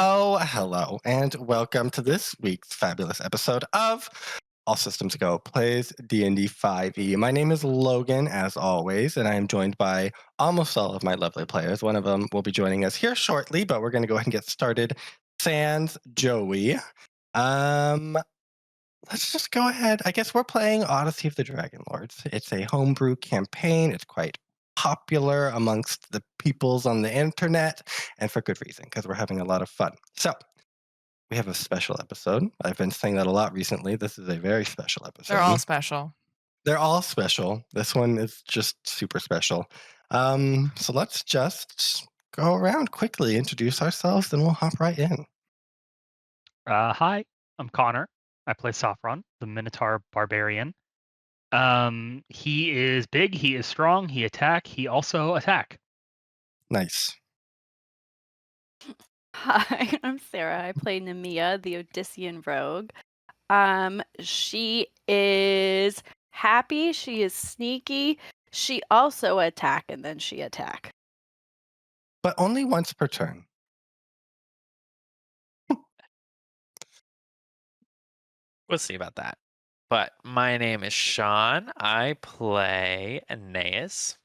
Oh, hello, and welcome to this week's fabulous episode of All Systems Go plays D&D 5e. My name is Logan, as always, and I am joined by almost all of my lovely players. One of them will be joining us here shortly, but we're going to go ahead and get started. Sans Joey. Let's just go ahead. I guess we're playing Odyssey of the Dragonlords. It's a homebrew campaign. It's quite popular amongst the peoples on the internet, and for good reason, because we're having a lot of fun. So, we have a special episode. I've been saying that a lot recently. This is a very special episode. They're all special. They're all special. This one is just super special. So let's just go around quickly, introduce ourselves, then we'll hop right in. Hi, I'm Connor. I play Sophron, the minotaur barbarian. He is big, he is strong, he also attack. Nice. Hi, I'm Sarah. I play Nemea, the Odyssean rogue. She is happy, she is sneaky, she also attack, and then she attack. But only once per turn. We'll see about that. But my name is Sean. I play Aeneas,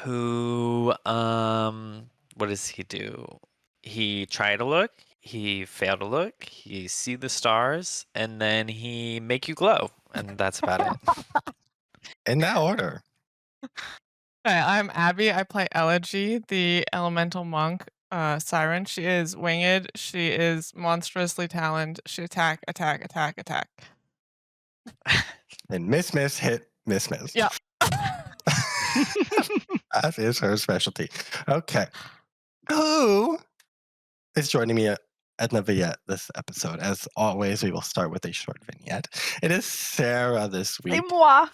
who, what does he do? He tried to look, he failed to look, he see the stars, and then he make you glow, and that's about it. In that order. Hi, I'm Abby. I play Elegy, the elemental monk, siren. She is winged. She is monstrously taloned. She attack. And miss, hit, miss. Yeah. That is her specialty. Okay. Who is joining me at the vignette this episode? As always, we will start with a short vignette. It is Sarah this week. C'est moi.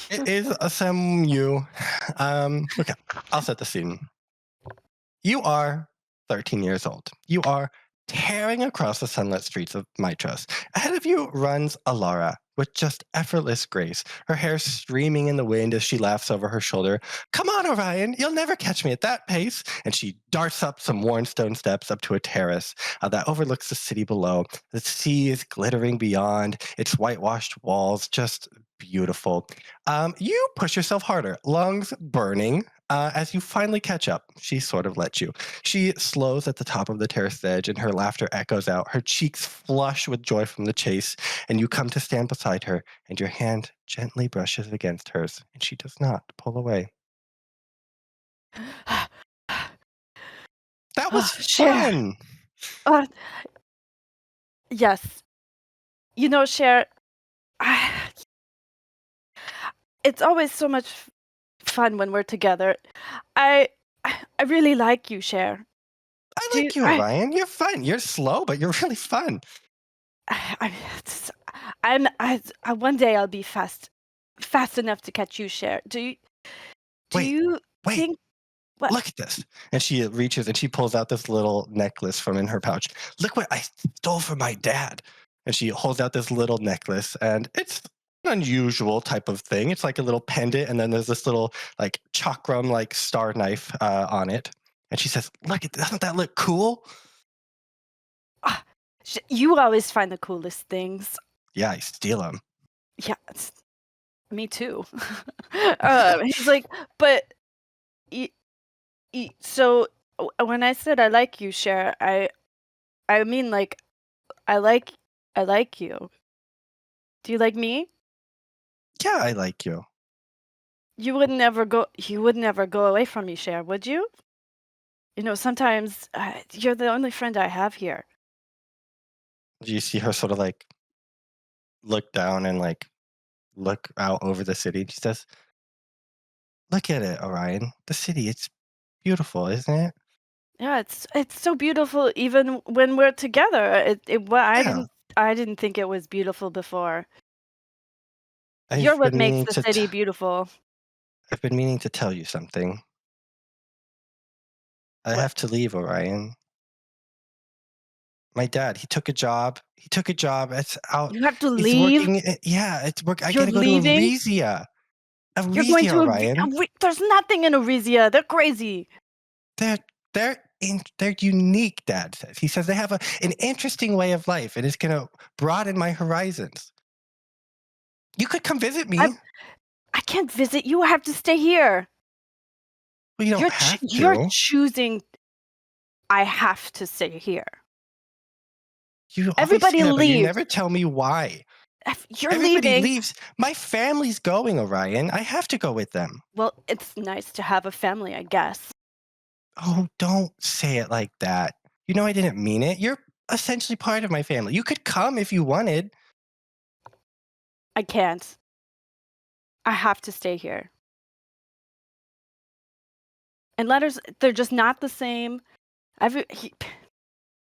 It is you. Okay, I'll set the scene. You are 13 years old. You are tearing across the sunlit streets of Mitros. Ahead of you runs Alara with just effortless grace, her hair streaming in the wind as she laughs over her shoulder. Come on, Orion, you'll never catch me at that pace. And she darts up some worn stone steps up to a terrace that overlooks the city below. The sea is glittering beyond, its whitewashed walls just beautiful. You push yourself harder, lungs burning. As you finally catch up, she sort of lets you. She slows at the top of the terrace edge and her laughter echoes out. Her cheeks flush with joy from the chase, and you come to stand beside her, and your hand gently brushes against hers, and she does not pull away. That was fun! Yes. You know, Cher, it's always so much fun when we're together. I really like you, Cher. I like you, Orion. You're fun. You're slow, but you're really fun. One day I'll be fast enough to catch you, Cher. Do you think? What? Look at this. And she reaches and she pulls out this little necklace from in her pouch. Look what I stole from my dad. And she holds out this little necklace, and it's an unusual type of thing. It's like a little pendant, and then there's this little like chakram like star knife on it. And she says, look, doesn't that look cool? You always find the coolest things. Yeah, I steal them. Yeah, me too. He's like, but so when I said I like you, Cher, I mean like I like you. Do you like me? Yeah, I like you. You would never go away from me, Cher, would you? You know, sometimes you're the only friend I have here. Do you see her sort of like look down and like look out over the city? She says, look at it, Orion. The city, it's beautiful, isn't it? Yeah, it's so beautiful even when we're together. I didn't think it was beautiful before. You're what makes the city beautiful. I've been meaning to tell you something. I have to leave, Orion. My dad, he took a job. It's out. You have to leave? I gotta go to Aresia. You're going to Orion. There's nothing in Aresia. They're crazy. There they're unique, Dad says. He says they have an interesting way of life, and it's going to broaden my horizons. You could come visit me. I can't visit you. I have to stay here. Well, you don't have to. You're choosing. I have to stay here. You always Everybody say that, but you leaves. never tell me why. You're Everybody leaving. leaves. My family's going, Orion. I have to go with them. Well, it's nice to have a family, I guess. Oh, don't say it like that. You know I didn't mean it. You're essentially part of my family. You could come if you wanted. I can't. I have to stay here. And letters, they're just not the same.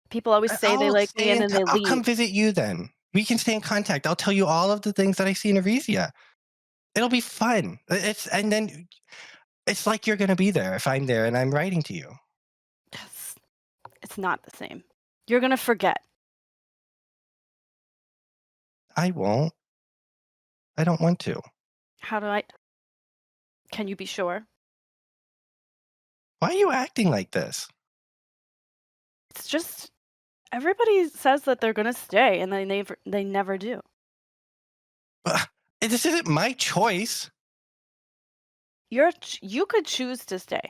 People always say they like me and then they I'll leave. come visit you then. We can stay in contact. I'll tell you all of the things that I see in Arisia. It'll be fun. And then it's like you're going to be there if I'm there and I'm writing to you. It's not the same. You're going to forget. I won't. I don't want to. How do I? Can you be sure? Why are you acting like this? It's just everybody says that they're going to stay and they never do. This isn't my choice. You could choose to stay.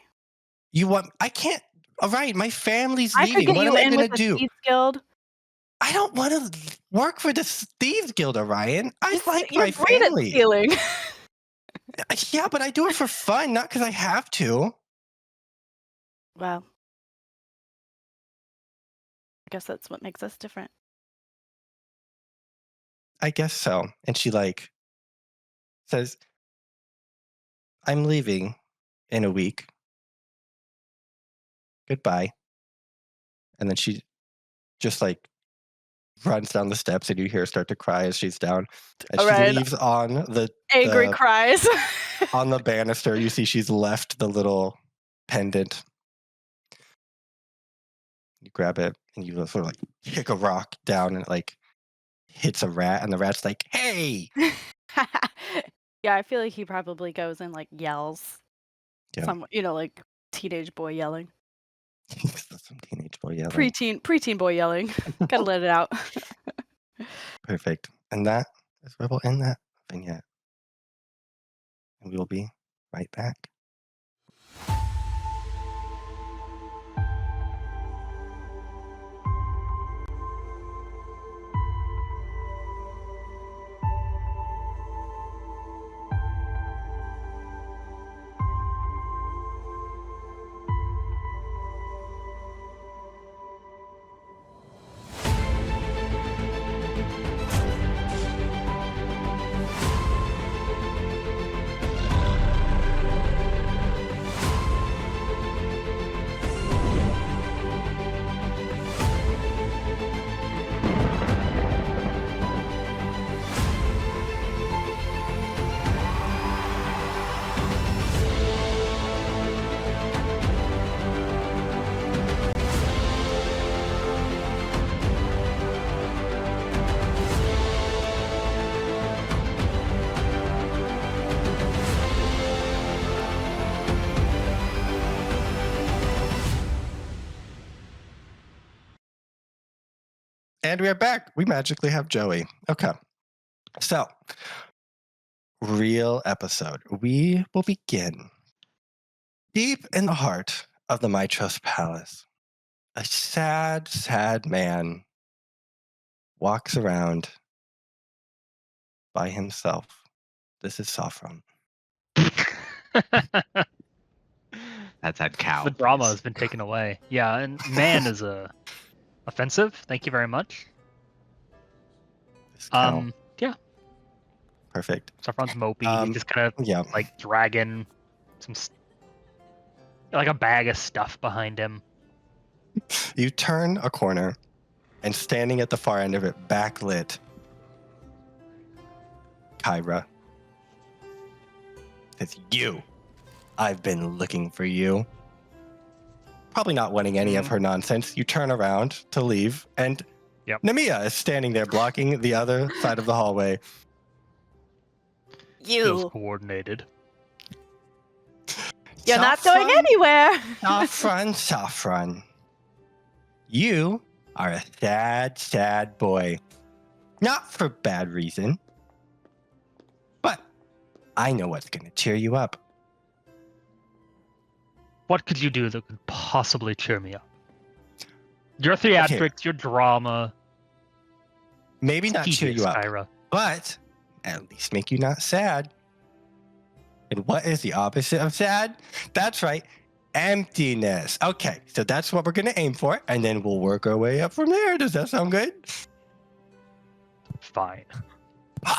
I can't. All right, my family's I could leaving. get What you am I in going with to the do? Thieves Guild. I don't want to work for the Thieves Guild, Orion. I like You're my great family. at stealing. Yeah, but I do it for fun, not because I have to. Well, I guess that's what makes us different. I guess so. And she says, I'm leaving in a week. Goodbye. And then she just runs down the steps and you hear her start to cry as she's down. And she leaves on the Angry cries. on the banister. You see she's left the little pendant. You grab it and you sort of kick a rock down and it hits a rat and the rat's like, hey! Yeah, I feel like he probably goes and yells. Yeah. Some, teenage boy yelling. Some teenage boy yelling. Preteen boy yelling. Gotta let it out. Perfect. And that is where we'll end that vignette. And we will be right back. And we are back. We magically have Joey. Okay. So, real episode. We will begin deep in the heart of the Mytros Palace. A sad, sad man walks around by himself. This is Sophron. That's that cow. The drama voice. has been taken away. Yeah, and man is offensive. Thank you very much. This cow. Yeah. Perfect. Saffron's mopey. He's just kind of Yeah. dragging a bag of stuff behind him. You turn a corner, and standing at the far end of it, backlit, Kyra. It's you. I've been looking for you. Probably not wanting any of her nonsense. You turn around to leave, and Nemea is standing there blocking the other side of the hallway. Feels coordinated. You're not going anywhere. Sophron. You are a sad, sad boy. Not for bad reason, but I know what's going to cheer you up. What could you do that could possibly cheer me up? Your theatrics, your drama. Maybe not cheer you up, Kyra. but at least make you not sad. And what is the opposite of sad? That's right, emptiness. Okay, so that's what we're going to aim for, and then we'll work our way up from there. Does that sound good? Fine.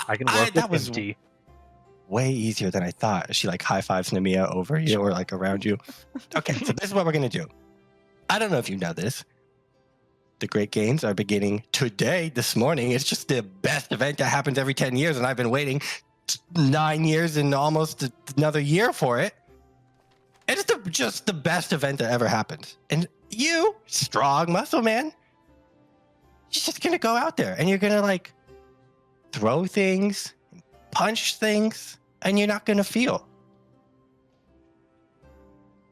I can work that with was empty. way easier than I thought. She like high fives Nemea over you or like around you. Okay, so this is what we're going to do. I don't know if you know this. The Great Games are beginning today, this morning. It's just the best event that happens every 10 years, and I've been waiting 9 years and almost another year for it. It's just the best event that ever happened. And you, strong muscle man, you're just going to go out there and you're going to like throw things, punch things, and you're not going to feel.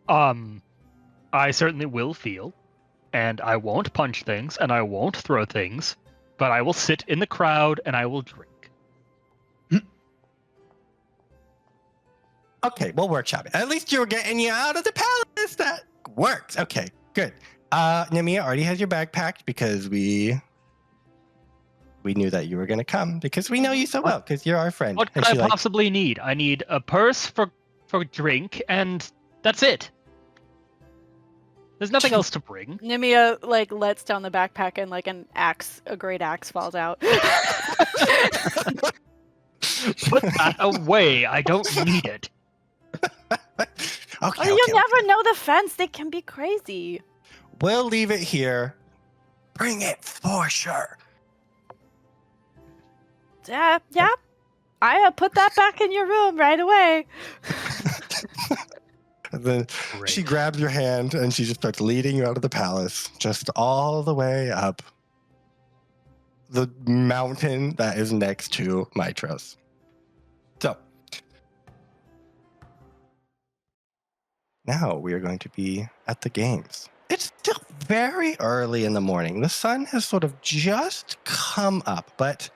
I certainly will feel. And I won't punch things, and I won't throw things, but I will sit in the crowd and I will drink. Okay, we'll workshop it. At least you're getting you out of the palace. That works. Okay, good. Nemea already has your bag packed because we knew that you were going to come because we know you so well because you're our friend. What could I possibly need? I need a purse for drink, and that's it. There's nothing else to bring. Nemea like lets down the backpack and like a great axe falls out. Put that away. I don't need it. Okay, You'll never know the fence. They can be crazy. We'll leave it here. Bring it for sure. Yeah. I put that back in your room right away. And then she grabs your hand and she just starts leading you out of the palace, just all the way up the mountain that is next to Mitros. So, now we are going to be at the games. It's still very early in the morning. The sun has sort of just come up, but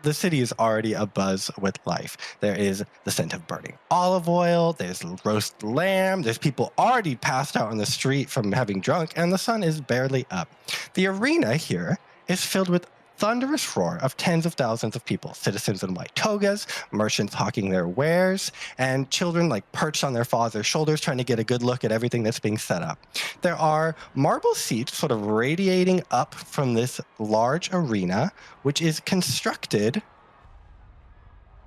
the city is already abuzz with life. There is the scent of burning olive oil, there's roast lamb, there's people already passed out on the street from having drunk, and the sun is barely up. The arena here is filled with thunderous roar of tens of thousands of people, citizens in white togas, merchants hawking their wares, and children like perched on their father's shoulders trying to get a good look at everything that's being set up. There are marble seats sort of radiating up from this large arena, which is constructed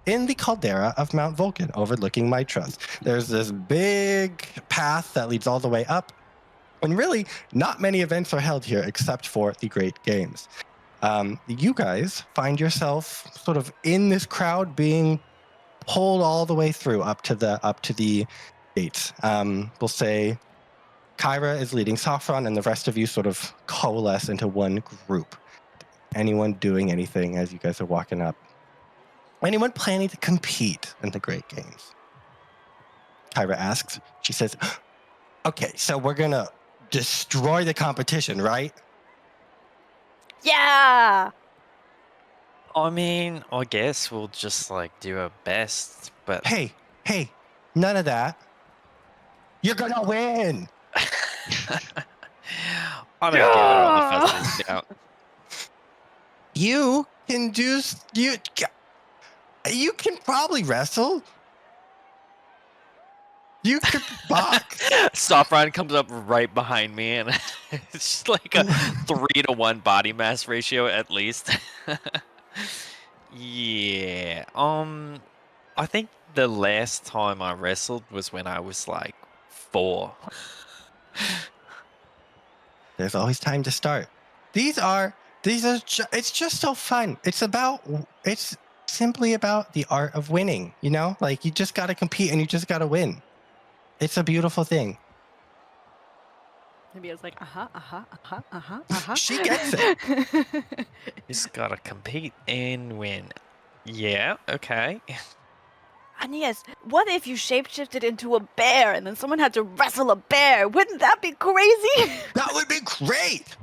in the caldera of Mount Vulcan overlooking Mitros. There's this big path that leads all the way up, and really not many events are held here except for the Great Games. You guys find yourself sort of in this crowd being pulled all the way through up to the gates. We'll say Kyra is leading Sophron, and the rest of you sort of coalesce into one group. Anyone doing anything as you guys are walking up? Anyone planning to compete in the Great Games? Kyra asks. She says, okay, so we're going to destroy the competition, right? Yeah. I mean, I guess we'll just like do our best, but Hey, none of that. You're gonna win. I don't get it on the first discount. You can you can probably wrestle. You could box. Sophron comes up right behind me, and it's just like a 3-to-1 body mass ratio at least. Yeah. I think the last time I wrestled was when I was like 4. There's always time to start. It's just so fun. It's simply about the art of winning, you know? Like you just got to compete and you just got to win. It's a beautiful thing. Maybe it's like, She gets it. Just gotta compete and win. Yeah, okay. Aeneas, what if you shapeshifted into a bear and then someone had to wrestle a bear? Wouldn't that be crazy? That would be great.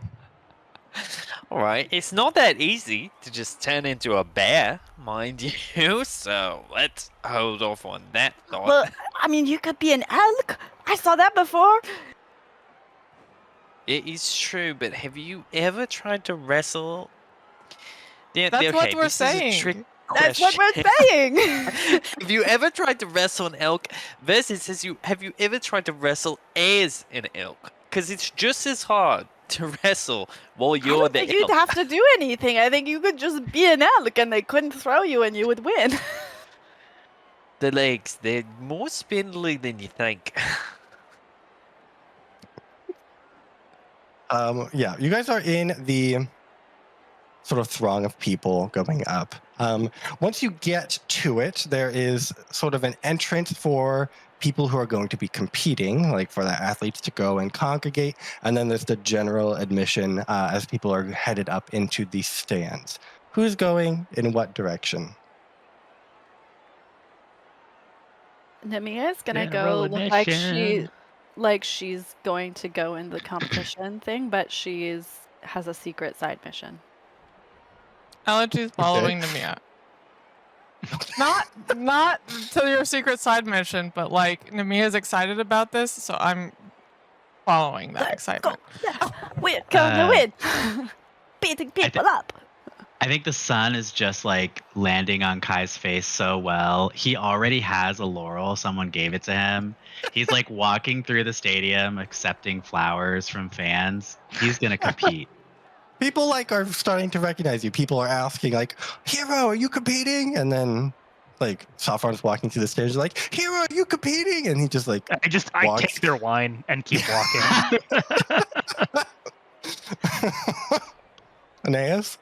All right, it's not that easy to just turn into a bear, mind you. So let's hold off on that thought. Well, I mean, you could be an elk. I saw that before. It is true, but have you ever tried to wrestle? Yeah, That's okay, what we're this is a saying. trick That's what we're question. saying. Have you ever tried to wrestle an elk? Versus, have you ever tried to wrestle as an elk? Because it's just as hard to wrestle while I you're don't the think you'd elk. have to do anything. I think you could just be an elk and they couldn't throw you and you would win. The legs, they're more spindly than you think. Yeah, you guys are in the sort of throng of people going up. Once you get to it, there is sort of an entrance for people who are going to be competing, like for the athletes to go and congregate, and then there's the general admission as people are headed up into the stands. Who's going in what direction? Nemea's gonna General go look like admission. she's going to go in the competition thing, but has a secret side mission. Elegy's following Nemea. Not to your secret side mission, but like Nemea's excited about this, so I'm following that Let's go. excitement. Yeah, we're gonna win. Beating people up. I think the sun is just like landing on Kai's face so well. He already has a laurel. Someone gave it to him. He's like walking through the stadium, accepting flowers from fans. He's going to compete. People like are starting to recognize you. People are asking like, "Hero, are you competing?" And then like Sophron's walking through the stage like, "Hero, are you competing?" And he just like I walks. take their wine and keep walking. Aeneas?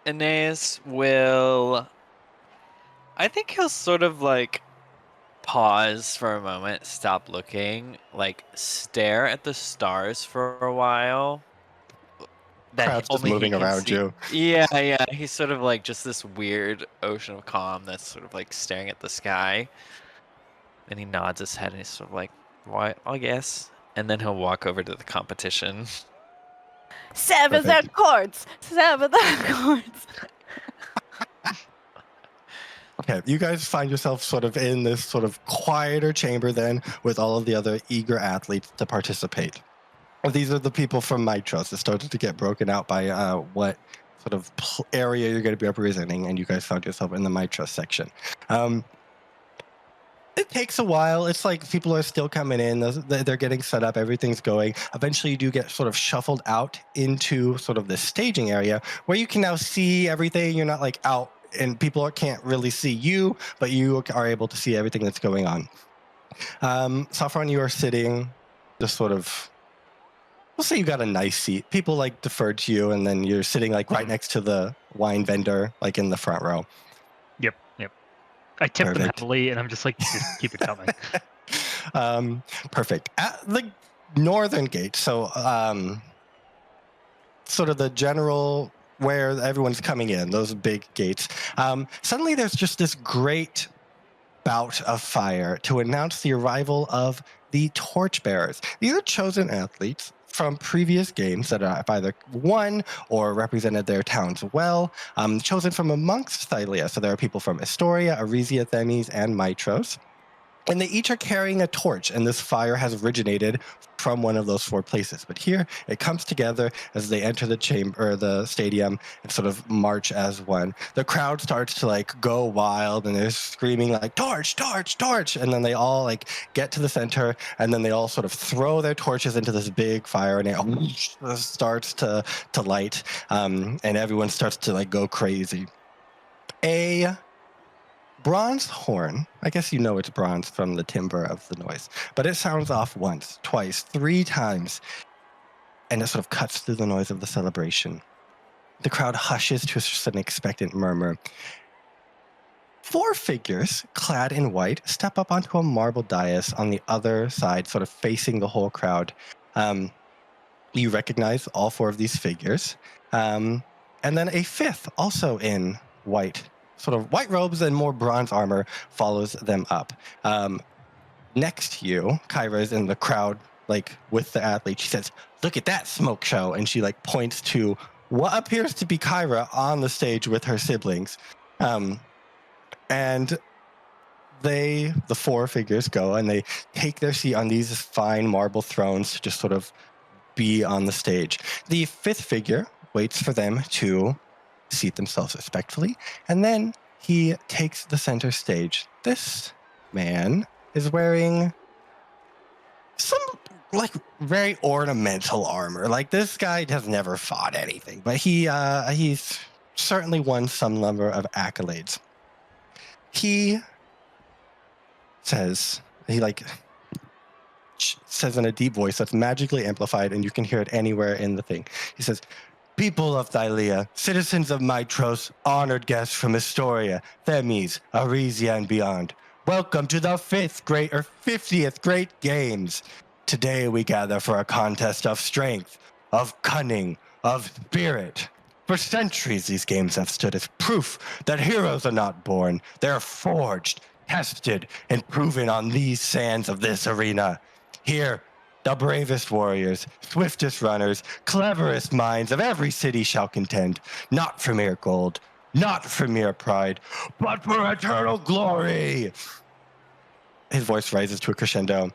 Aeneas will. I think he'll sort of like pause for a moment, stop looking, like stare at the stars for a while. Crowd's just only he moving can around see. you. Yeah. He's sort of like just this weird ocean of calm that's sort of like staring at the sky. And he nods his head and he's sort of like, "What? I guess." And then he'll walk over to the competition. Sever their Perfect. cords. Sever their cords. Okay, you guys find yourself sort of in this sort of quieter chamber then with all of the other eager athletes to participate. These are the people from Mitros. It started to get broken out by what sort of area you're going to be representing, and you guys found yourself in the Mitros section. It takes a while. It's like people are still coming in. They're getting set up. Everything's going. Eventually, you do get sort of shuffled out into sort of the staging area where you can now see everything. You're not like out and people can't really see you, but you are able to see everything that's going on. Sophron, you are sitting just sort of, we'll say you got a nice seat. People like deferred to you, and then you're sitting like right next to the wine vendor, like in the front row. Yep. I tip them Perfect. heavily, and I'm just like, just keep it coming. Perfect. At the northern gate, so sort of the general where everyone's coming in, those big gates. Suddenly there's just this great bout of fire to announce the arrival of the torchbearers. These are chosen athletes from previous games that have either won or represented their towns well, chosen from amongst Thylea. So there are people from Astoria, Arisia, Themis, and Mitros. And they each are carrying a torch, and this fire has originated from one of those four places. But here it comes together as they enter the chamber, or the stadium, and sort of march as one. The crowd starts to like go wild, and they're screaming like "Torch, torch, torch!" And then they all like get to the center, and then they all sort of throw their torches into this big fire, and it starts to light, and everyone starts to like go crazy. A bronze horn, I guess you know it's bronze from the timbre of the noise, but it sounds off once, twice, 3 times, and it sort of cuts through the noise of the celebration. The crowd hushes to just an expectant murmur. 4 figures, clad in white, step up onto a marble dais on the other side, sort of facing the whole crowd. You recognize all 4 of these figures. And then a fifth, also in white, sort of white robes and more bronze armor, follows them up. Next to you, Kyra is in the crowd, like with the athlete. She says, "Look at that smoke show." And she like points to what appears to be Kyra on the stage with her siblings. And the four figures go and they take their seat on these fine marble thrones to just sort of be on the stage. The fifth figure waits for them to seat themselves respectfully, and then he takes the center stage. This man is wearing some like very ornamental armor. Like this guy has never fought anything, but he's certainly won some number of accolades. He says in a deep voice that's magically amplified, and you can hear it anywhere in the thing. He says, "People of Thylea, citizens of Mytros, honored guests from Historia, Themis, Arisia, and beyond. Welcome to the 50th Great Games. Today we gather for a contest of strength, of cunning, of spirit. For centuries, these games have stood as proof that heroes are not born. They are forged, tested, and proven on these sands of this arena. Here, the bravest warriors, swiftest runners, cleverest minds of every city shall contend, not for mere gold, not for mere pride, but for eternal glory." His voice rises to a crescendo.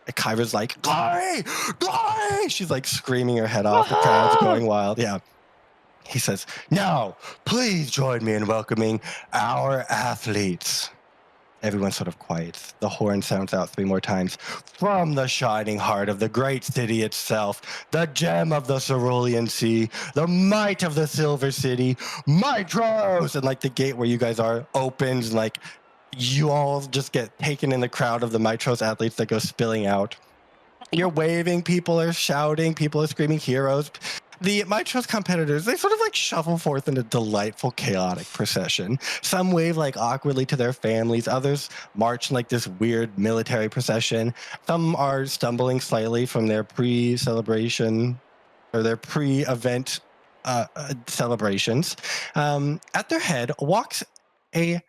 And Kyra's like, "Glory! Glory!" She's like screaming her head off. The crowd's going wild. Yeah. He says, "Now, please join me in welcoming our athletes." Everyone sort of quiets. The horn sounds out 3 more times. "From the shining heart of the great city itself, the gem of the Cerulean Sea, the might of the Silver City, Mytros!" And like the gate where you guys are opens, and like you all just get taken in the crowd of the Mytros athletes that go spilling out. You're waving, people are shouting, people are screaming heroes. The Mytros competitors, they sort of like shuffle forth in a delightful, chaotic procession. Some wave like awkwardly to their families. Others march in like this weird military procession. Some are stumbling slightly from their pre-celebration or their pre-event celebrations. At their head walks a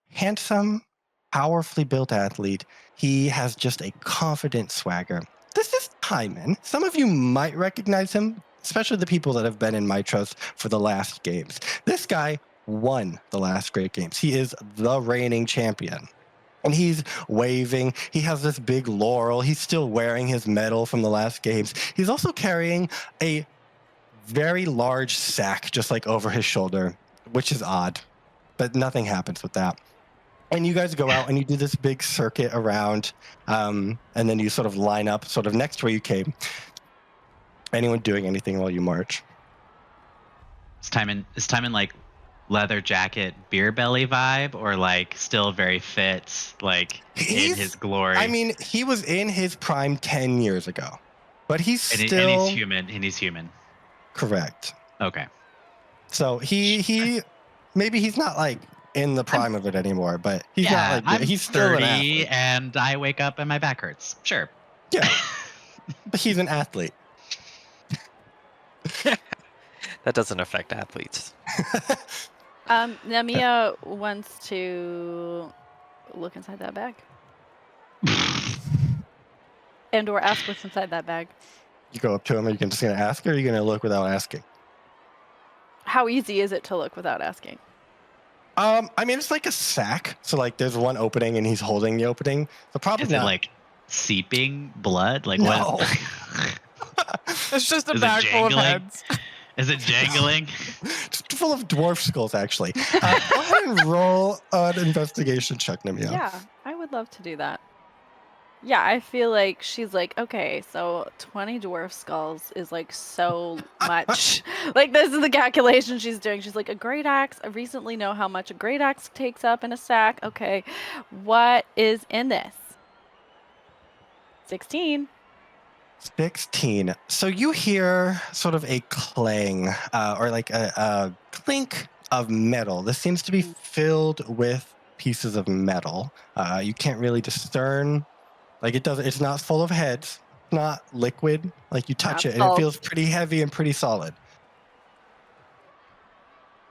handsome, powerfully built athlete. He has just a confident swagger. This is Timon. Some of you might recognize him, especially the people that have been in Mytros for the last games. This guy won the last Great Games. He is the reigning champion. And he's waving. He has this big laurel. He's still wearing his medal from the last games. He's also carrying a very large sack just like over his shoulder, which is odd, but nothing happens with that. And you guys go out and you do this big circuit around, and then you sort of line up sort of next to where you came. Anyone doing anything while you march? Is Timon like leather jacket, beer belly vibe, or like still very fit, like in his glory? I mean, he was in his prime 10 years ago, but he's and still he's human. And he's human. Correct. Okay. So he maybe he's not like in the prime of it anymore, but he's not like he's still 30 an athlete. and I wake up and my back hurts. Sure. Yeah, but he's an athlete. That doesn't affect athletes. Nemea wants to look inside that bag. And or ask what's inside that bag. You go up to him, are you just going to ask, or are you going to look without asking? How easy is it to look without asking? I mean, it's like a sack. So like there's one opening and he's holding the opening. So probably Is it like seeping blood? Like No. what? It's just a Is it bag full of jangling? heads. Is it jangling? Just full of dwarf skulls, actually. Go ahead and roll an investigation check, Nemea. Yeah, I would love to do that. Yeah, I feel like she's like, okay, so 20 dwarf skulls is like so much. Like, this is the calculation she's doing. She's like, a great axe. I recently know how much a great axe takes up in a stack. Okay, what is in this? 16. 16. So you hear sort of a clang or like a clink of metal. This seems to be filled with pieces of metal. You can't really discern. Like it's not full of heads, not liquid. Like you touch it and it feels pretty heavy and pretty solid.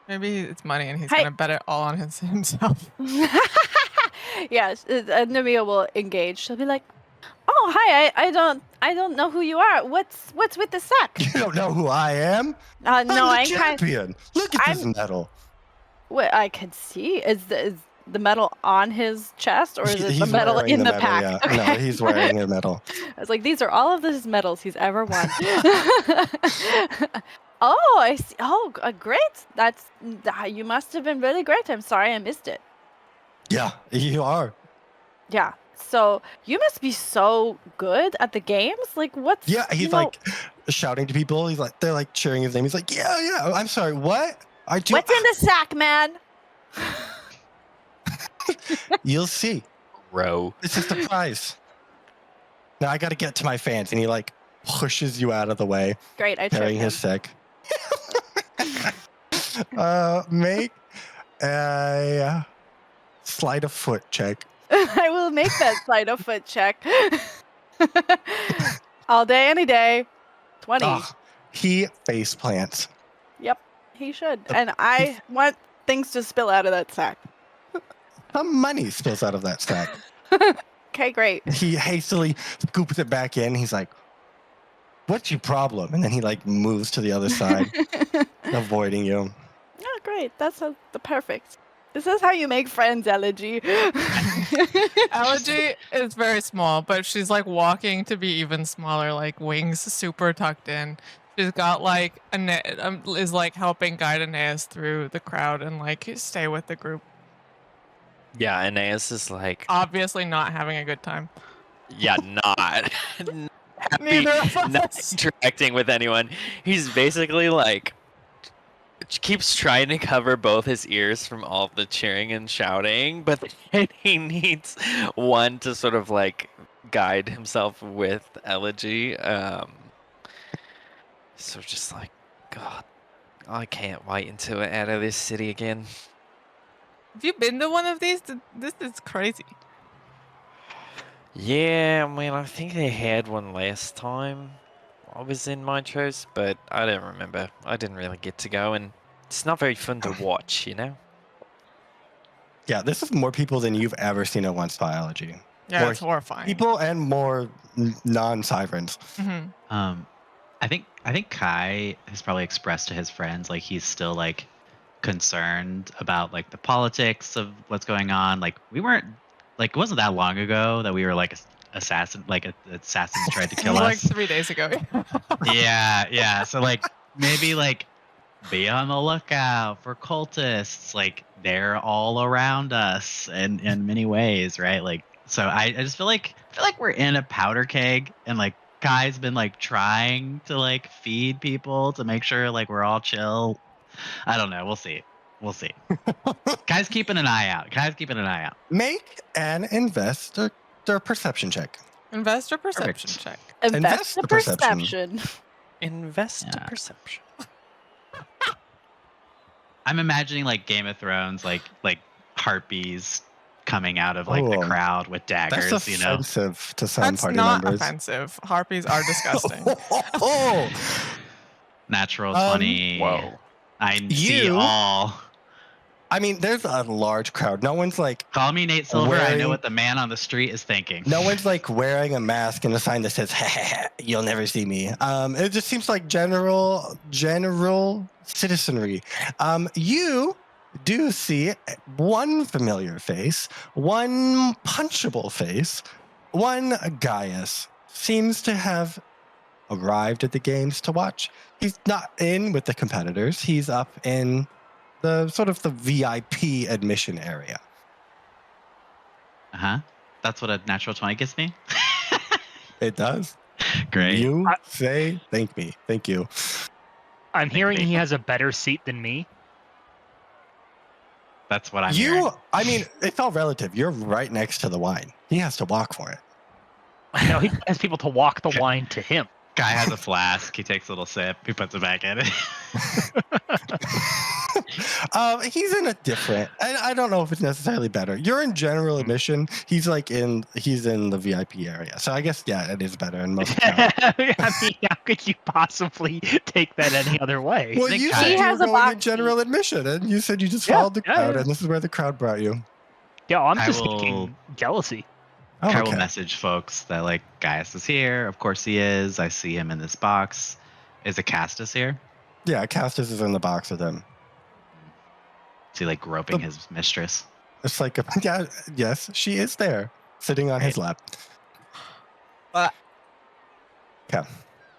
Maybe it's money and he's Hey. gonna bet it all on himself. Yes, Nemea will engage. She'll be like, "Oh, hi. I don't know who you are. What's with the sack?" You don't know who I am? No, I'm the I kind. champion. Look at this medal. What I could see is the medal on his chest, or is it the He's medal wearing in the medal, pack? yeah. Okay. No, he's wearing a medal. I was like, these are all of his medals he's ever won. Oh, I see. Oh, great. You must have been really great. I'm sorry I missed it. Yeah, you are. Yeah. So you must be so good at the games. Like, what's Yeah, he's like shouting to people. They're like cheering his name. He's like, yeah. I'm sorry, what? What's in the sack, man? You'll see. Row. It's a surprise. Now I got to get to my fans, and he like pushes you out of the way, Great, I carrying tricked his sack. Make a sleight of foot check. him. I will make that sleight of foot check. All day, any day. 20. Oh, he face plants. Yep, he should. And I want things to spill out of that sack. Some money spills out of that sack. Okay, great. He hastily scoops it back in. He's like, "What's your problem?" And then he like moves to the other side, avoiding you. Oh, great. That's the perfect. This is how you make friends, Elegy. Elegy is very small, but she's like walking to be even smaller, like wings super tucked in. She's got like is like helping guide Aeneas through the crowd and like stay with the group. Yeah, Aeneas is like, Obviously not having a good time. yeah, not happy, Neither of not us. interacting with anyone. He's basically like keeps trying to cover both his ears from all the cheering and shouting, but then he needs one to sort of like guide himself with Elegy. So just like, God, I can't wait until we're out of this city again. Have you been to one of these? This is crazy. Yeah, I mean, I think they had one last time I was in Mitros, but I don't remember. I didn't really get to go, and it's not very fun to watch, you know? Yeah, this is more people than you've ever seen at once biology. Yeah, More it's horrifying. People and more non-sirens. Mm-hmm. I think Kai has probably expressed to his friends like he's still like concerned about like the politics of what's going on. Like we weren't like it wasn't that long ago that we were like assassins tried to kill Like us. 3 days ago. Yeah. So like maybe like be on the lookout for cultists. Like they're all around us in many ways, right? Like so I just feel like we're in a powder keg and like Kai's been like trying to like feed people to make sure like we're all chill. I don't know. We'll see. Kai's keeping an eye out. Make an investor perception check. Investor perception check. Invest the perception. perception. Invest Yeah. perception. I'm imagining like Game of Thrones, like harpies coming out of like the Oh, crowd with daggers. That's You know, offensive to some That's party not members. offensive. Harpies are disgusting. Oh, natural 20. Whoa. I see You- all. I mean, there's a large crowd. No one's like Call me Nate Silver. I Wearing- know what the man on the street is thinking. no one's like wearing a mask and a sign that says "You'll never see me." It just seems like general citizenry. You do see one familiar face, one punchable face, one Gaius seems to have arrived at the games to watch. He's not in with the competitors. He's up in the sort of the VIP admission area. That's what a natural 20 gets me. It does. Great. You say thank you. I'm hearing me. he has a better seat than me. That's what I'm hearing. I mean, it's all relative. You're right next to the wine. He has to walk for it. No, he has people to walk the wine to him. Guy has a flask. He takes a little sip. He puts it back in. He's in a different. I don't know if it's necessarily better. You're in general admission. He's in the VIP area. So I guess it is better in most accounts. I mean, how could you possibly take that any other way? Well, The you guy- said He you were has a going in box general admission, and you said you just Yeah, followed the crowd, yeah. and this is where the crowd brought you. Yeah, I'm I just will- thinking jealousy. Oh, I will okay. message folks that like Gaius is here. Of course he is. I see him in this box. Is Acastus here? Yeah, Castus is in the box with him. Is he like groping his mistress? It's like, yes, she is there, sitting on his lap. Okay,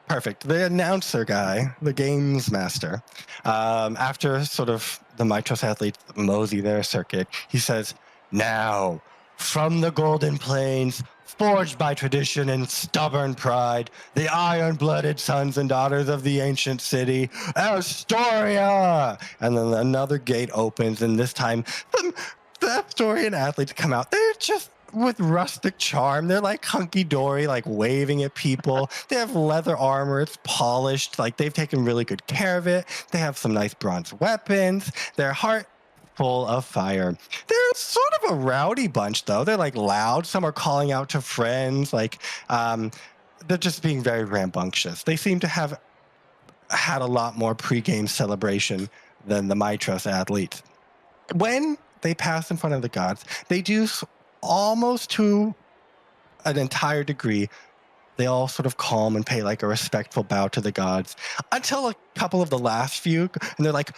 perfect. The announcer guy, the games master, after sort of the Mitros athletes mosey their circuit, he says, "Now, from the Golden Plains, forged by tradition and stubborn pride, the iron-blooded sons and daughters of the ancient city, Astoria!" And then another gate opens, and this time the Astorian athletes come out. They're just with rustic charm. They're like hunky-dory, like waving at people. They have leather armor. It's polished. Like they've taken really good care of it. They have some nice bronze weapons. Their heart full of fire. They're sort of a rowdy bunch, though. They're like loud. Some are calling out to friends. Like they're just being very rambunctious. They seem to have had a lot more pre-game celebration than the Mitros athletes. When they pass in front of the gods, they do almost to an entire degree. They all sort of calm and pay like a respectful bow to the gods until a couple of the last few, and they're like,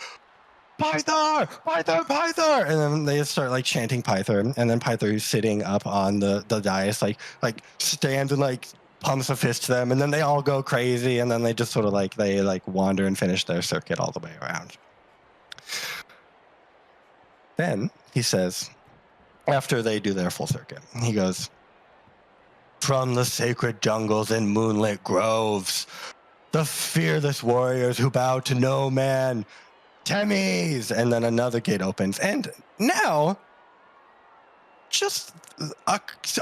"Pythor! Pythor! Pythor!" And then they start like chanting Pythor, and then Pythor, who's sitting up on the dais, like stands and like pumps a fist to them, and then they all go crazy, and then they just sort of like wander and finish their circuit all the way around. Then he says, after they do their full circuit, he goes, "From the sacred jungles and moonlit groves, the fearless warriors who bow to no man, Temis!" And then another gate opens. And now, just an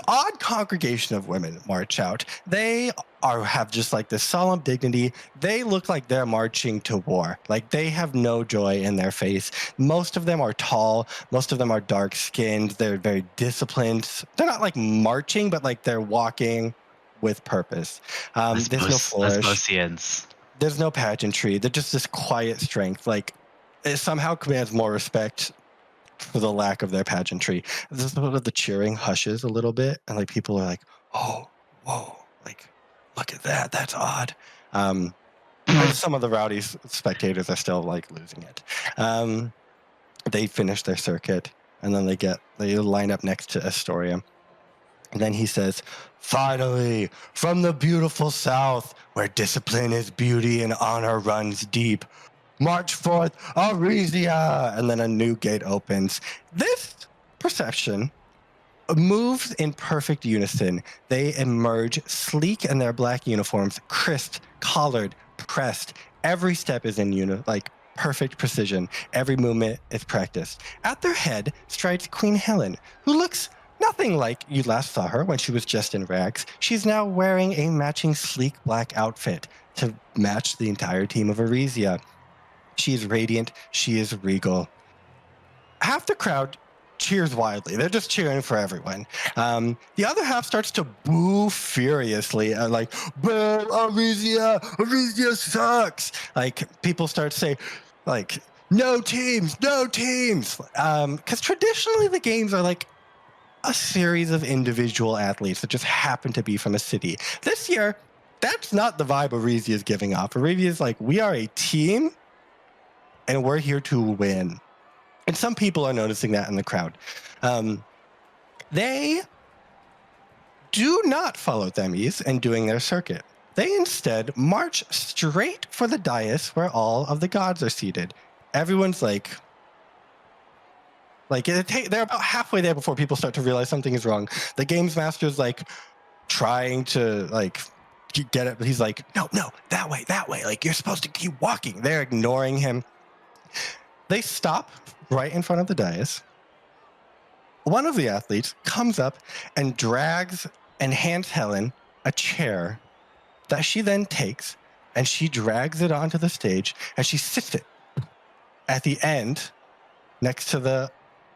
odd congregation of women march out. They have just like this solemn dignity. They look like they're marching to war. Like they have no joy in their face. Most of them are tall. Most of them are dark skinned. They're very disciplined. They're not like marching, but like they're walking with purpose. There's no flourish. Lesbosians. There's no pageantry. They're just this quiet strength. Like it somehow commands more respect for the lack of their pageantry. The cheering hushes a little bit, and like people are like, "Oh, whoa, like look at that, that's odd." And some of the rowdy spectators are still like losing it. They finish their circuit, and then they line up next to Astoria. And then he says, "Finally, from the beautiful south, where discipline is beauty and honor runs deep, march forth, Arisia!" And then a new gate opens. This procession moves in perfect unison. They emerge sleek in their black uniforms, crisped, collared, pressed. Every step is in perfect precision. Every movement is practiced. At their head strides Queen Helen, who looks nothing like you last saw her when she was just in rags. She's now wearing a matching sleek black outfit to match the entire team of Arisia. She is radiant. She is regal. Half the crowd cheers wildly. They're just cheering for everyone. The other half starts to boo furiously, like, "Boo, Arisia! Arisia sucks!" Like, people start to say, like, no teams! Because traditionally the games are like a series of individual athletes that just happen to be from a city. This year, that's not the vibe Arisia is giving off. Arisia is like, we are a team, and we're here to win. And some people are noticing that in the crowd. They do not follow Themis in doing their circuit. They instead march straight for the dais where all of the gods are seated. Everyone's like they're about halfway there before people start to realize something is wrong. The games master's like trying to like get it, but he's like, no, that way. Like, you're supposed to keep walking. They're ignoring him. They stop right in front of the dais. One of the athletes comes up and drags and hands Helen a chair that she then takes and she drags it onto the stage and she sits it at the end, next to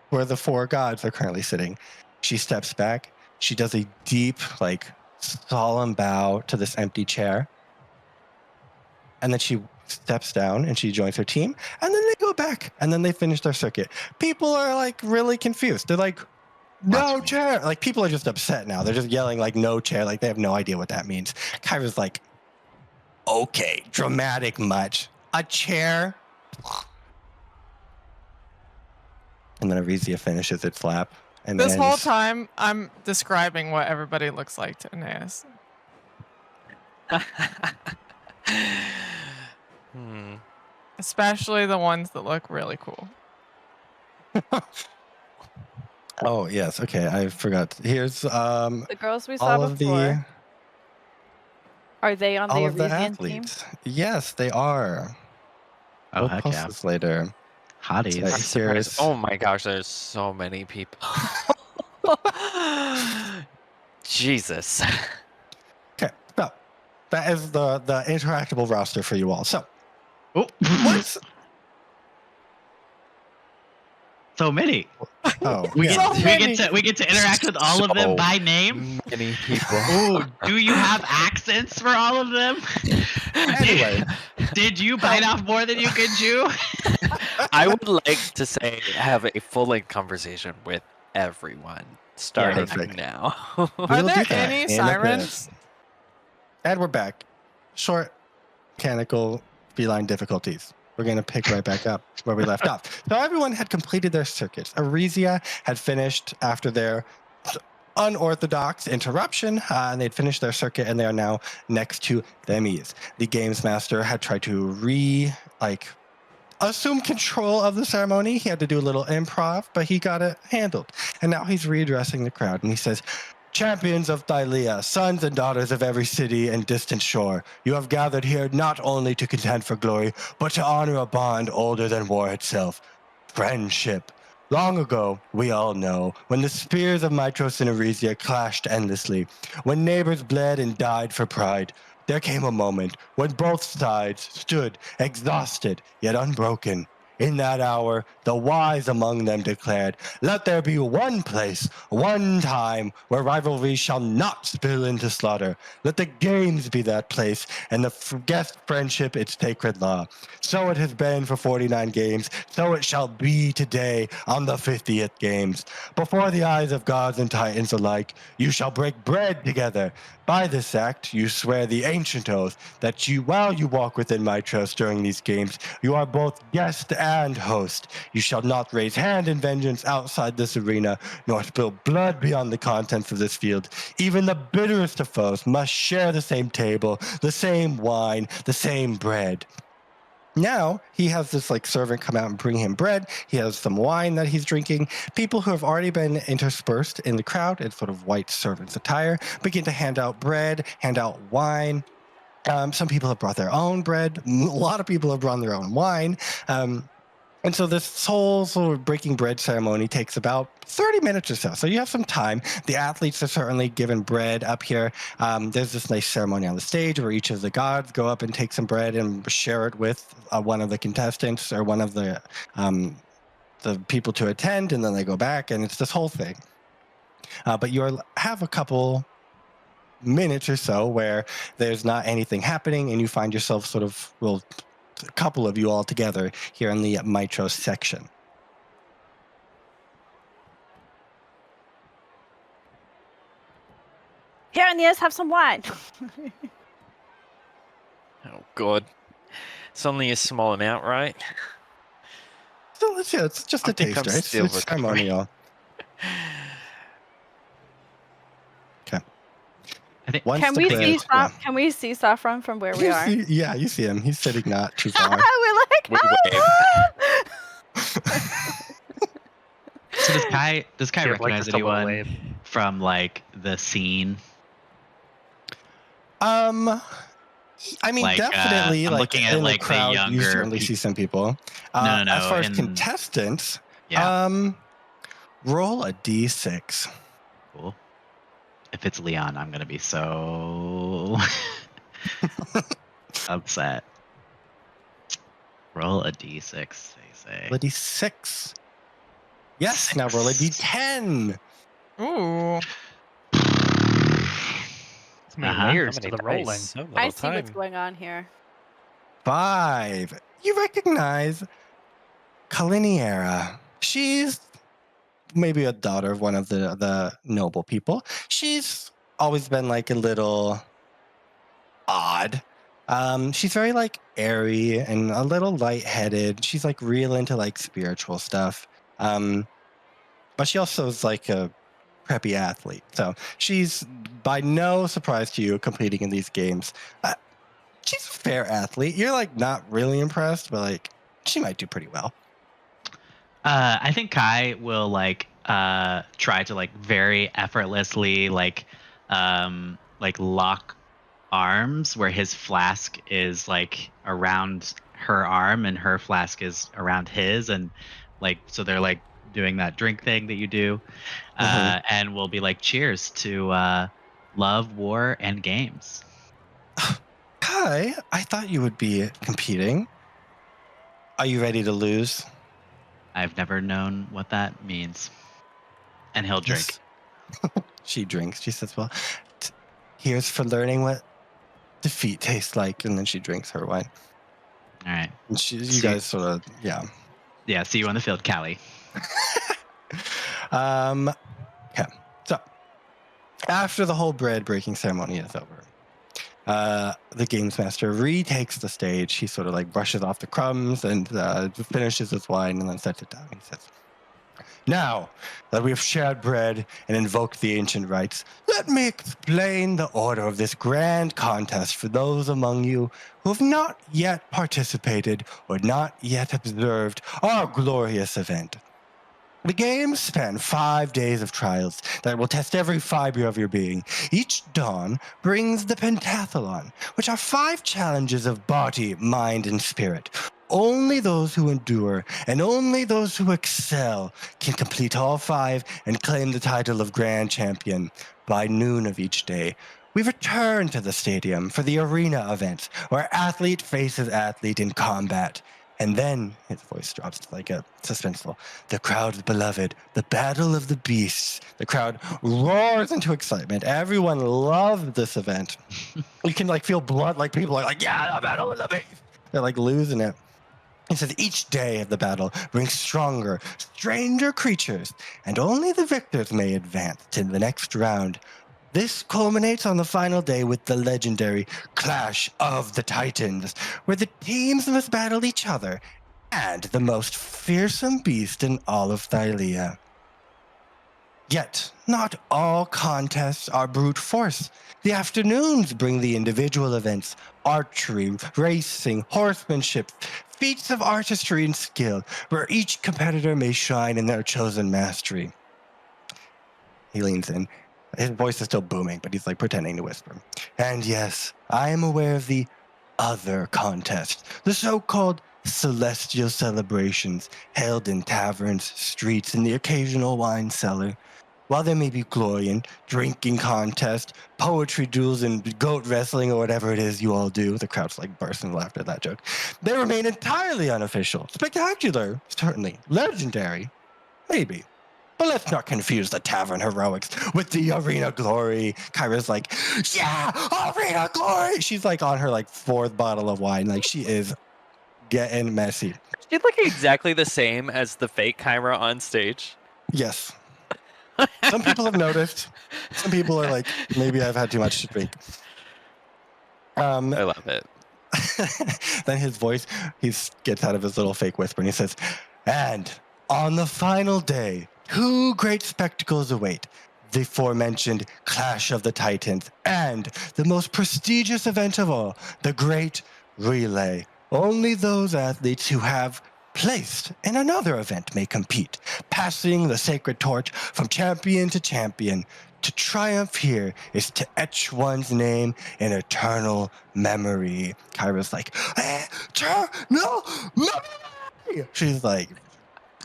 where the four gods are currently sitting, she steps back. She does a deep, solemn bow to this empty chair. And then she steps down and she joins her team. And then they go back and then they finish their circuit. People are really confused. They're like, no Watch me. chair. People are just upset now. They're just yelling no chair. They have no idea what that means. Kyra's like, okay, dramatic much. A chair. And then Arisia finishes its lap. And This whole ends. time, I'm describing what everybody looks like to Aeneas. Especially the ones that look really cool. Oh, yes. Okay, I forgot. Here's The girls we saw all of before. Are they on the all of the Arisian team? athletes. Yes, they are. Oh, We'll heck post yeah. this later. Hotties. Right. I'm surprised. Here's- Oh my gosh, there's so many people. Jesus. Okay, so that is the interactable roster for you all. So Oh, what's so many. we We get to interact with all of them So by name. many people. Oh, do you have accents for all of them? Anyway. Did you bite off more than you could chew? I would like to have a full-length conversation with everyone, starting perfect. now. We Are will there do that any in a bit. sirens? And we're back. Short, mechanical, feline difficulties. We're going to pick right back up where we left off. So everyone had completed their circuits. Arisia had finished after their unorthodox interruption, and they'd finished their circuit, and they are now next to Themis. The games master had tried to assume control of the ceremony. He had to do a little improv, but he got it handled. And now he's readdressing the crowd, and he says, champions of Thylea, sons and daughters of every city and distant shore, you have gathered here not only to contend for glory, but to honor a bond older than war itself, friendship. Long ago, we all know, when the spears of Mytros and Arisia clashed endlessly, when neighbors bled and died for pride, there came a moment when both sides stood exhausted yet unbroken. In that hour, the wise among them declared, let there be one place, one time, where rivalry shall not spill into slaughter. Let the games be that place, and the guest friendship its sacred law. So it has been for 49 games, so it shall be today on the 50th games. Before the eyes of gods and titans alike, you shall break bread together. By this act, you swear the ancient oath that while you walk within my trust during these games, you are both guest and host. You shall not raise hand in vengeance outside this arena, nor spill blood beyond the contents of this field. Even the bitterest of foes must share the same table, the same wine, the same bread. Now he has this servant come out and bring him bread. He has some wine that he's drinking. People who have already been interspersed in the crowd in sort of white servant's attire begin to hand out bread, hand out wine. Some people have brought their own bread. A lot of people have brought their own wine. And so this whole sort of breaking bread ceremony takes about 30 minutes or so. So you have some time. The athletes are certainly given bread up here. There's this nice ceremony on the stage where each of the gods go up and take some bread and share it with one of the contestants or one of the people to attend, and then they go back, and it's this whole thing. But you have a couple minutes or so where there's not anything happening, and you find yourself sort of, a couple of you all together here in the Mytros section. Here, Aeneas, have some wine. Oh god. It's only a small amount, right? So it's just I a think I'm taster. still It's recovering. ceremonial. Okay. I think- Once Can the we bread- see yeah. Can we see Sophron from where we You are? see- you see him. He's sitting not too far. We're like, We oh, So does Kai Do you have, recognize just a little anyone wave? from the scene? I mean, Like, definitely. I'm looking at, in the the crowd, you younger certainly see some people. No, As far as in- contestants, Yeah, roll a d6. cool. If it's Leon, I'm gonna be so upset. Roll a d6, they say. Roll a d6. Yes, now roll a d10. Ooh. So many Uh-huh. layers How to many the dice? rolling. So little I see what's time. going on here. 5. You recognize Kaliniera. She's maybe a daughter of one of the noble people. She's always been like a little odd. She's very like airy and a little lightheaded. She's like real into like spiritual stuff. But she also is like a preppy athlete. So she's by no surprise to you competing in these games. She's a fair athlete. You're like not really impressed, but like she might do pretty well. I think Kai will like try to like very effortlessly like lock arms where his flask is like around her arm and her flask is around his, and like so they're like doing that drink thing that you do, and we'll be like cheers to love, war, and games. Kai, I thought you would be competing. Are you ready to lose? I've never known what that means. And he'll drink. Yes. She drinks. She says, well, here's for learning what defeat tastes like. And then she drinks her wine. All right. And you See- guys sort of, yeah. Yeah, see you on the field, Callie. Okay. So after the whole bread breaking ceremony is over, the games master retakes the stage. He sort of like brushes off the crumbs and finishes his wine and then sets it down. He says, now that we have shared bread and invoked the ancient rites, let me explain the order of this grand contest for those among you who have not yet participated or not yet observed our glorious event. The games span 5 days of trials that will test every fiber of your being. Each dawn brings the pentathlon, which are 5 challenges of body, mind, and spirit. Only those who endure and only those who excel can complete all 5 and claim the title of Grand Champion. By noon of each day, we return to the stadium for the arena events, where athlete faces athlete in combat. And then, his voice drops like a suspenseful, the crowd's beloved, the battle of the beasts. The crowd roars into excitement. Everyone loved this event. You can like feel blood, like people are like, yeah, the battle of the beasts. They're like losing it. He says each day of the battle brings stronger, stranger creatures, and only the victors may advance to the next round. This culminates on the final day with the legendary Clash of the Titans, where the teams must battle each other and the most fearsome beast in all of Thylea. Yet, not all contests are brute force. The afternoons bring the individual events, archery, racing, horsemanship, feats of artistry and skill, where each competitor may shine in their chosen mastery. He leans in. His voice is still booming, but he's like pretending to whisper. And yes, I am aware of the other contest, the so-called celestial celebrations held in taverns, streets, and the occasional wine cellar. While there may be glory in drinking contest, poetry duels, and goat wrestling, or whatever it is you all do, the crowd's like bursting with laughter at that joke, they remain entirely unofficial. Spectacular, certainly. Legendary, maybe. But let's not confuse the tavern heroics with the arena glory. Kyra's like, yeah, arena glory. She's like on her like 4th bottle of wine. Like she is getting messy. She look exactly the same as the fake Kyra on stage. Yes. Some people have noticed. Some people are like, maybe I've had too much to drink. I love it. Then his voice, he gets out of his little fake whisper and he says, and on the final day, 2 great spectacles await. The aforementioned Clash of the Titans and the most prestigious event of all, the Great Relay. Only those athletes who have placed in another event may compete, passing the sacred torch from champion to champion. To triumph here is to etch one's name in eternal memory. Kyra's like, eternal memory! She's like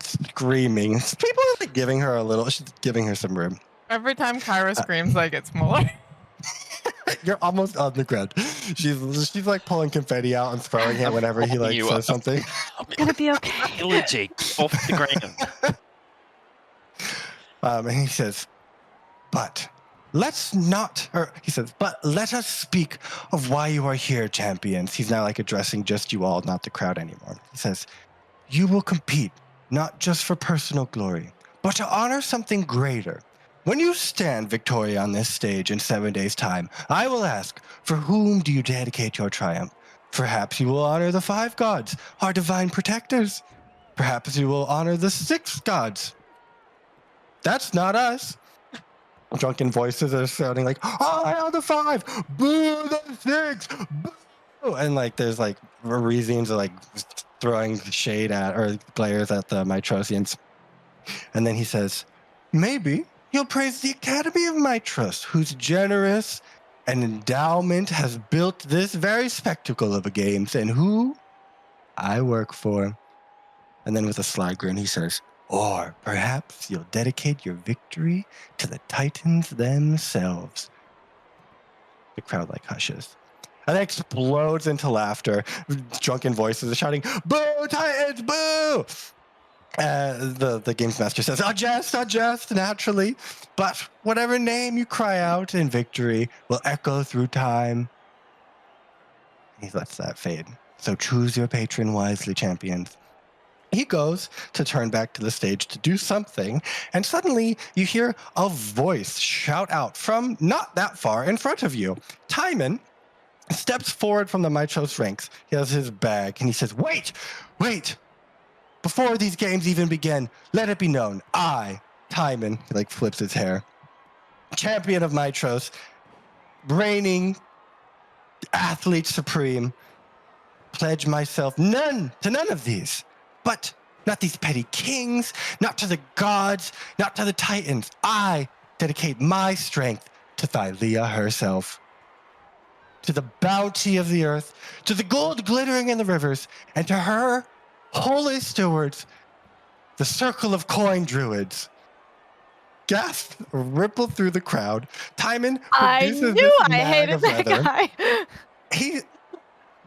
screaming. People are like giving her a little, she's giving her some room. Every time Kyra screams, I get smaller. You're almost on the ground. She's like pulling confetti out and throwing it whenever he pulling like you says up. something. It's gonna be okay. Elegy, off the ground. And he says, but let's not, or he says, but let us speak of why you are here, champions. He's now like addressing just you all, not the crowd anymore. He says, you will compete not just for personal glory, but to honor something greater. When you stand victorious on this stage in 7 days' time, I will ask, for whom do you dedicate your triumph? Perhaps you will honor the 5 gods, our divine protectors. Perhaps you will honor the 6 gods. That's not us. Drunken voices are sounding like, I are the 5, boo the 6, boo. And like there's like Varisians are like throwing shade at or glares at the Mytrosians. And then he says, maybe you'll praise the Academy of Mytros, whose generous and endowment has built this very spectacle of a games, and who I work for. And then with a sly grin, he says, or perhaps you'll dedicate your victory to the Titans themselves. The crowd like hushes. And it explodes into laughter. Drunken voices are shouting, boo, Titans, boo! The games master says, adjust, naturally. But whatever name you cry out in victory will echo through time. He lets that fade. So choose your patron wisely, champions. He goes to turn back to the stage to do something, and suddenly you hear a voice shout out from not that far in front of you. Timon steps forward from the Mytros ranks. He has his bag, and he says, wait! Before these games even begin, let it be known, I, Timon, he like flips his hair, champion of Mytros, reigning athlete supreme, pledge myself to none of these. But not these petty kings, not to the gods, not to the Titans. I dedicate my strength to Thylea herself, to the bounty of the earth, to the gold glittering in the rivers, and to her holy stewards, the circle of coin druids. Gasp rippled through the crowd. Timon I produces knew this I mag hated of that leather. guy. He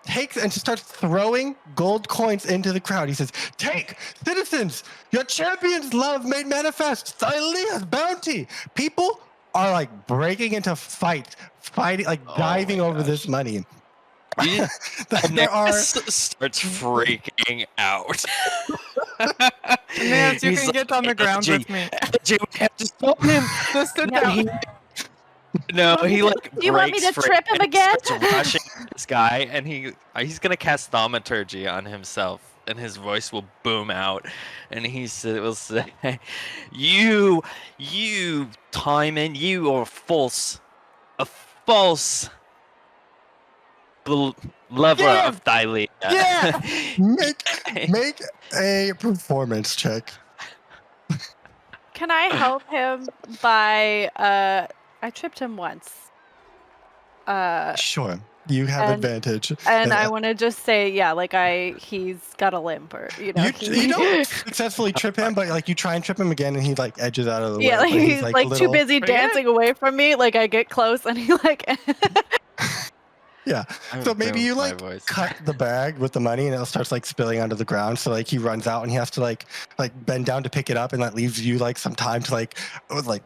takes and starts throwing gold coins into the crowd. He says, take, citizens, your champion's love made manifest, Thylea's bounty. People are like breaking into fighting, like diving over this money. There are starts freaking out. Aeneas, you He's can like, get on the ground Elegy, with me. Elegy, we have to stop him. Just sit No, down. No, he like Do you want me breaks to free trip him and again? starts rushing at this guy, and he's gonna cast thaumaturgy on himself, and his voice will boom out, and will say, "You, Timon, you are a false lover of Thylea." Yeah, make a performance check. Can I help him by I tripped him once. Sure, you have advantage. And I want to just say, yeah, like he's got a limp, or you know, You don't successfully trip him, but like you try and trip him again, and he like edges out of the way. yeah, like but he's like too busy Pretty good. dancing away from me. Like I get close, and he like. Yeah. So maybe you like voice. cut the bag with the money, and it starts like spilling onto the ground. So like he runs out, and he has to like bend down to pick it up, and that leaves you like some time to like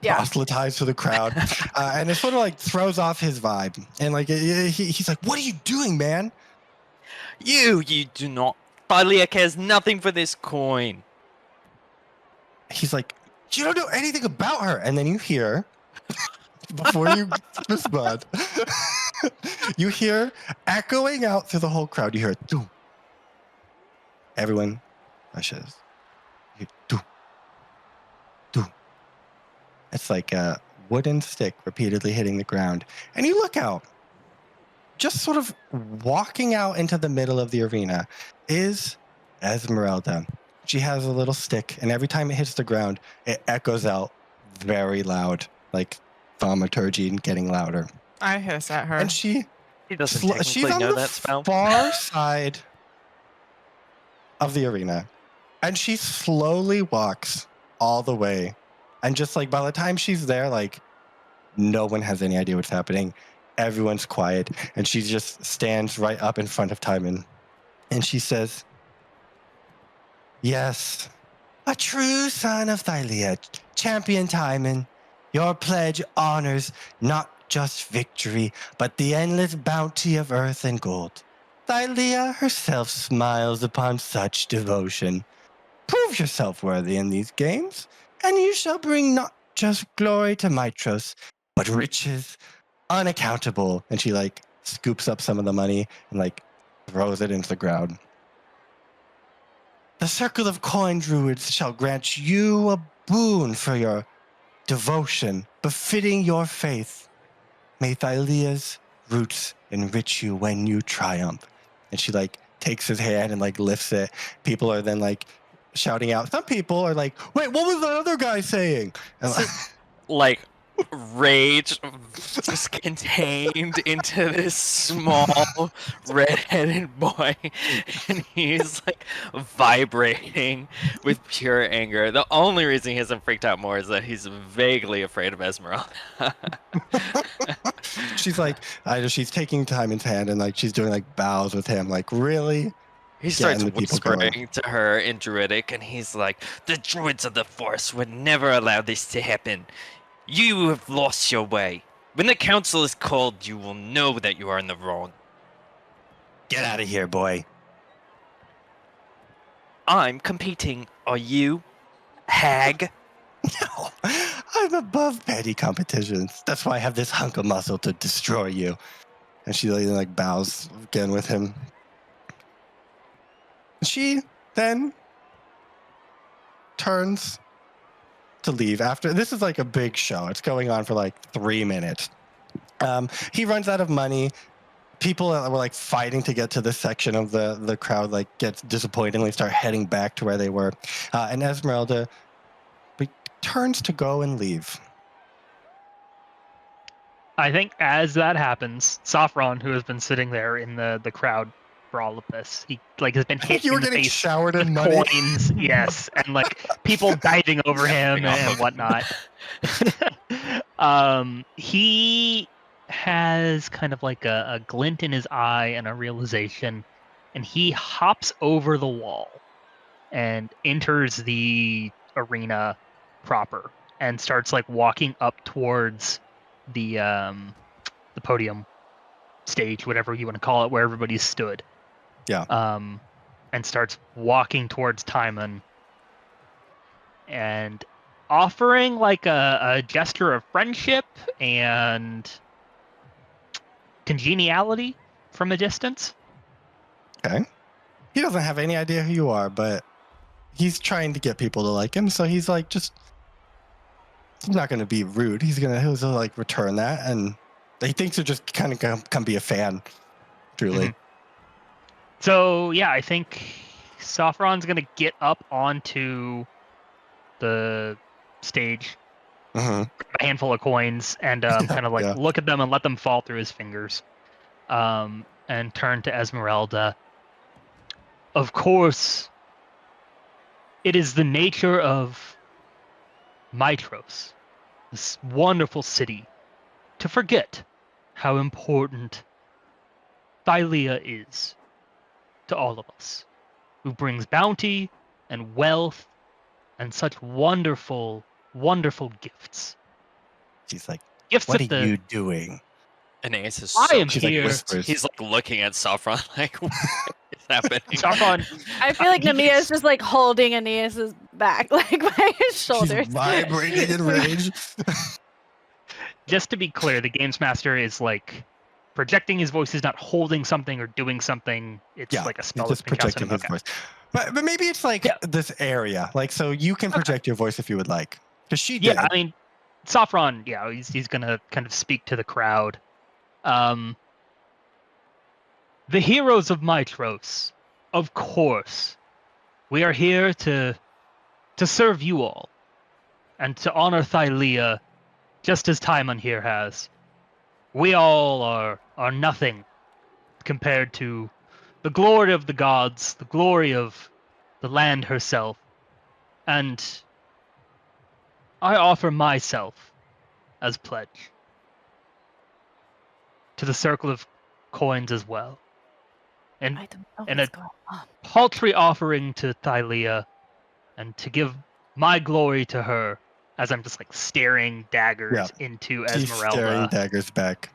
Yeah. proselytize to the crowd, and it sort of like throws off his vibe. And like he's like, "What are you doing, man?" You do not. Thylea cares nothing for this coin. He's like, "You don't know anything about her." And then you hear, before you respond, you hear echoing out through the whole crowd. You hear doom. Everyone rushes. You hear doom, doom. It's like a wooden stick repeatedly hitting the ground. And you look out. Just sort of walking out into the middle of the arena is Esmeralda. She has a little stick, and every time it hits the ground, it echoes out very loud, like thaumaturgy and getting louder. I hiss at her. And she He doesn't she's technically on know the that spell. far side of the arena, and she slowly walks all the way. And just like by the time she's there, like no one has any idea what's happening. everyone's quiet, and she just stands right up in front of Timon, and she says, "Yes, a true son of Thylea, champion Timon, your pledge honors not just victory, but the endless bounty of earth and gold. Thylea herself smiles upon such devotion. Prove yourself worthy in these games, and you shall bring not just glory to Mitros, but riches unaccountable." And she like scoops up some of the money and like throws it into the ground. "The circle of coin druids shall grant you a boon for your devotion, befitting your faith. May Thylea's roots enrich you when you triumph." And she like takes his hand and like lifts it. People are then like shouting out. Some people are like, "Wait, what was the other guy saying?" And Like rage just contained into this small red-headed boy, and he's like vibrating with pure anger. The only reason he hasn't freaked out more is that he's vaguely afraid of Esmeralda. she's like, she's taking Timon's hand and like she's doing like bows with him. Like, really? He starts Getting the people going. whispering to her in Druidic, and he's like, "The druids of the forest would never allow this to happen. You have lost your way. When the council is called, you will know that you are in the wrong. Get out of here, boy." I'm competing. Are you? Hag?" No, I'm above petty competitions. That's why I have this hunk of muscle to destroy you. And she like bows again with him. She then turns to leave after this is like a big show. It's going on for like 3 minutes. He runs out of money. People that were like fighting to get to this section of the crowd like gets disappointingly start heading back to where they were. And Esmeralda turns to go and leave. I think as that happens, Sophron, who has been sitting there in the crowd for all of this, he like has been hit You were in the getting face showered with in money. coins, yes, and like people diving over him and whatnot. He has kind of like a glint in his eye and a realization, and he hops over the wall and enters the arena proper and starts like walking up towards the podium stage, whatever you want to call it, where everybody stood. Yeah. And starts walking towards Timon and offering like a gesture of friendship and congeniality from a distance. Okay. He doesn't have any idea who you are, but he's trying to get people to like him. So he's like, he's not going to be rude. He'll like return that. And he thinks he'll just kind of come be a fan, truly. Mhm. So yeah, I think Sophron's going to get up onto the stage, Mm-hmm. a handful of coins, and kind of like Yeah. look at them and let them fall through his fingers, and turn to Esmeralda. Of course, it is the nature of Mitros, this wonderful city, to forget how important Thylea is to all of us, who brings bounty and wealth and such wonderful, wonderful gifts. She's like, Gifts "What that are you doing?" Aeneas is I so am She's like here. whispers. He's like looking at Sophron like, what is happening? Sophron, I feel like he Nemea gets- is just like holding Aeneas's back, like by his shoulders. She's vibrating in rage. just to be clear, the games master is like projecting his voice. Is not holding something or doing something. It's Yeah, like a he's spell that's just been cast on projecting him. his Okay. voice. But maybe it's like Yeah. this area. Like, so you can project your voice if you would like. Because she did. Yeah, I mean, Sophron, yeah, he's gonna kind of speak to the crowd. The heroes of Mitros, of course, we are here to serve you all, and to honor Thylea, just as Timon here has. We all are nothing compared to the glory of the gods, the glory of the land herself, and I offer myself as pledge. to the circle of coins as well. And I don't know and what's a going on. paltry offering to Thylea, and to give my glory to her, as I'm just like staring daggers into She's staring Esmeralda. daggers back.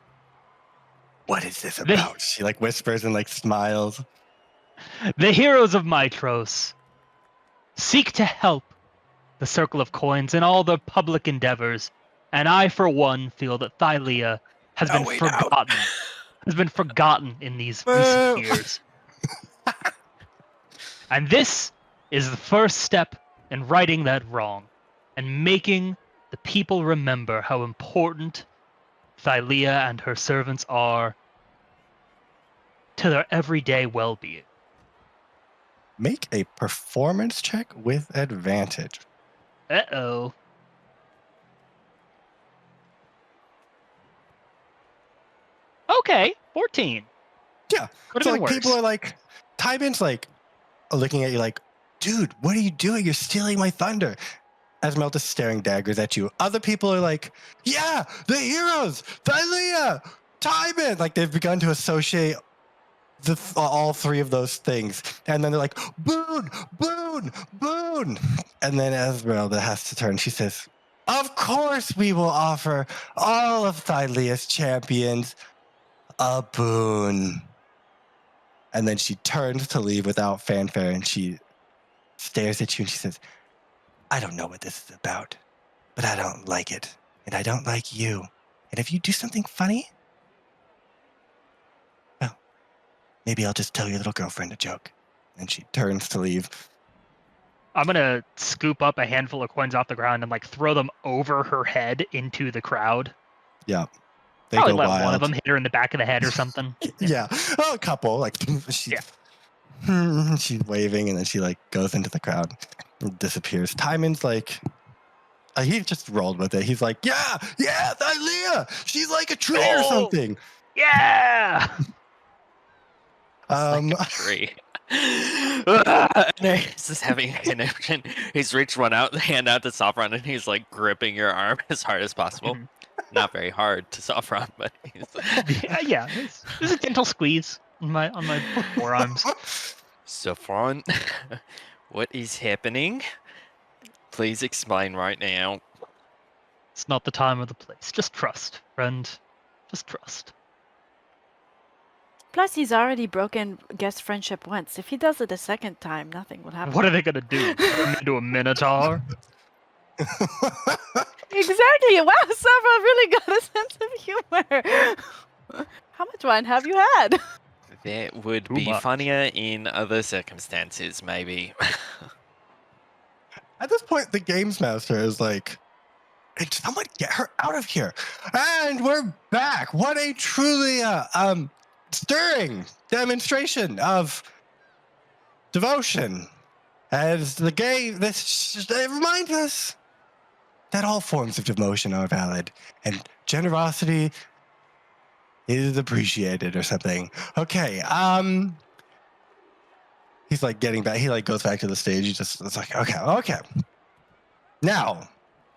What is this They- about? She like whispers and like smiles. The heroes of Mytros seek to help the Circle of Coins in all their public endeavors, and I, for one, feel that Thylea has been way out. forgotten. Has been forgotten in these recent Boo. years. And this is the first step in righting that wrong, and making the people remember how important Thylea and her servants are to their everyday well-being. Make a performance check with advantage. Uh-oh. Okay, 14. Yeah. Could So have been like worse. people are like, Tybin's like looking at you like, dude, what are you doing? You're stealing my thunder. Esmeralda's staring daggers at you. Other people are like, yeah, the heroes, Thylea, Tybin. Like they've begun to associate all three of those things. And then they're like, boon, boon, boon. And then Esmeralda has to turn. She says, of course we will offer all of Thylea's champions a boon. And then she turns to leave without fanfare, and she stares at you and she says, I don't know what this is about, but I don't like it. And I don't like you. And if you do something funny, well, maybe I'll just tell your little girlfriend a joke. And she turns to leave. I'm gonna scoop up a handful of coins off the ground and like throw them over her head into the crowd. Yeah. They Probably go let wild. one of them hit her in the back of the head or something. Yeah. Oh, a couple. Like she's waving, and then she like goes into the crowd and disappears. Timon's like, he just rolled with it. He's like, yeah, Thylea. She's like a tree or Oh! something. Yeah! Like a tree. Aeneas is having a connection. He's reached hand out to Sophron, and he's like gripping your arm as hard as possible. Not very hard to Sophron, but he's yeah. It's a gentle squeeze on my forearms. Sophron, what is happening? Please explain right now. It's not the time or the place. Just trust, friend. Just trust. Plus, he's already broken guest friendship once. If he does it a second time, nothing will happen. What are they gonna do? Turn him into a minotaur? Exactly. Wow, Sophron really got a sense of humor. How much wine have you had? That would Too be much. funnier in other circumstances, maybe. At this point, the games master is like, "Hey, someone get her out of here." And we're back. What a truly stirring demonstration of devotion. As the game, it reminds us that all forms of devotion are valid and generosity is appreciated or something. Okay, he's like getting back. He like goes back to the stage. It's like, okay. Now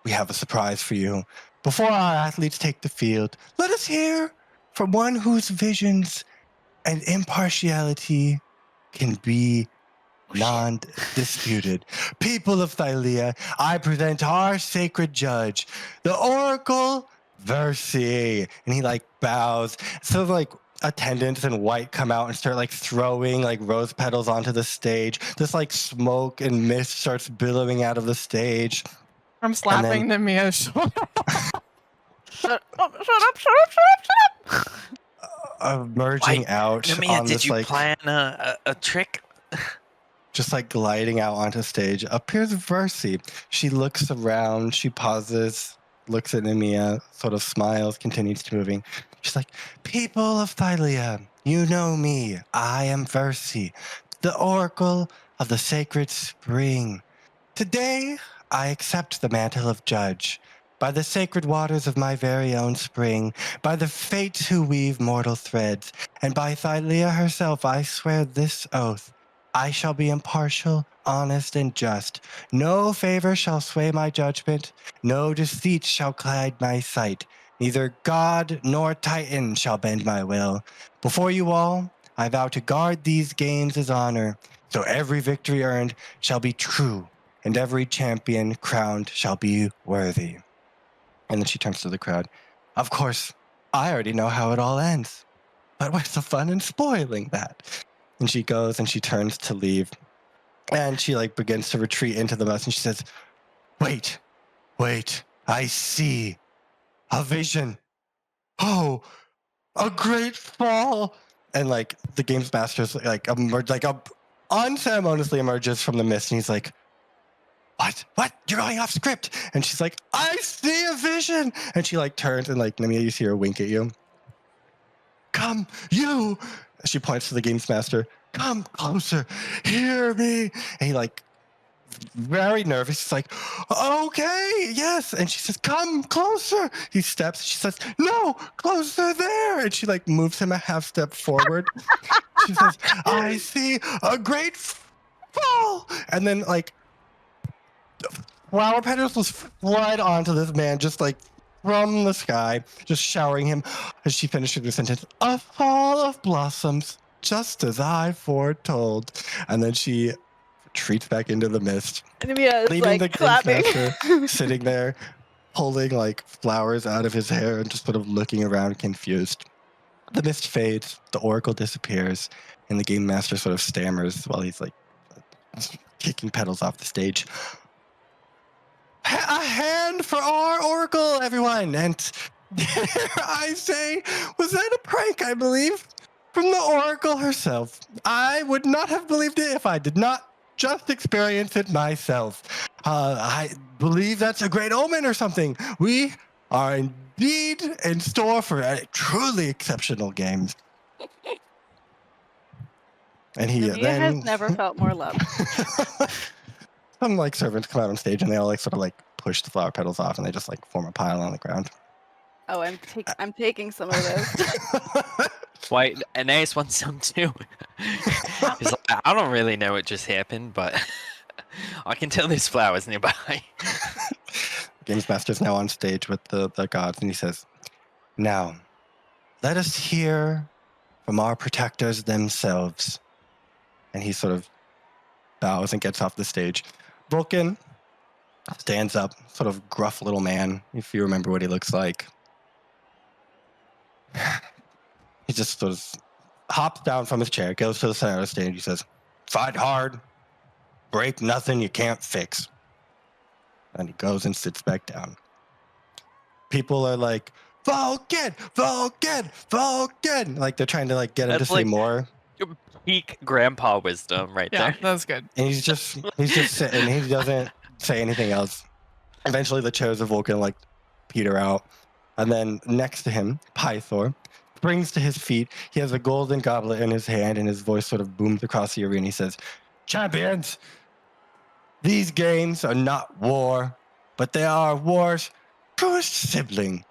we have a surprise for you. Before our athletes take the field, let us hear from one whose visions and impartiality can be non-disputed. People of Thylea, I present our sacred judge, the Oracle Versi. And he like bows. So like attendants in white come out and start like throwing like rose petals onto the stage. This like smoke and mist starts billowing out of the stage. I'm slapping Nemea's shoulder. Shut up. Emerging out Nemea, on did this you like plan a trick? just like gliding out onto stage appears Versi. She looks around, she pauses, looks at Nemea, sort of smiles, continues moving. She's like, people of Thylea, you know me. I am Versi, the oracle of the sacred spring. Today, I accept the mantle of judge. By the sacred waters of my very own spring, by the fates who weave mortal threads, and by Thylea herself, I swear this oath. I shall be impartial, honest, and just. No favor shall sway my judgment. No deceit shall cloud my sight. Neither god nor titan shall bend my will. Before you all, I vow to guard these games as honor, so every victory earned shall be true, and every champion crowned shall be worthy. And then she turns to the crowd. Of course, I already know how it all ends, but what's the fun in spoiling that? And she goes and she turns to leave, and she like begins to retreat into the mess, and she says, wait, I see a vision. Oh, a great fall. And like the games master's like unceremoniously emerges from the mist, and he's like, what? You're going off script. And she's like, I see a vision. And she like turns, and like Nemea, you see her wink at you. Come, you. She points to the games master. Come closer. Hear me. And he like very nervous. He's like, okay, yes. And she says, come closer. He steps. She says, no, closer there. And she like moves him a half step forward. She says, I see a great fall. And then like flower petals will flood onto this man, just like from the sky, just showering him. As she finishes the sentence, a fall of blossoms, just as I foretold. And then she retreats back into the mist, Nemea is leaving like the games clapping. master sitting there, pulling like flowers out of his hair and just sort of looking around confused. The mist fades, the oracle disappears, and the game master sort of stammers while he's like kicking petals off the stage. A hand for our oracle, everyone! And I say, was that a prank, I believe, from the oracle herself? I would not have believed it if I did not just experience it myself. I believe that's a great omen or something. We are indeed in store for a truly exceptional game. And he Nemea then has never felt more loved. some like servants come out on stage, and they all like sort of like push the flower petals off, and they just like form a pile on the ground. Oh, I'm taking some of those. Why, Aeneas wants some too. He's like, I don't really know what just happened, but I can tell there's flowers nearby. Games Master's now on stage with the gods, and he says, now, let us hear from our protectors themselves. And he sort of bows and gets off the stage. Vulcan stands up, sort of gruff little man, if you remember what he looks like. He just sort of hops down from his chair, goes to the center of the stage. He says, fight hard, break nothing you can't fix. And he goes and sits back down. People are like, Vulcan! Like they're trying to like get him That's to say like- more. Peak grandpa wisdom right Yeah, there. that's good. And he's just sitting. He doesn't say anything else. Eventually, the chairs of Vulcan like peter out, and then next to him, Pythor springs to his feet. He has a golden goblet in his hand, and his voice sort of booms across the arena. He says, "Champions, these games are not war, but they are war's truest sibling.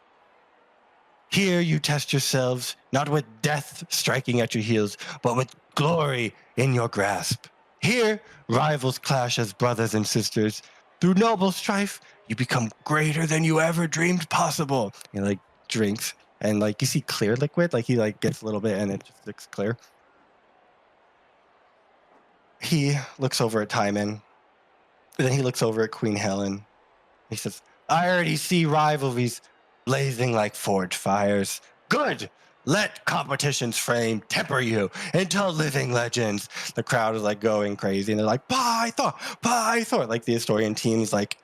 Here you test yourselves, not with death striking at your heels, but with glory in your grasp. Here, rivals clash as brothers and sisters. Through noble strife, you become greater than you ever dreamed possible." He like drinks, and like you see clear liquid, like he like gets a little bit and it just looks clear. He looks over at Timon, and then he looks over at Queen Helen. He says, I already see rivalries blazing like forge fires. Good! Let competition's flame temper you into living legends. The crowd is like going crazy, and they're like, Pythor! Like the historian team is like,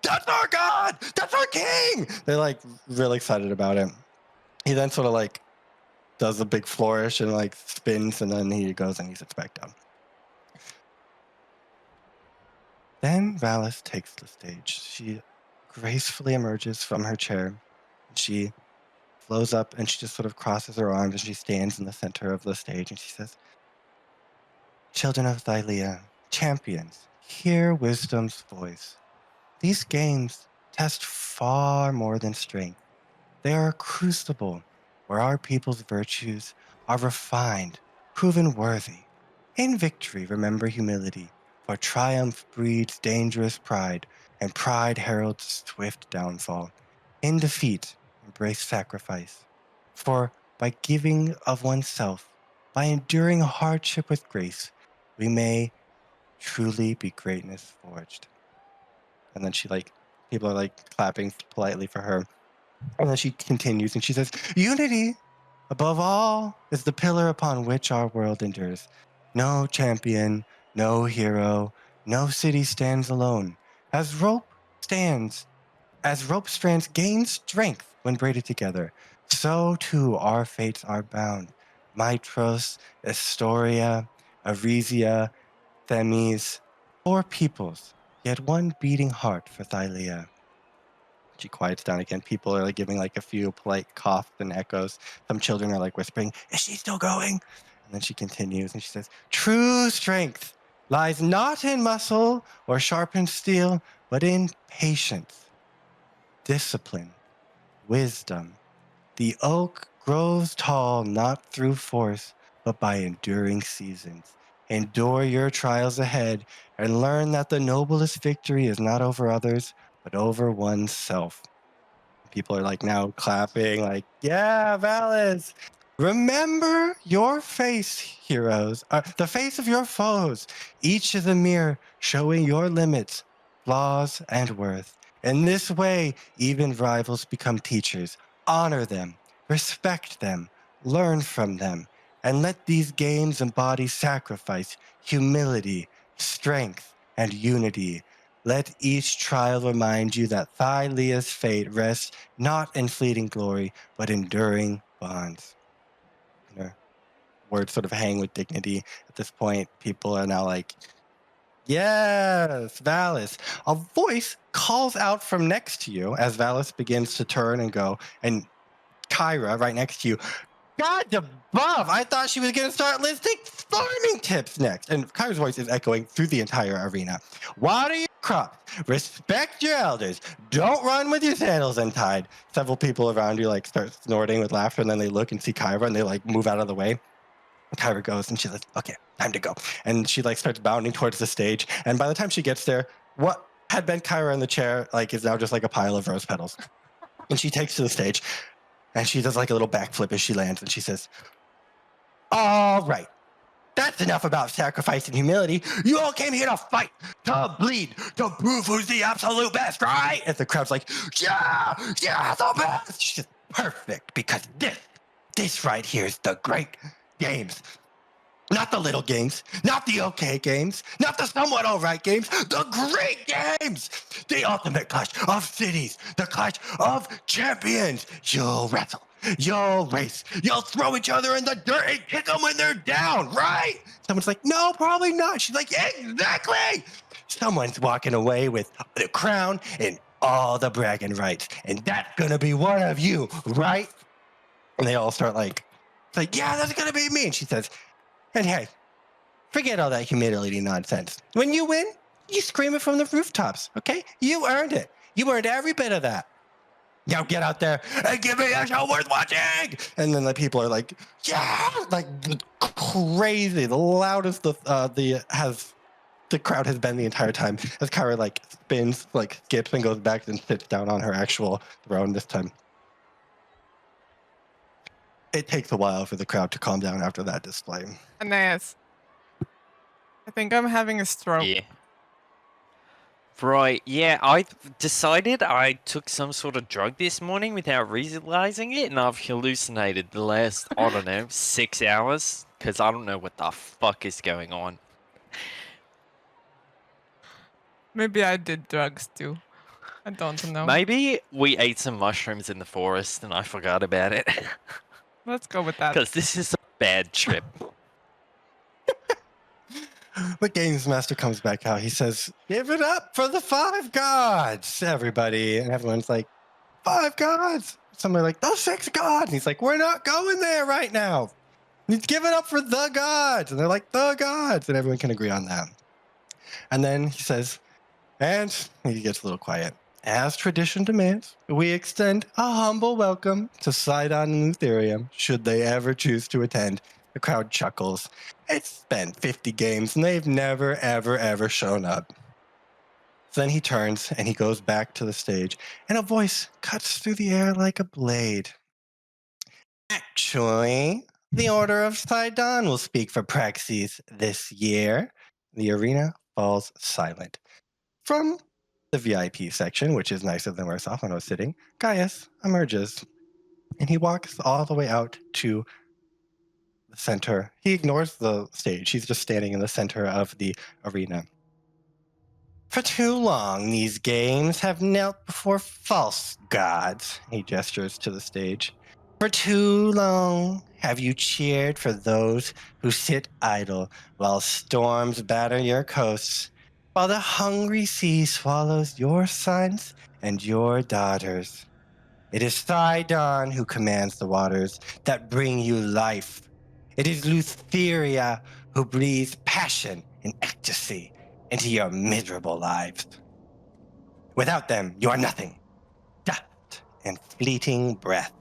that's our god! That's our king! They're like really excited about it. He then sort of like does a big flourish and like spins, and then he goes and he sits back down. Then Valis takes the stage. She gracefully emerges from her chair. She flows up and she just sort of crosses her arms and she stands in the center of the stage and she says, Children of Thylea, champions, hear wisdom's voice. These games test far more than strength. They are a crucible where our people's virtues are refined, proven worthy. In victory, remember humility, for triumph breeds dangerous pride, and pride heralds swift downfall. In defeat, embrace sacrifice. For by giving of oneself, by enduring hardship with grace, we may truly be greatness forged. And then people are clapping politely for her. And then she continues and she says, unity, above all, is the pillar upon which our world endures. No champion, no hero, no city stands alone. As rope strands gain strength when braided together, so too our fates are bound. Mitros, Astoria, Arisia, Themis, 4 peoples, yet one beating heart for Thylea. She quiets down again. People are giving a few polite coughs and echoes. Some children are whispering, is she still going? And then she continues and she says, true strength lies not in muscle or sharpened steel, but in patience, discipline, wisdom. The oak grows tall not through force, but by enduring seasons. Endure your trials ahead and learn that the noblest victory is not over others, but over oneself. People are now clapping, yeah, Valis. Remember your face, heroes, the face of your foes. Each is a mirror showing your limits, flaws, and worth. In this way, even rivals become teachers. Honor them, respect them, learn from them, and let these games embody sacrifice, humility, strength, and unity. Let each trial remind you that Thylea's fate rests not in fleeting glory, but enduring bonds. And her words sort of hang with dignity. At this point, people are now yes, Valis. A voice calls out from next to you as Valis begins to turn and go, and Kyra, right next to you, God above, I thought she was going to start listing farming tips next. And Kyra's voice is echoing through the entire arena. Water your crops. Respect your elders. Don't run with your sandals untied. Several people around you start snorting with laughter, and then they look and see Kyra, and they move out of the way. Kyra goes, and she's like, okay, time to go. And she starts bounding towards the stage. And by the time she gets there, what had been Kyra in the chair is now just a pile of rose petals. And she takes to the stage. And she does a little backflip as she lands, and she says, all right, that's enough about sacrifice and humility. You all came here to fight, to bleed, to prove who's the absolute best, right? And the crowd's yeah, the best. She says, perfect, because this right here is the great games. Not the little games, not the okay games, not the somewhat all right games, the great games! The ultimate clash of cities, the clash of champions. You'll wrestle, you'll race, you'll throw each other in the dirt and kick them when they're down, right? Someone's no, probably not. She's exactly! Someone's walking away with the crown and all the bragging rights, and that's gonna be one of you, right? And they all start yeah, that's gonna be me. And she says, and hey, forget all that humility nonsense. When you win, you scream it from the rooftops, okay? You earned it. You earned every bit of that. Now get out there and give me a show worth watching. And then the people are yeah, crazy. The loudest the crowd has been the entire time. As Kyra spins, skips and goes back and sits down on her actual throne this time. It takes a while for the crowd to calm down after that display. Aeneas, I think I'm having a stroke. Yeah. Right, yeah, I decided I took some sort of drug this morning without realizing it, and I've hallucinated the last, I don't know, 6 hours, because I don't know what the fuck is going on. Maybe I did drugs too. I don't know. Maybe we ate some mushrooms in the forest and I forgot about it. Let's go with that. Because this is a bad trip. But Games Master comes back out. He says, give it up for the 5 gods, everybody. And everyone's 5 gods. Somebody the 6 gods. And he's we're not going there right now. Give it up for the gods. And they're the gods. And everyone can agree on that. And then he says, and he gets a little quiet. As tradition demands, we extend a humble welcome to Sidon and Ethereum, should they ever choose to attend. The crowd chuckles. It's been 50 games, and they've never, ever, ever shown up. So then he turns and he goes back to the stage, and a voice cuts through the air like a blade. Actually, the Order of Sidon will speak for Praxis this year. The arena falls silent. From the VIP section, which is nicer than where Sophron was sitting, Gaius emerges, and he walks all the way out to the center. He ignores the stage. He's just standing in the center of the arena. For too long, these games have knelt before false gods. He gestures to the stage. For too long have you cheered for those who sit idle while storms batter your coasts, while the hungry sea swallows your sons and your daughters. It is Sidon who commands the waters that bring you life. It is Lutheria who breathes passion and ecstasy into your miserable lives. Without them, you are nothing. Dust and fleeting breath.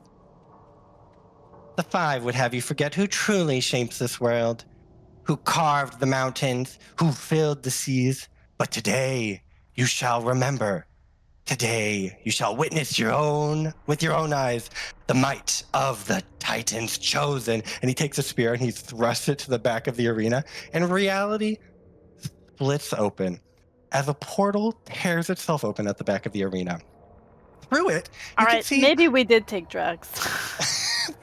The five would have you forget who truly shapes this world, who carved the mountains, who filled the seas. But today, you shall remember. Today, you shall witness with your own eyes the might of the Titans chosen. And he takes a spear and he thrusts it to the back of the arena. And reality splits open as a portal tears itself open at the back of the arena. Through it, All you can right, see maybe we did take drugs.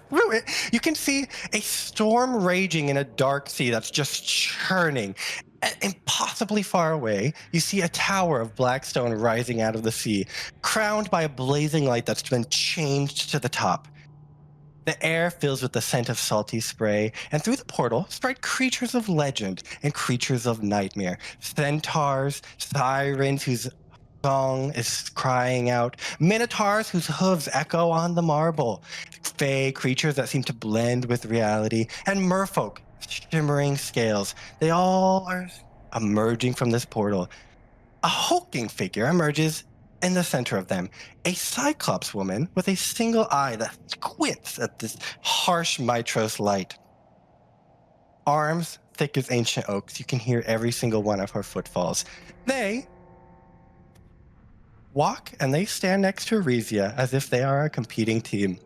through it, you can see a storm raging in a dark sea that's just churning. Impossibly far away, you see a tower of black stone rising out of the sea, crowned by a blazing light that's been changed to the top. The air fills with the scent of salty spray, and through the portal stride creatures of legend and creatures of nightmare. Centaurs, sirens whose song is crying out, minotaurs whose hooves echo on the marble, fey creatures that seem to blend with reality, and merfolk, shimmering scales. They all are emerging from this portal. A hulking figure emerges in the center of them, a cyclops woman with a single eye that squints at this harsh mitros light. Arms thick as ancient oaks, you can hear every single one of her footfalls. They walk and they stand next to Arisia as if they are a competing team.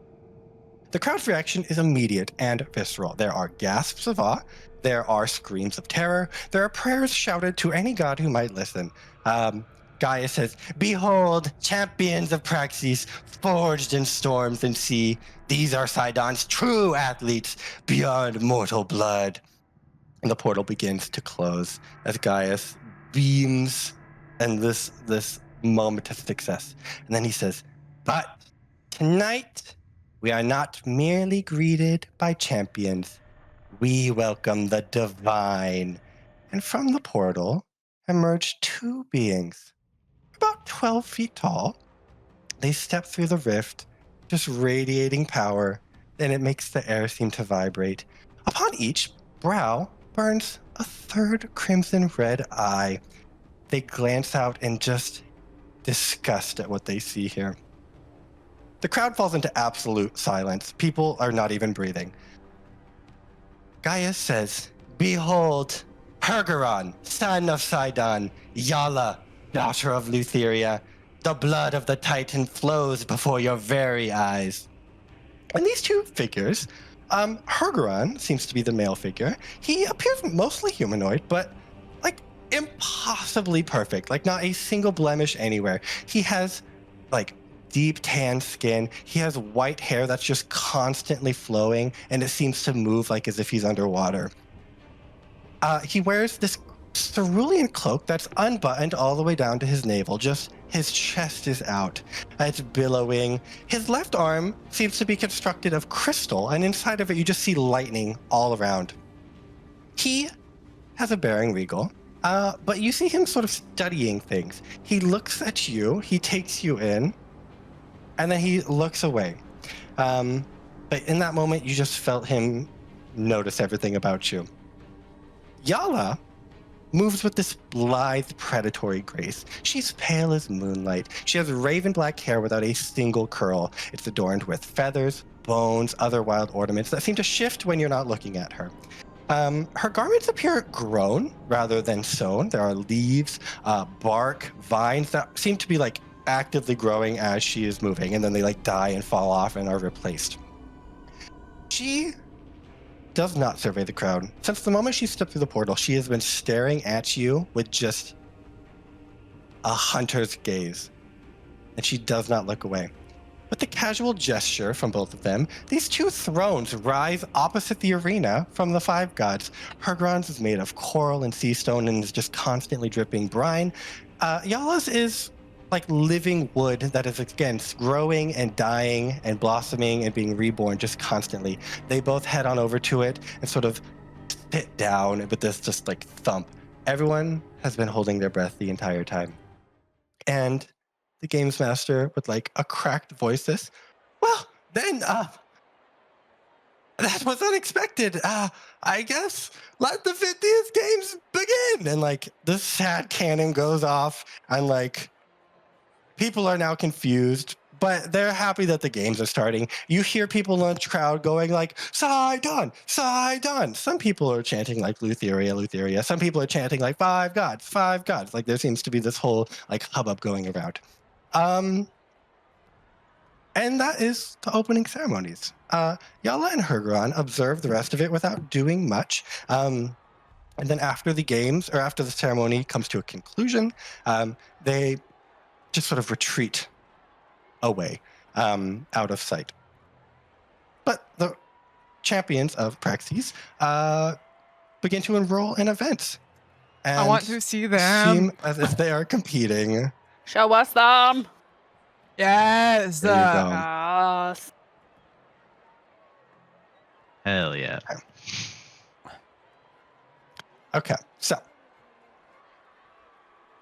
The crowd's reaction is immediate and visceral. There are gasps of awe, there are screams of terror, there are prayers shouted to any god who might listen. Gaius says, "Behold, champions of Praxis, forged in storms and sea. These are Sidon's true athletes beyond mortal blood." And the portal begins to close as Gaius beams and this moment of success. And then he says, "But tonight, we are not merely greeted by champions. We welcome the divine." And from the portal emerge two beings, about 12 feet tall. They step through the rift, just radiating power, and it makes the air seem to vibrate. Upon each brow burns a third crimson red eye. They glance out in just disgust at what they see here. The crowd falls into absolute silence. People are not even breathing. Gaius says, "Behold, Hergeron, son of Sidon, Yala, daughter of Lutheria. The blood of the Titan flows before your very eyes." And these two figures, Hergeron seems to be the male figure. He appears mostly humanoid, but like impossibly perfect, like not a single blemish anywhere. He has like deep tan skin. He has white hair that's just constantly flowing, and it seems to move like as if he's underwater. He wears this cerulean cloak that's unbuttoned all the way down to his navel. Just his chest is out. It's billowing. His left arm seems to be constructed of crystal, and inside of it you just see lightning all around. He has a bearing regal, but you see him sort of studying things. He looks at you, he takes you in, and then he looks away. But in that moment, you just felt him notice everything about you. Yala moves with this blithe, predatory grace. She's pale as moonlight. She has raven black hair without a single curl. It's adorned with feathers, bones, other wild ornaments that seem to shift when you're not looking at her. Her garments appear grown rather than sewn. There are leaves, bark, vines that seem to be like actively growing as she is moving, and then they like die and fall off and are replaced. She does not survey the crowd. Since the moment she stepped through the portal, she has been staring at you with just a hunter's gaze, and she does not look away. With a casual gesture from both of them, these two thrones rise opposite the arena from the five gods. Her bronze is made of coral and sea stone and is just constantly dripping brine. Yala's is like living wood that is, again, growing and dying and blossoming and being reborn just constantly. They both head on over to it and sort of sit down with this just like thump. Everyone has been holding their breath the entire time. And the games master with like a cracked voice says, well, then, that was unexpected. I guess let the 50th games begin. And like the sad cannon goes off and like people are now confused, but they're happy that the games are starting. You hear people in the crowd going like, Sidon, Sidon. Some people are chanting like Lutheria, Lutheria. Some people are chanting like five gods, five gods. Like there seems to be this whole like hubbub going around. And that is the opening ceremonies. Yala and Hergron observe the rest of it without doing much. And then after the games, or after the ceremony comes to a conclusion, they just sort of retreat away out of sight. But the champions of Praxis begin to enroll in events. And I want to see them. seem as if they are competing. Show us them. Yes. There you go. Yes. Hell yeah. Okay, so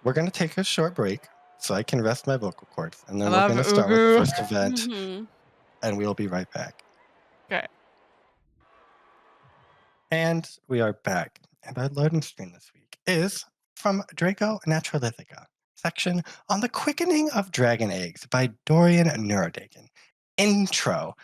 we're going to take a short break so I can rest my vocal cords, and then I we're love going to start with Ugu. the first event, Mhm. and we'll be right back. Okay. And we are back. And our loading screen this week is from Draco Naturalithica, section on the quickening of dragon eggs by Dorian Neurodagon. Intro.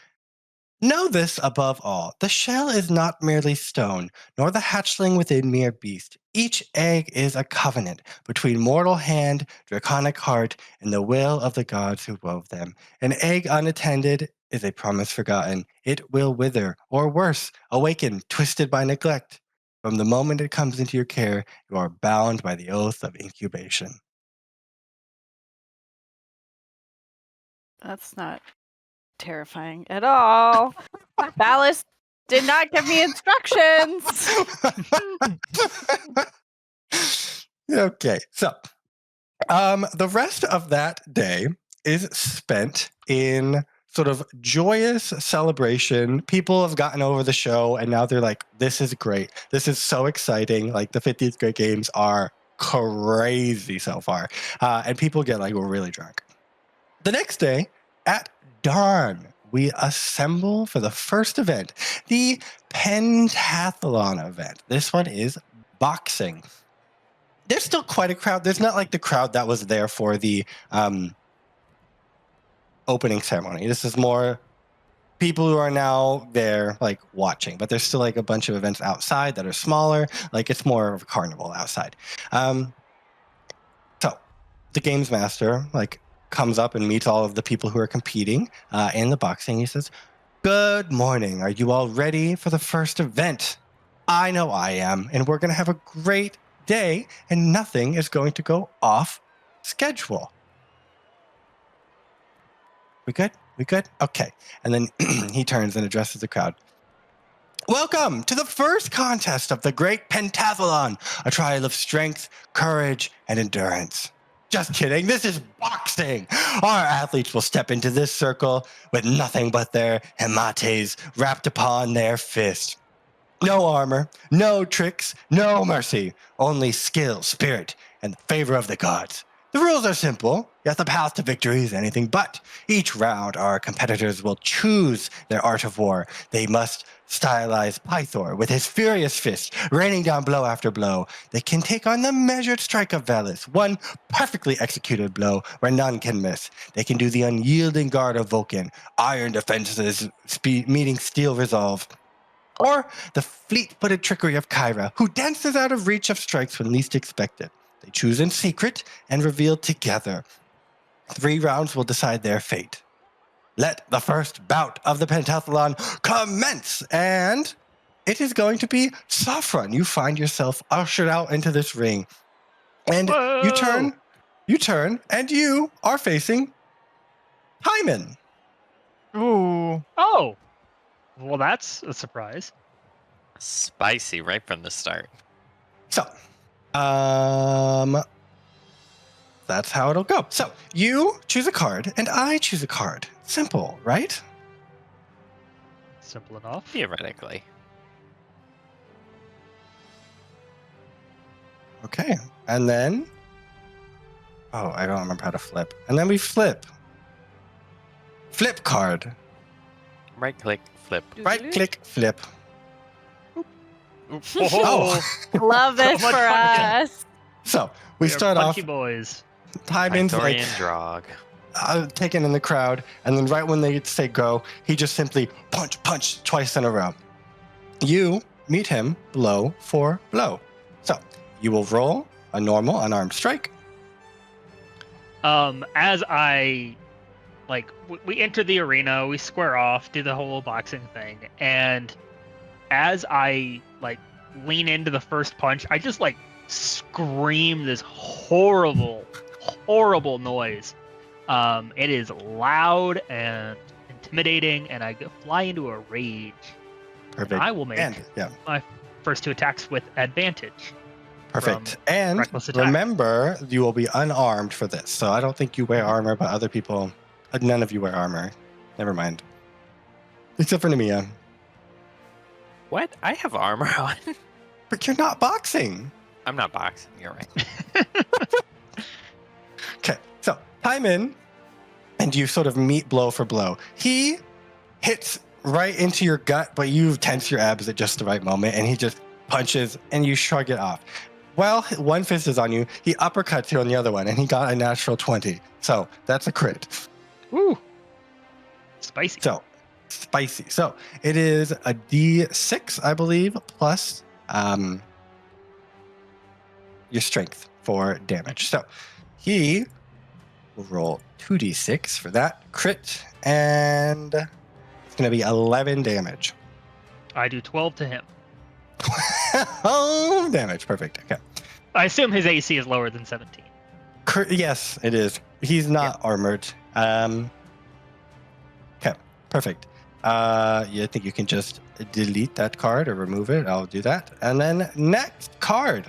Know this above all, the shell is not merely stone, nor the hatchling within mere beast. Each egg is a covenant between mortal hand, draconic heart, and the will of the gods who wove them. An egg unattended is a promise forgotten. It will wither, or worse, awaken, twisted by neglect. From the moment it comes into your care, you are bound by the oath of incubation. That's not terrifying at all. Valis did not give me instructions. Okay, so the rest of that day is spent in sort of joyous celebration. People have gotten over the show and now they're like, this is great. This is so exciting. Like the 50th grade games are crazy so far. And people get like really drunk. The next day at dawn, we assemble for the first event, the pentathlon event. This one is boxing. There's still quite a crowd. There's not like the crowd that was there for the opening ceremony. This is more people who are now there like watching, but there's still like a bunch of events outside that are smaller. Like it's more of a carnival outside. So the games master like comes up and meets all of the people who are competing in the boxing. He says, "Good morning. Are you all ready for the first event? I know I am, and we're going to have a great day, and nothing is going to go off schedule. We good? We good? Okay." And then he turns and addresses the crowd. "Welcome to the first contest of the Great Pentathlon, a trial of strength, courage, and endurance." Just kidding. This is boxing. Our athletes will step into this circle with nothing but their hemates wrapped upon their fist. No armor, no tricks, no mercy. Only skill, spirit, and the favor of the gods. The rules are simple, yet the path to victory is anything but. Each round, our competitors will choose their art of war. They must stylize Pythor with his furious fist, raining down blow after blow. They can take on the measured strike of Valis, one perfectly executed blow where none can miss. They can do the unyielding guard of Vulcan, iron defenses meeting steel resolve. or the fleet-footed trickery of Kyra, who dances out of reach of strikes when least expected. They choose in secret and reveal together. 3 rounds will decide their fate. Let the first bout of the pentathlon commence, and it is going to be Sophron. You find yourself ushered out into this ring, and Whoa! you turn, and you are facing Hyman. Ooh. Oh, well, that's a surprise. Spicy right from the start. So, that's how it'll go. So, you choose a card, and I choose a card. Simple, right? Simple enough. Theoretically. Okay, and then... Oh, I don't remember how to flip. And then we flip. Flip card. Right click, flip. Right click, flip. Oh, Love So it much for fun again. us. So, we are start off... punchy boys. Hyman's like... Pythagorean Drog. Taken in the crowd, and then right when they say go, he just simply punch twice in a row. You meet him blow for blow. So you will roll a normal unarmed strike. As I we enter the arena, we square off, do the whole boxing thing, and as I lean into the first punch, I just scream this horrible noise. It is loud and intimidating, and I fly into a rage. Perfect. And I will make my first 2 attacks with advantage. Perfect. And reckless attack. remember, you will be unarmed for this. So I don't think you wear armor, but other people, none of you wear armor. Never mind. Except for Nemea. What? I have armor on. But you're not boxing. I'm not boxing. You're right. Okay, so time in, and you sort of meet blow for blow. He hits right into your gut, but you tense your abs at just the right moment, and he just punches, and you shrug it off. Well, one fist is on you. He uppercuts you on the other one, and he got a natural 20. So that's a crit. Woo! Spicy. So spicy. So it is a D6, I believe, plus your strength for damage. So he will roll 2d6 for that crit, and it's going to be 11 damage. I do 12 to him. Oh, damage. Perfect. Okay. I assume his AC is lower than 17. Yes, it is. He's not armored. Okay. Perfect. I think you can just delete that card or remove it. I'll do that. And then next card.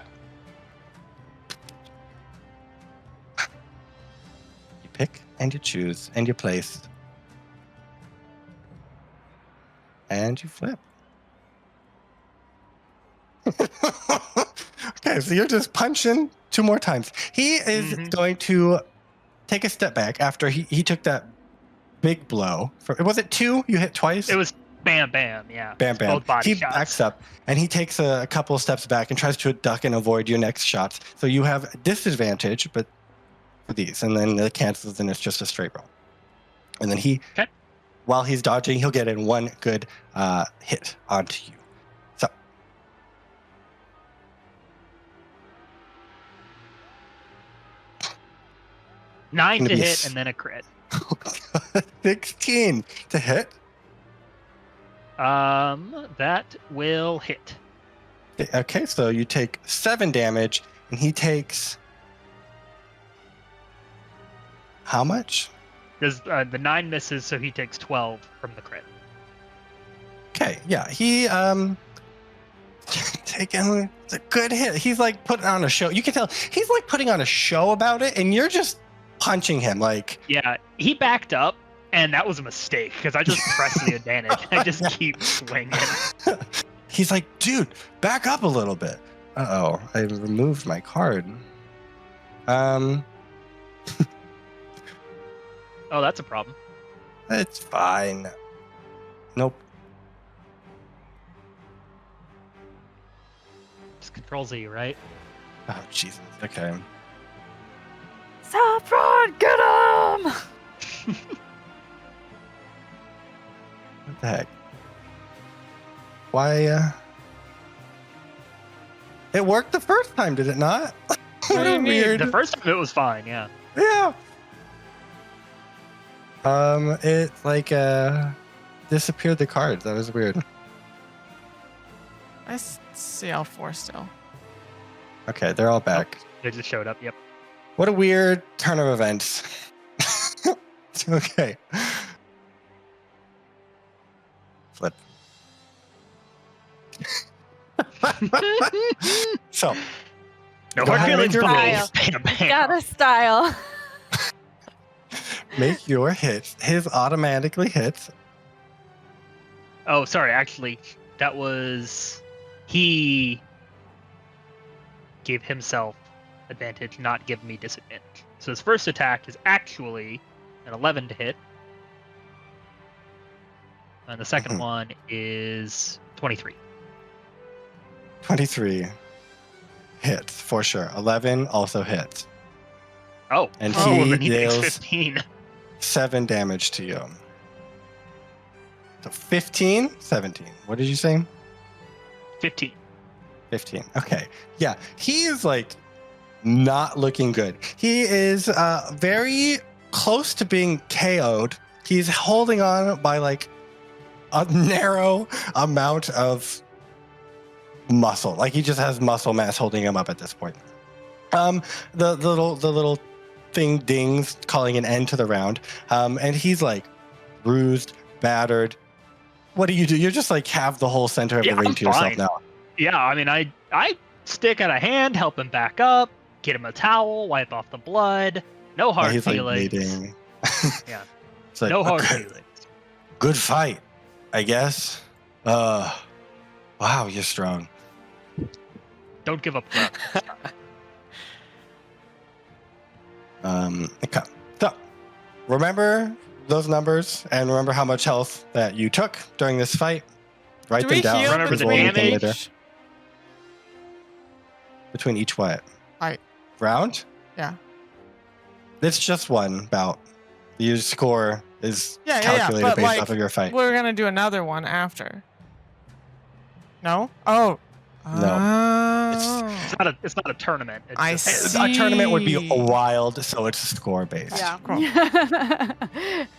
You pick and you choose and you place. And you flip. Okay, so you're just punching 2 more times. He is going to take a step back after he took that big blow. Was it 2? You hit twice? It was bam, bam, yeah. Bam, bam. Both body He shots. backs up and he takes a couple of steps back and tries to duck and avoid your next shots. So you have disadvantage, but for these, and then it cancels and it's just a straight roll. And then while he's dodging, he'll get in 1 good hit onto you. So 9 to hit and then a crit. 16 to hit. That will hit. Okay, so you take 7 damage, and he takes how much? Does the 9 misses, so he takes 12 from the crit. Okay, yeah, he taking it's a good hit. He's like putting on a show. You can tell he's like putting on a show about it, and you're just punching him like. Yeah, he backed up, and that was a mistake because I just pressed the advantage. I just keep swinging. He's like, dude, back up a little bit. Uh-oh, I removed my card. Oh, that's a problem. It's fine. Nope. Just Control Z, right? Oh, Jesus. Okay. Sophron, get him! What the heck? Why? It worked the first time, did it not? What What do you a mean? weird. The first time it was fine, yeah. Yeah. It like disappeared the cards. That was weird. I see all 4 still. Okay, they're all back. They just showed up, yep. What a weird turn of events. Okay. Flip. So, No Go hard ahead and make feelings, your buddies. rolls. Bam, bam. Got a style. make your hits. His automatically hits. Oh, sorry. Actually, that was he gave himself advantage, not give me disadvantage. So his first attack is actually an 11 to hit, and the second Mhm. one is 23. 23 hits for sure. 11 also hits. Oh, And oh, he then he takes deals 15. 7 damage to you. So 15, 17. What did you say? 15. 15. Okay. Yeah. He is like not looking good. He is very close to being KO'd. He's holding on by like a narrow amount of muscle. Like he just has muscle mass holding him up at this point. The little thing dings, calling an end to the round. And he's like bruised, battered. What do? You're just like have the whole center of Yeah, the ring I'm to yourself fine. now. Yeah, I mean, I stick out a hand, help him back up, get him a towel, wipe off the blood. No Yeah, hard he's like feelings. bleeding. Yeah. It's like, No hard okay, feelings. good fight, I guess. Wow, you're strong. Don't give up. Crap. Okay. So, remember those numbers and remember how much health that you took during this fight. Write Do them we down. heal Remember the We'll need them damage? later. each? Between each what? Fight. Round? Yeah. It's just one bout. Your score is Yeah. calculated But based like, off of your fight. we're gonna do another one after. No? Oh. No. Oh. It's not a tournament. It's I just- see. A tournament would be See. wild, so it's score based. Yeah. Cool.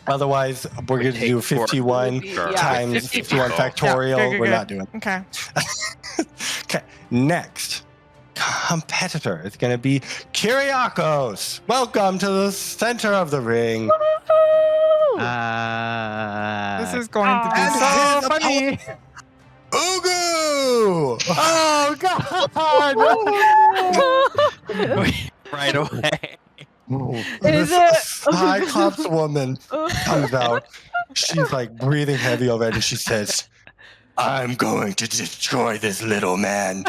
Otherwise, we're going to do 51 Yeah. times 51 factorial. Yeah, good, We're good. not doing. Okay. Okay, next competitor is going to be Kyriakos. Welcome to the center of the ring. This is going to be and so his funny. Ugu! Oh God! Right away. Is This it- Cyclops woman comes out. She's like breathing heavy already. She says, I'm going to destroy this little man.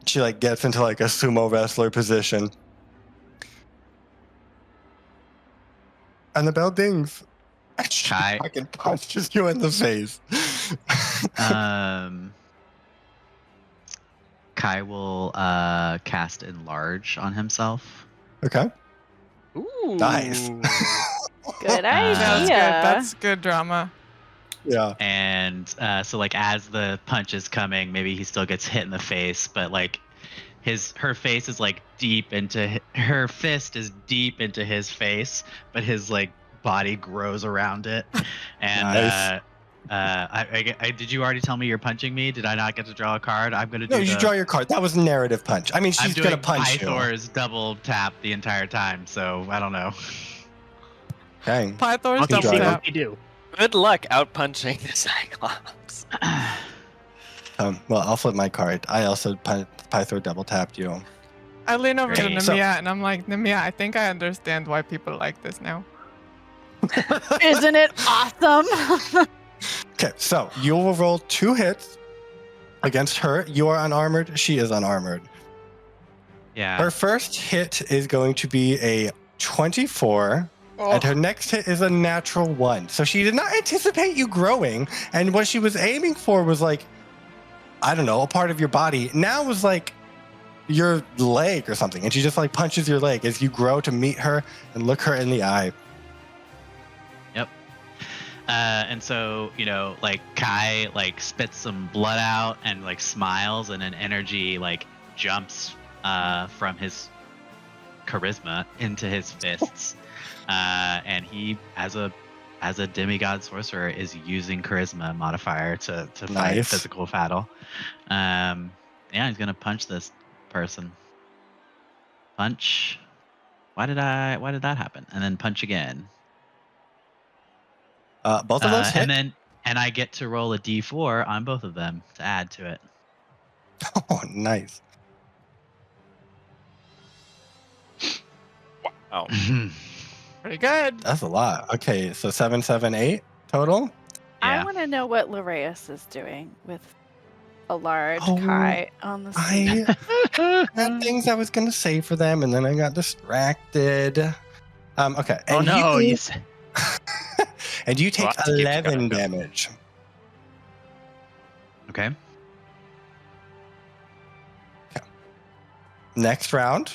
She like gets into like a sumo wrestler position. And the bell dings. And she Kai. fucking punches you in the face. Kai will cast Enlarge on himself. Okay. Ooh. Nice. Good That's idea. good. That's good drama. Yeah. And so like as the punch is coming, maybe he still gets hit in the face, but like her face is like deep into her fist is deep into his face, but his like body grows around it. And Nice. I did you already tell me you're punching me? Did I not get to draw a card? I'm gonna do. No, you draw your card. That was a narrative punch. I mean, I'm she's doing gonna punch you. Pythor's double tap the entire time, so I don't know. Okay. Pythor's I'll Keep double see drawing. tap. what you do. Good luck out punching the Cyclops. Well, I'll flip my card. I also Pythor double tapped you. I lean over to Great. Nemea So- and I'm like, Nemea, I think I understand why people like this now. Isn't it awesome? Okay, so you will roll 2 hits against her. You are unarmored. She is unarmored. Yeah. Her first hit is going to be a 24, and her next hit is a natural 1. So she did not anticipate you growing, and what she was aiming for was like, I don't know, a part of your body. Now it was like your leg or something, and she just like punches your leg as you grow to meet her and look her in the eye. And so, like Kai like spits some blood out and like smiles, and an energy like jumps from his charisma into his fists. And he, as a demigod sorcerer, is using charisma modifier to fight Nice. physical battle. Yeah, he's gonna punch this person. Punch. Why did that happen? And then punch again. Both of those hit. And I get to roll a d4 on both of them to add to it. Oh, nice. Oh, Pretty good. That's a lot. Okay, so 7, 7, 8 total. I Yeah. want to know what Loreas is doing with a large Oh, Kai on the scene. I had things I was gonna say for them, and then I got distracted. Okay. Oh And no! you, You said, and you take Lots to keep 11 track of. damage. Okay. Next round.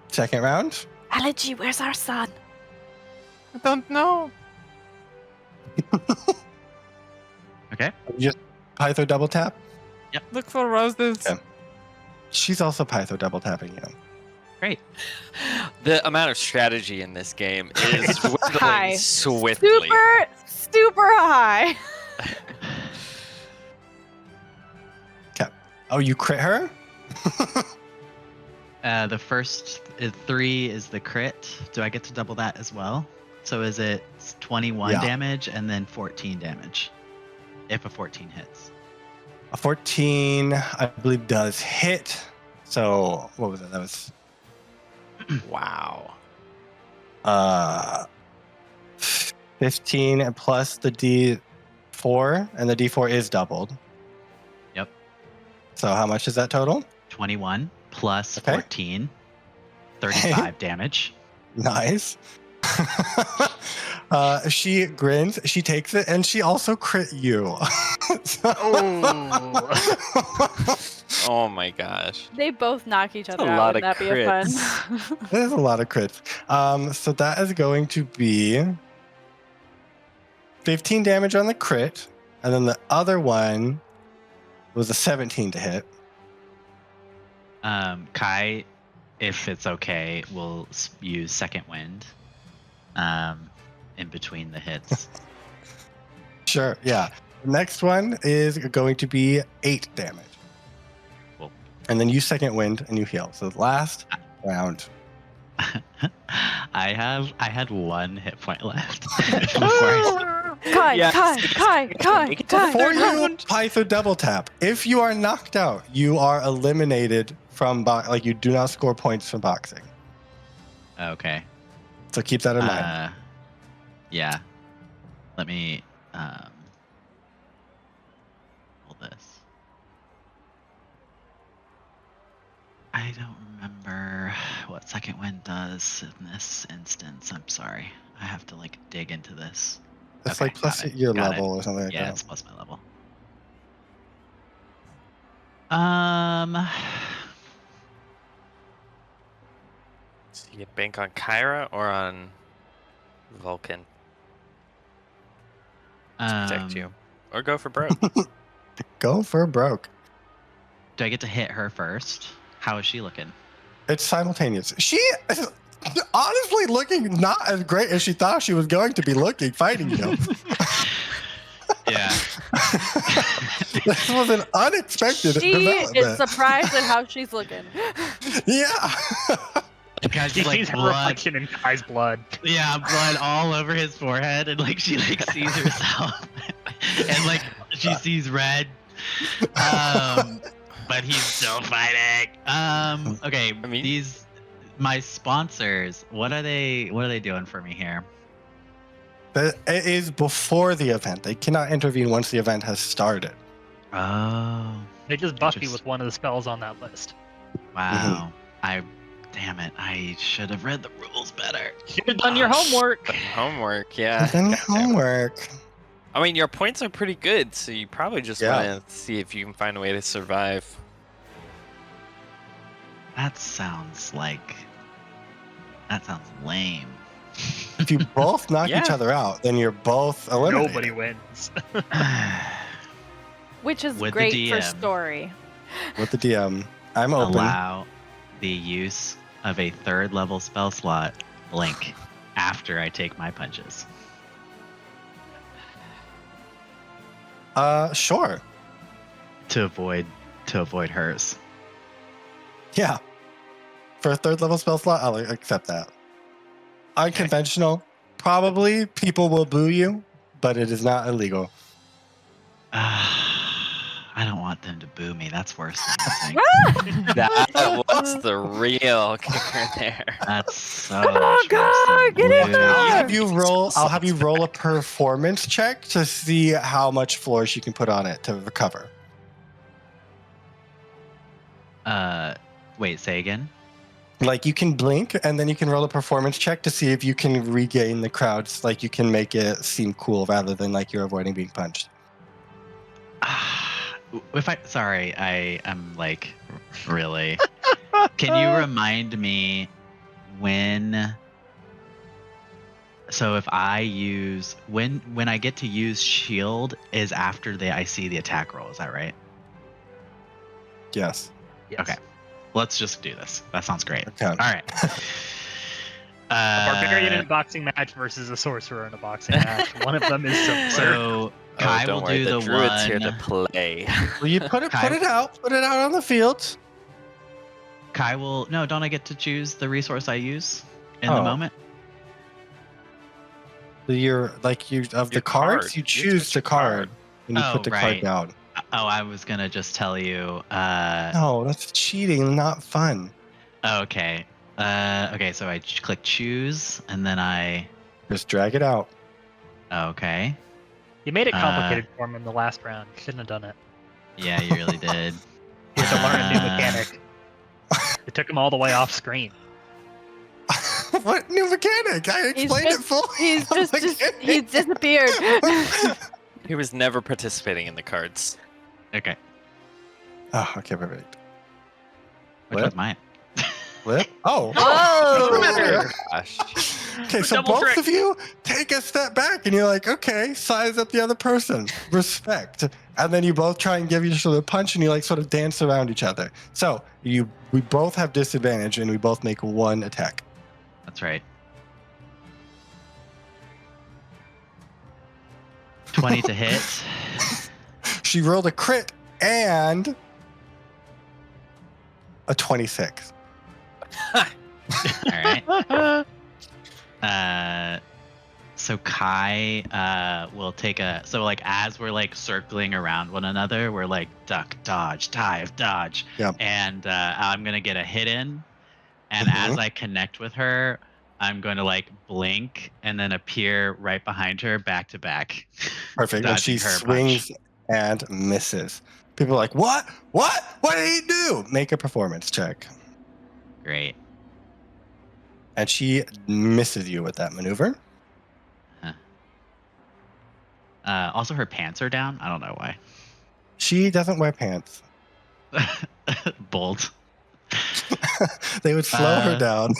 Second round. Elegy, where's our son? I don't know. Okay. You just Pytho double tap. Look for roses. Okay. She's also Pytho double tapping you. Great. the amount of strategy in this game is High. dwindling swiftly. Super high. Oh, you crit her? The first 3 is the crit. Do I get to double that as well? So is it 21 Yeah. damage and then 14 damage if a 14 hits? A 14, I believe, does hit. So what was it? That was Wow. 15 plus the D4, and the D4 is doubled. Yep. So how much is that total? 21 plus Okay. 14, 35 damage. Nice. She grins, she takes it, and she also crit you. Oh my gosh. They both knock each other a out. lot Wouldn't of that be a fun? There's a lot of crits. So that is going to be 15 damage on the crit, and then the other one was a 17 to hit. Kai, if it's okay, will use second wind in between the hits. Sure, yeah. The next one is going to be 8 damage. Cool. And then you second wind and you heal. So the last round. I had 1 hit point left. Before I- Kai, Yeah, Kai. For you, Pytho double tap. If you are knocked out, you are eliminated from you do not score points from boxing. Okay. So keep that in mind. Yeah. Let me hold this. I don't remember what second wind does in this instance. I'm sorry. I have to dig into this. It's okay, like plus got it, your got it. level or something like Yeah, that. it's plus my level. So you bank on Kyra or on Vulcan to protect you? Or go for broke. Go for broke. Do I get to hit her first? How is she looking? It's simultaneous. She is honestly looking not as great as she thought she was going to be looking fighting you. Yeah. This was an unexpected She development. is surprised at how she's looking. Yeah. Guys, she like sees her blood. reflection in Kai's blood. Yeah, blood all over his forehead, and she sees herself, and she sees red. But he's still fighting. Okay, I mean- these my sponsors. What are they doing for me here? It is before the event. They cannot intervene once the event has started. Oh, They just buff you Interest- with one of the spells on that list. wow. Damn it! I should have read the rules better. Should have done your homework. Homework, yeah. Then Goddamn. homework. I mean, your points are pretty good, so you probably just Yeah. want to see if you can find a way to survive. That sounds lame. If you both knock each Yeah. other out, then you're both eliminated. Nobody wins. Which is With the great for DM. story. With the DM, I'm open. Allow the use of a 3rd level spell slot, Blink, after I take my punches. Sure. To avoid hers. Yeah. For a 3rd level spell slot, I'll accept that. Unconventional. Probably people will boo you, but it is not illegal. I don't want them to boo me. That's worse than nothing. That was the real kicker there. That's so Come on, much worse God, than get in boo. there! I'll have you roll a performance check to see how much flourish you can put on it to recover. Wait, say again? Like you can blink and then you can roll a performance check to see if you can regain the crowds. Like you can make it seem cool rather than like you're avoiding being punched. Sorry, I am like really. Can you remind me when? So if I use when I get to use shield is after I see the attack roll. Is that right? Yes. Yes. Okay. Let's just do this. That sounds great. Okay. All right. A barbarian in a boxing match versus a sorcerer in a boxing match. One of them is simpler. So Kai don't will worry, do the the druid's one. here to play. Well, you put it Kai- out on the field. Kai will. No, don't I get to choose the resource I use in the Oh. moment? You're like you of the Your cards. card. You You choose switch the your card. card and you Oh, put the card right. down. Oh, I was gonna just tell you. No, that's cheating. Not fun. Okay. Okay. So I click choose, and then I. Just drag it out. Okay. You made it complicated for him in the last round. You shouldn't have done it. Yeah, you really did. You had to learn a new mechanic. It took him all the way off screen. What new mechanic? I explained it fully. He's he's disappeared. He was never participating in the cards. Okay. Oh, okay, perfect. Which What? was mine? Flip. Oh. Oh! Gosh. Okay, so Double both trick. of you take a step back and you're like, okay, size up the other person. Respect. And then you both try and give each other a punch and you like sort of dance around each other. So we both have disadvantage and we both make one attack. That's right. 20 to hit. She rolled a crit and a 26. All right. So Kai will take so like as we're like circling around one another, we're like duck, dodge, dive, dodge. Yep. And I'm gonna get a hit in, and as I connect with her, I'm going to like blink and then appear right behind her, back to back. Perfect. And she Dodging her swings and misses. People are like, what? What? What did he do? Make a performance check. Great. And she misses you with that maneuver. Also, her pants are down. I don't know why. She doesn't wear pants. Bold. They would slow her down.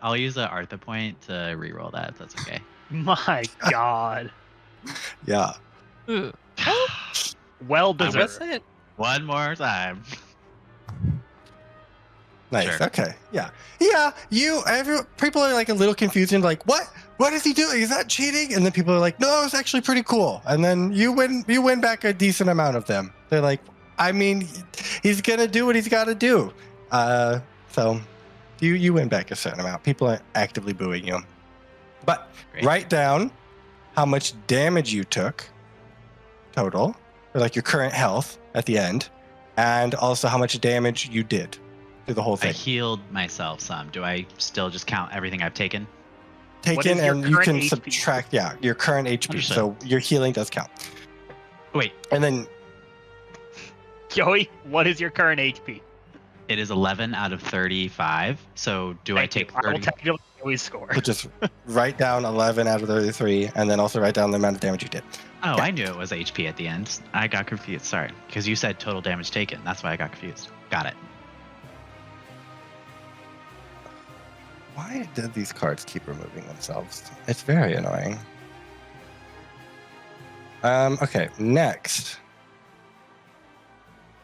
I'll use an Artha point to reroll that, if that's okay. My God. Yeah. Ooh. Well Was deserved. it? One more time. Nice. Sure. Okay. Yeah. Yeah. People are like a little confused and like, what? What is he doing? Is that cheating? And then people are like, no, it's actually pretty cool. And then you win back a decent amount of them. They're like, I mean, he's gonna do what he's got to do. So you win back a certain amount. People are actively booing you. But Great. write down how much damage you took total, or like your current health at the end, and also how much damage you did to the whole I thing. healed myself some. Do I still just count everything I've taken? What Taken is your and you current can HP? subtract, yeah, your current HP. Understood. So your healing does count. Wait, And then Joey, what is your current HP? it is 11 out of 35. So do I Thank take you. I will 30? tabulate Joey's score. so just write down 11 out of 33, and then also write down the amount of damage you did. Oh, Yeah. I knew it was HP at the end. I got confused. Sorry, because you said total damage taken. That's why I got confused. Got it. Why do these cards keep removing themselves? It's very annoying. Okay, next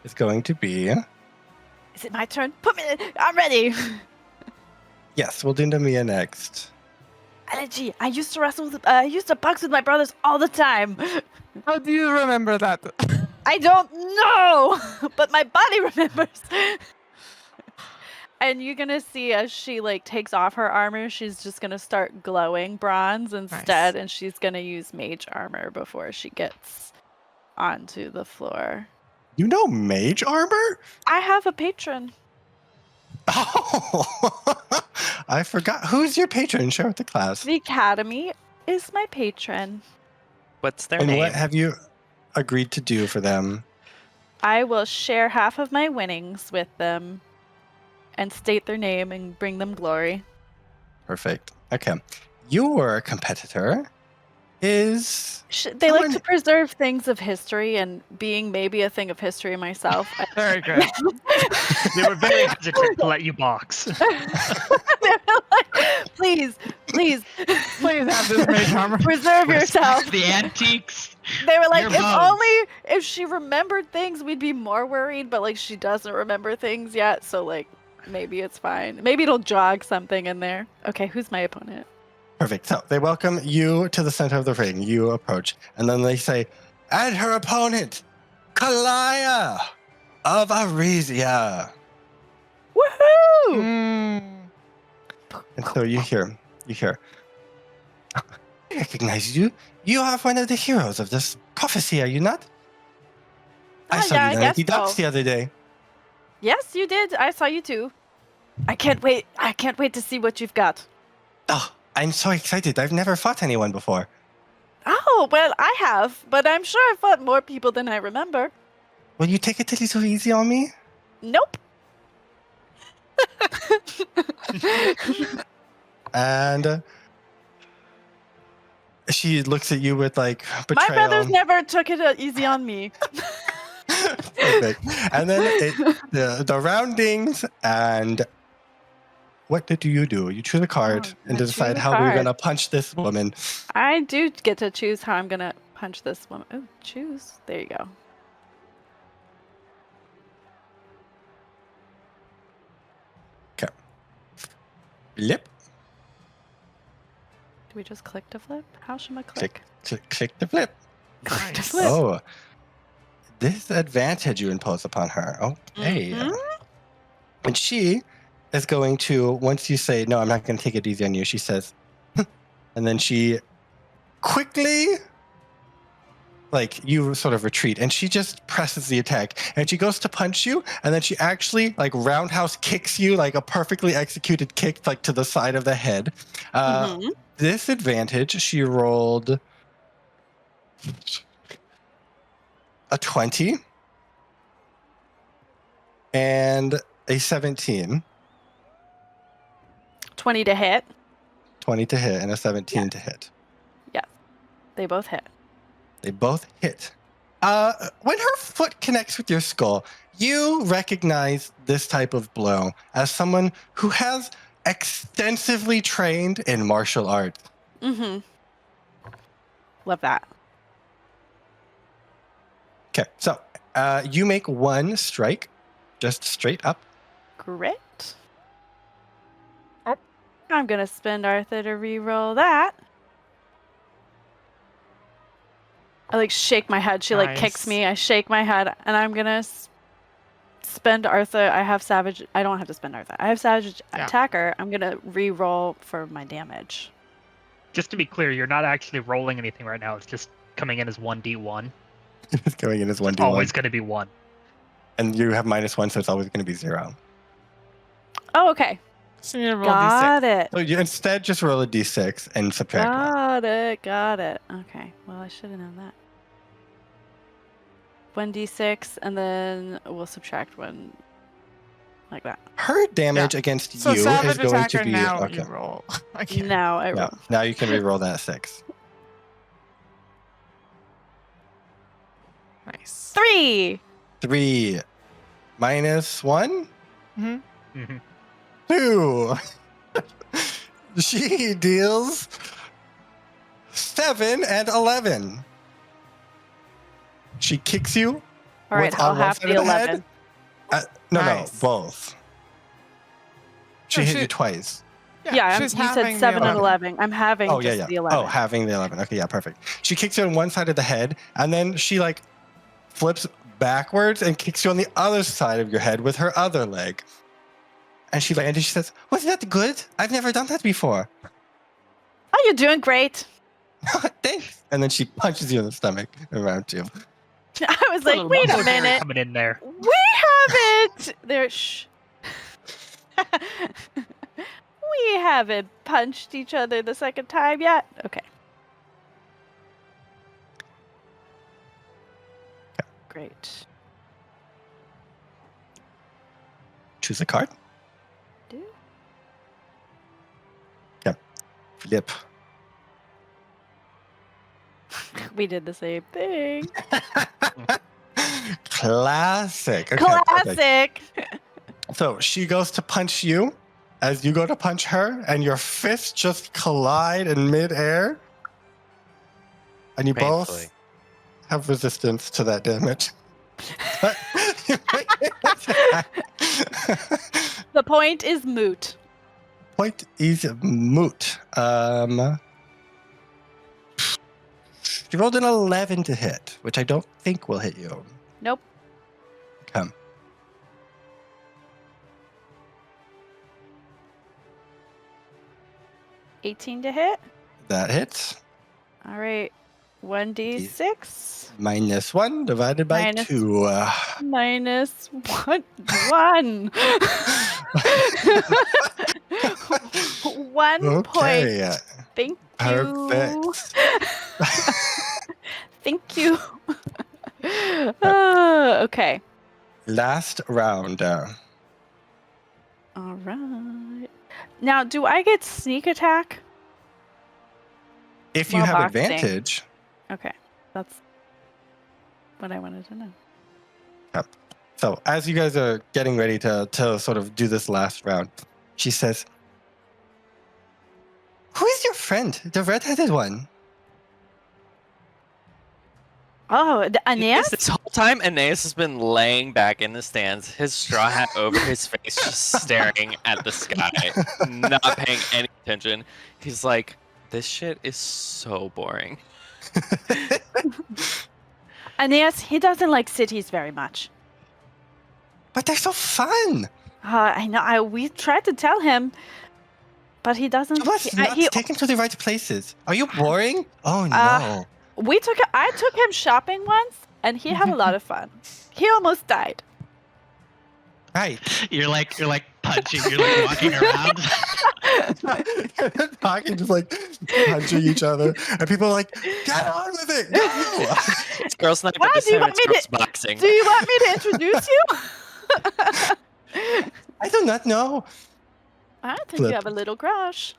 is going to be... Is it my turn? Put me in. I'm ready. Yes, we'll do Nemea next. Elegy. I used to wrestle with, I used to box with my brothers all the time. How do you remember that? I don't know, but my body remembers. And you're gonna see as she like takes off her armor, she's just gonna start glowing bronze instead, and she's gonna use mage armor before she gets onto the floor. You know mage armor? I have a patron. Oh, I forgot. Who's your patron? Share with the class. The Academy is my patron. What's their And name? what have you agreed to do for them? I will share half of my winnings with them and state their name and bring them glory. Perfect. Okay. Your competitor is... They like someone- to preserve things of history, and being maybe a thing of history myself. Very good. They were very hesitant to let you box. Please, please, Please have this mage armor. preserve yourself. The antiques. They were like, Your if votes. only if she remembered things, we'd be more worried. But like, she doesn't remember things yet, so like, maybe it's fine. Maybe it'll jog something in there. Okay, who's my opponent? Perfect. So they welcome you to the center of the ring. You approach, and then they say, and her opponent, Thylea of Aresia. Woohoo! Mm. And so you hear, I recognize you. You are one of the heroes of this prophecy, are you not? I Oh, saw yeah, you I down at guess the docks so. the other day. Yes, you did. I saw you too. I can't wait. I can't wait to see what you've got. Oh, I'm so excited. I've never fought anyone before. Oh, well, I have, but I'm sure I've fought more people than I remember. Will you take it a little easy on me? Nope. And she looks at you with like My betrayal. brothers never took it easy on me. Perfect. And then the roundings, and what did you do? You choose a card Oh, and I choose decide a how we're card. gonna punch this woman. I do get to choose how I'm gonna punch this woman. Oh, choose. There you go. Flip, Do we just click to flip? How should I click, click? click the flip. Click to Nice. flip. Oh, disadvantage you impose upon her. Okay. Mhm. And she is going to, once you say, no, I'm not going to take it easy on you, she says, and then she quickly, like, you sort of retreat, and she just presses the attack, and she goes to punch you, and then she actually, like, roundhouse kicks you, like a perfectly executed kick, like, to the side of the head. Mhm. Disadvantage, she rolled a 20 and a 17. 20 to hit. 20 to hit and a 17 to hit. They both hit. They both hit. When her foot connects with your skull, you recognize this type of blow as someone who has extensively trained in martial arts. Mm-hmm. Love that. Okay, so you make one strike, just straight up. Grit. Oh. I'm gonna spend Arthur to re-roll that. I like shake my head. She like kicks Nice. me. I shake my head, and I'm gonna spend Arthur. I have savage. I don't have to spend Arthur. I have savage Yeah. attacker. I'm gonna re-roll for my damage. Just to be clear, you're not actually rolling anything right now. It's just coming in as 1d1. It's going in as 1d1. Always going to be 1. And you have -1, so it's always going to be 0. Oh, okay. So you need to roll Got d6. it. So you instead just roll a d6 and subtract 1. Got it. Got it. Okay. Well, I should have known that. 1d6, and then we'll subtract 1 like that. Her damage against So you is savage going attacker to be... now okay. you roll. Okay. Now I roll. No, now you can re-roll that 6. Nice. 3. 3 -1, Mm-hmm. hmm 2. She deals 7 and 11. She kicks you. All right, with I'll on one have side the of the head. 11. No, Nice. both. She No, hit she- you twice. Yeah, she's you having said the 7 and 11. 11. I'm having Oh, just yeah. the 11. Oh, having the 11. Okay, yeah, perfect. She kicks you on one side of the head, and then she like flips backwards and kicks you on the other side of your head with her other leg. And she lands and she says, "Wasn't that good? I've never done that before." Oh, you're doing great. Thanks. And then she punches you in the stomach around you. I was like, wait a Barbarian minute. coming in there. We haven't. There. Shh. We haven't punched each other the second time yet. Okay. Great. Choose a card. Do. Flip. We did the same thing. Classic. Okay, perfect. Classic. So she goes to punch you as you go to punch her, and your fists just collide in midair. And you Painfully. both have resistance to that damage. The point is moot. Point is moot. You rolled an 11 to hit, which I don't think will hit you. Nope. Okay. $18 to hit. That hits. All right. 1d6 -1 divided by Minus- 2. minus 1. 1. 1 point. Okay. Thank you. Perfect. Thank you. Okay. Last round. All right. Now, do I get sneak attack? If you While have boxing. advantage, Okay. That's what I wanted to know. so as you guys are getting ready to sort of do this last round, she says, "Who is your friend, the red-headed one?" Oh, the Aeneas? This whole time, Aeneas has been laying back in the stands, his straw hat over his face, just staring at the sky, not paying any attention. He's like, "This shit is so boring." Aeneas, he doesn't like cities very much. But they're so fun. I know. We tried to tell him, but he doesn't. You must not take him to the right places. Are you boring? Oh no. I took him shopping once, and he had a lot of fun. He almost died. Right. You're like punching. You're like walking around. Talking, just like punching each other, and people are like, "Get on with it, go!" It's girls' night, Wow, but this do you time want it's me girls to- boxing. Do you want me to introduce you? I do not know. I think Flip. you have a little crush.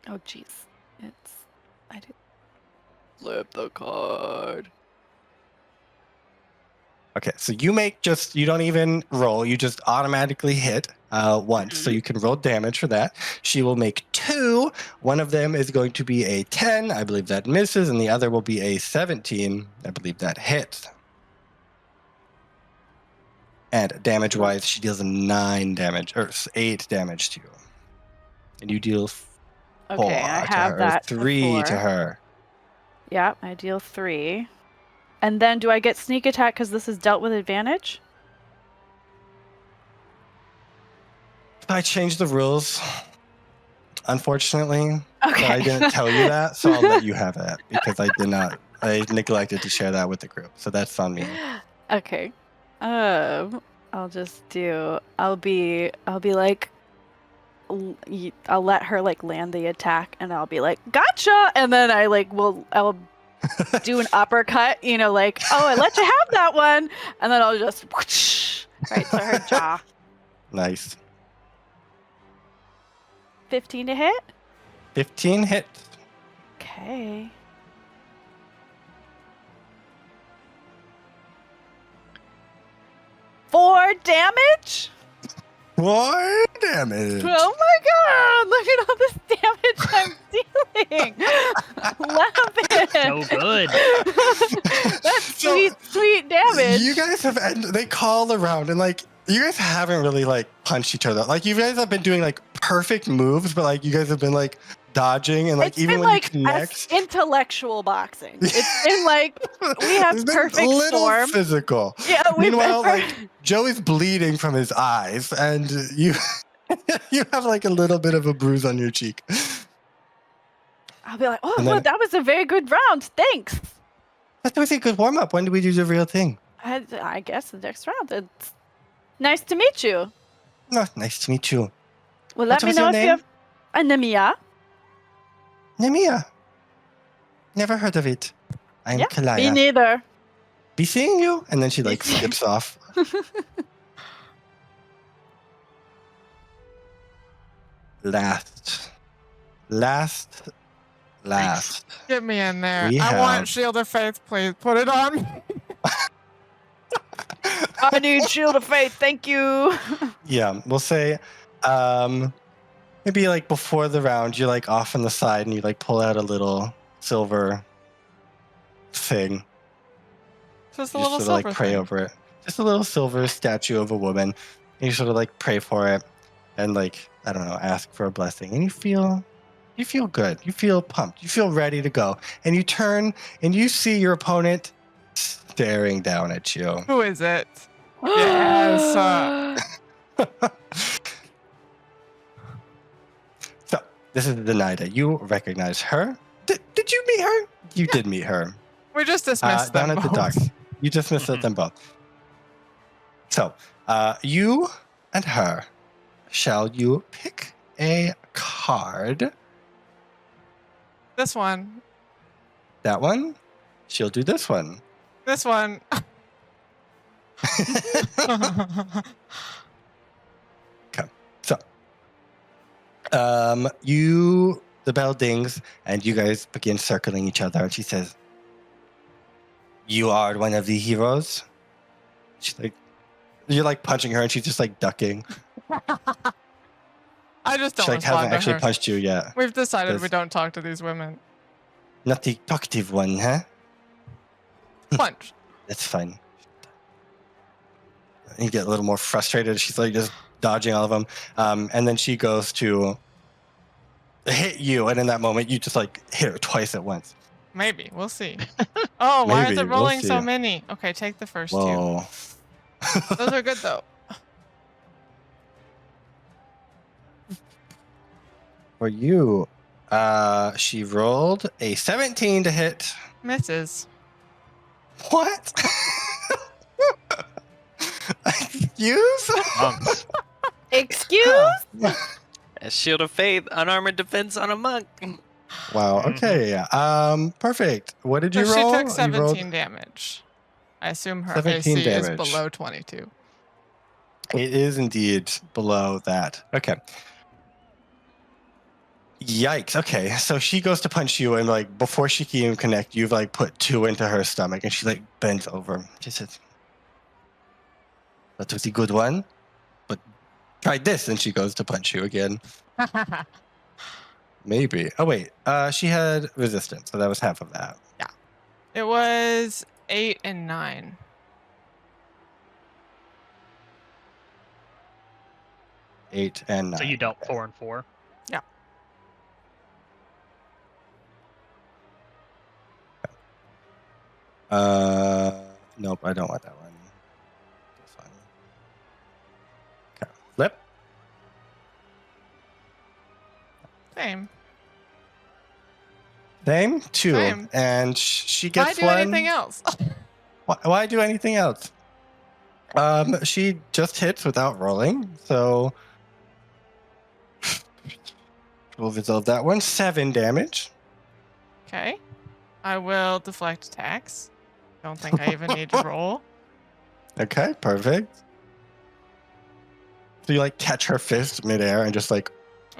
Oh, jeez. I do. Flip the card. Okay, so you don't even roll, you just automatically hit once. So you can roll damage for that. She will make 2. One of them is going to be a 10. I believe that misses, and the other will be a 17. I believe that hits. And damage-wise, she deals 9 damage, or 8 damage to you. And you deal 4 Okay, I to have her, or that. 3 to her. Yeah, I deal 3. And then do I get sneak attack because this is dealt with advantage? I changed the rules, unfortunately. Okay. But I didn't tell you that, so I'll let you have that because I neglected to share that with the group. So that's on me. Okay. I'll be like, I'll let her like land the attack, and I'll be like, "Gotcha!" And then I'll do an uppercut, like, "Oh, I let you have that one," and then I'll just whoosh, right to her jaw. Nice. 15 to hit. 15 hits. Okay. Four damage. 4 damage. Oh my god! Look at all this damage I'm dealing. Love it. So good. That's So, sweet, sweet damage. You guys have, and they call around and like, you guys haven't really like punched each other. Like you guys have been doing like perfect moves, but like you guys have been like dodging and like It's even been when like you connect, intellectual boxing. It's been like we have it's been perfect little form. physical. Yeah, we've Meanwhile, been like Joey's bleeding from his eyes, and you you have like a little bit of a bruise on your cheek. I'll be like, oh, And well, then- that was a very good round. Thanks. That was a good warm up. When do we do the real thing? I guess the next round. It's nice to meet you. Oh, nice to meet you. Well, let What me was know your if you name? have a Nemea. Nemea. Never heard of it. I'm Me Thylea. neither. Be seeing you, and then she like seeing- skips off. Last. Get me in there. We I have- want Shield of Faith, please. Put it on. I need Shield of Faith. Thank you. Yeah, we'll say, maybe like before the round, you're like off on the side and you like pull out a little silver thing. Just a You little just sort silver of like pray thing. over it. Just a little silver statue of a woman. And you sort of like pray for it and like, I don't know, ask for a blessing. And you feel good. You feel pumped. You feel ready to go. And you turn and you see your opponent staring down at you. Who is it? Yes. So this is Denaida. You recognize her. Did you meet her? You did meet her. We just dismissed Down them at the both. docks. You just missed them both. So, you and her, shall you pick a card? This one. That one? She'll do this one. This one. So, the bell dings, and you guys begin circling each other, and she says, "You are one of the heroes?" She's like, you're like punching her, and she's just like ducking. I just don't She like hasn't respond to actually her. punched you yet. We've decided we Does- don't talk to these women. Not the talkative one, huh? Punch. That's fine. You get a little more frustrated. She's like just dodging all of them. And then she goes to hit you. And in that moment, you just like hit her twice at once. Maybe. We'll see. Oh, why is Maybe, it we'll rolling so see. many? Okay, take the first two. Whoa. Those are good, though. For you, she rolled a 17 to hit. Misses. What? Excuse? Monks. Excuse? A shield of faith, unarmored defense on a monk. Wow. Okay. Perfect. What did So you she roll? took You 17 rolled- damage. I assume her 17 AC is damage. below 22. It is indeed below that. Okay. Yikes. Okay. So she goes to punch you, and like before she can even connect, you've like put 2 into her stomach, and she like bends over. She says, "That was a good one, but try this." And she goes to punch you again. Maybe. Oh wait. She had resistance, so that was half of that. It was 8 and 9. 8 and 9. So you dealt 4 and 4. Nope. I don't want that one. This one. Okay. Flip. Same. Same. 2. Same. And she Why gets do one. anything else? Why do anything else? She just hits without rolling, so we'll resolve that one. 7 damage. Okay. I will deflect attacks. Don't think I even need to roll. Okay, perfect. So you like catch her fist midair and just like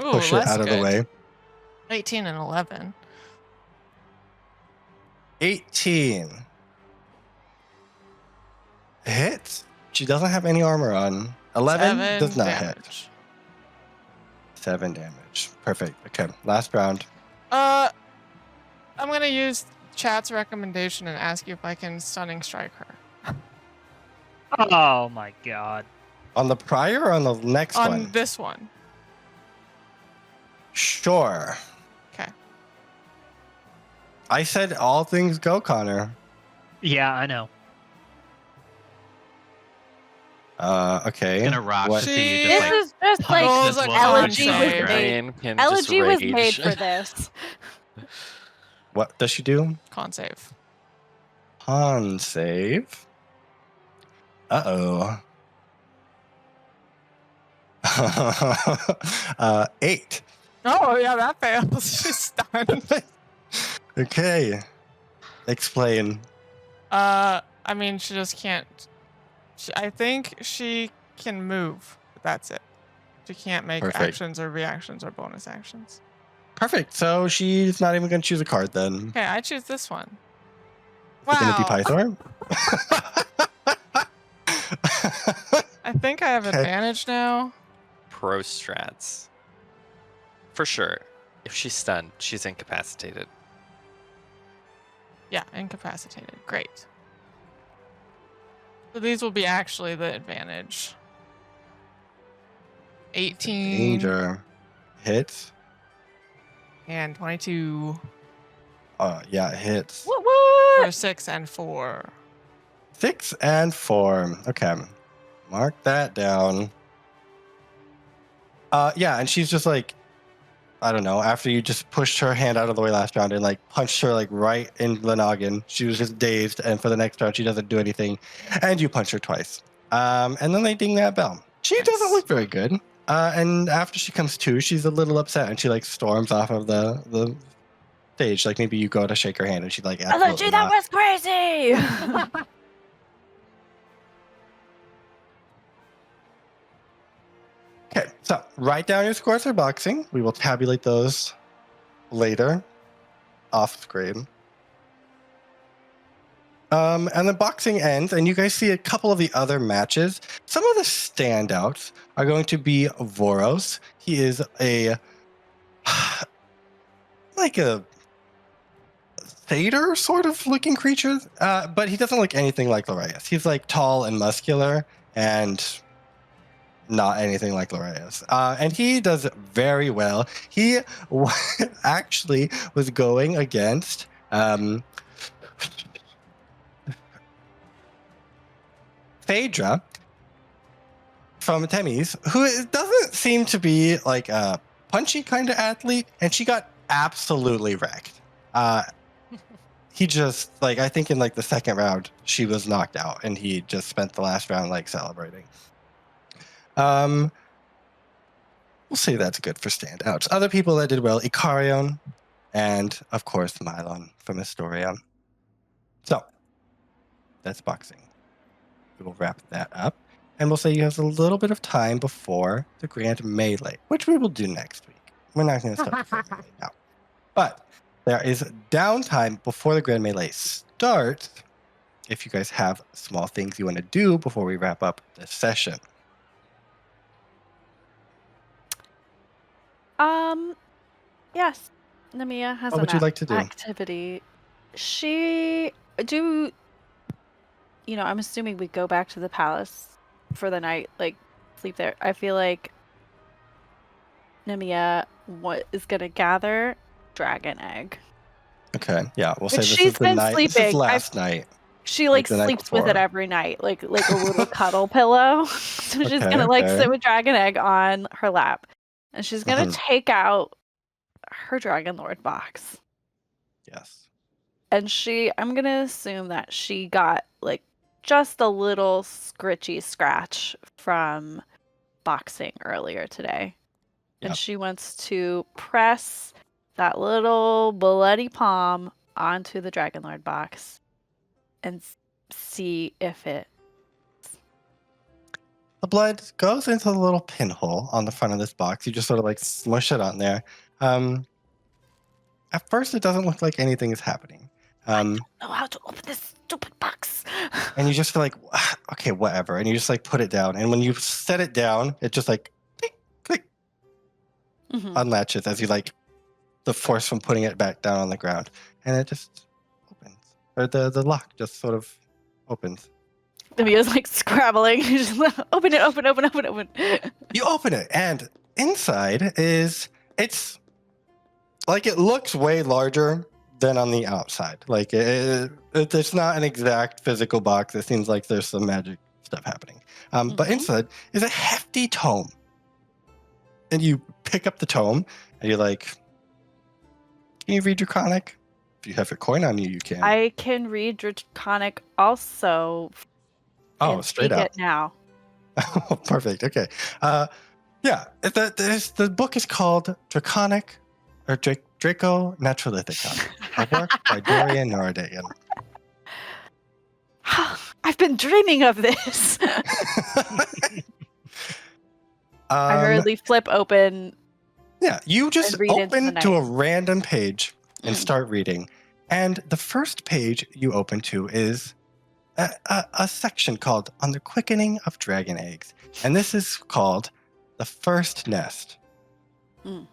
Ooh, push it that's out of good. the way. 18 and 11. 18 hits. She doesn't have any armor on. 11 7 does not hit. damage. 7 damage. Perfect. Okay, last round. I'm gonna use chat's recommendation and ask you if I can stunning strike her. Oh my god. On the prior or on the next On one? this one. Sure. Okay. I said all things go, Connor. Yeah, I know. Okay. Gonna rock What- to see you She- just This like is just punch like Rolls this a woman con on Elegy your was save. face, right? Ryan can just Elegy was rage. made for this. What does she do? Con save. Con save. Uh-oh. 8. Oh yeah, that fails. She's stunned. Okay. Explain. I mean, she just can't. I think she can move, but that's it. She can't make Perfect. actions or reactions or bonus actions. Perfect. So she's not even going to choose a card then. Okay, I choose this one. Is it going to be Wow. Pythor? I think I have Okay. advantage now. Pro strats. For sure. If she's stunned, she's incapacitated. Yeah, incapacitated. Great. So these will be actually the advantage. 18 Danger. Hits. and 22 Yeah, it hits. What? What? for 6 and 4. 6 and 4. Okay. Mark that down. Yeah, and she's just like, I don't know, after you just pushed her hand out of the way last round and like punched her like right in the noggin, she was just dazed, and for the next round she doesn't do anything, and you punch her twice. And then they ding that bell. She doesn't Nice. look very good. And after she comes to, she's a little upset and she like storms off of the stage. Like maybe you go to shake her hand and she's like, Elegy, absolutely that not. was crazy. Okay, so write down your scores for boxing. We will tabulate those later off screen. And the boxing ends, and you guys see a couple of the other matches. Some of the standouts are going to be Voros. He is a like a satyr sort of looking creature, but he doesn't look anything like Loreas. He's like tall and muscular and not anything like Loreas. And he does very well. He actually was going against Phaedra from Temis, who doesn't seem to be like a punchy kind of athlete, and she got absolutely wrecked. He just like, I think in like the second round she was knocked out, and he just spent the last round like celebrating. We'll say that's good for standouts. Other people that did well, Ikarion, and of course Mylon from Astoria. So that's boxing. We will wrap that up, and we'll say you have a little bit of time before the grand melee, which we will do next week. We're not going to start the grand melee now, but there is downtime before the grand melee starts. If you guys have small things you want to do before we wrap up this session. Yes. Nemea has What would you like to do? activity. I'm assuming we go back to the palace for the night, like sleep there. I feel like Nemea is gonna gather dragon egg. Okay, yeah, we'll say But this she's is the been night. This is sleeping. last night. She Like like the night sleeps with it before. every night, like a little cuddle pillow. So she's Okay, gonna like okay. sit with dragon egg on her lap, and she's gonna Mhm. take out her Dragonlord box. Yes. And I'm gonna assume that she got like just a little scritchy scratch from boxing earlier today. And Yep. she wants to press that little bloody palm onto the Dragonlord box and see if it. The blood goes into the little pinhole on the front of this box. You just sort of like smush it on there. At first, it doesn't look like anything is happening. Know how to open this stupid box. And you just feel like, okay, whatever. And you just like put it down. And when you set it down, it just like click, click, Mhm. unlatches as you like the force from putting it back down on the ground, and it just opens, or the lock just sort of opens. Nemea's like scrabbling. She's like, open it, open, open, open, open. You open it, and inside it's like it looks way larger than on the outside. Like it's not an exact physical box. It seems like there's some magic stuff happening. But Mhm. inside is a hefty tome, and you pick up the tome, and you're like, "Can you read Draconic? If you have your coin on you, you can." I can read Draconic also. Oh, and straight speak up. it now. Oh, perfect. Okay. Yeah. The book is called Draconic, or Draco Naturalithicon, a work by Dorian Nordagan. I've been dreaming of this. I hurriedly flip open. Yeah, you just and read into the open to night. a random page and Mm. start reading. And the first page you open to is a section called On the Quickening of Dragon Eggs. And this is called The First Nest, Mm.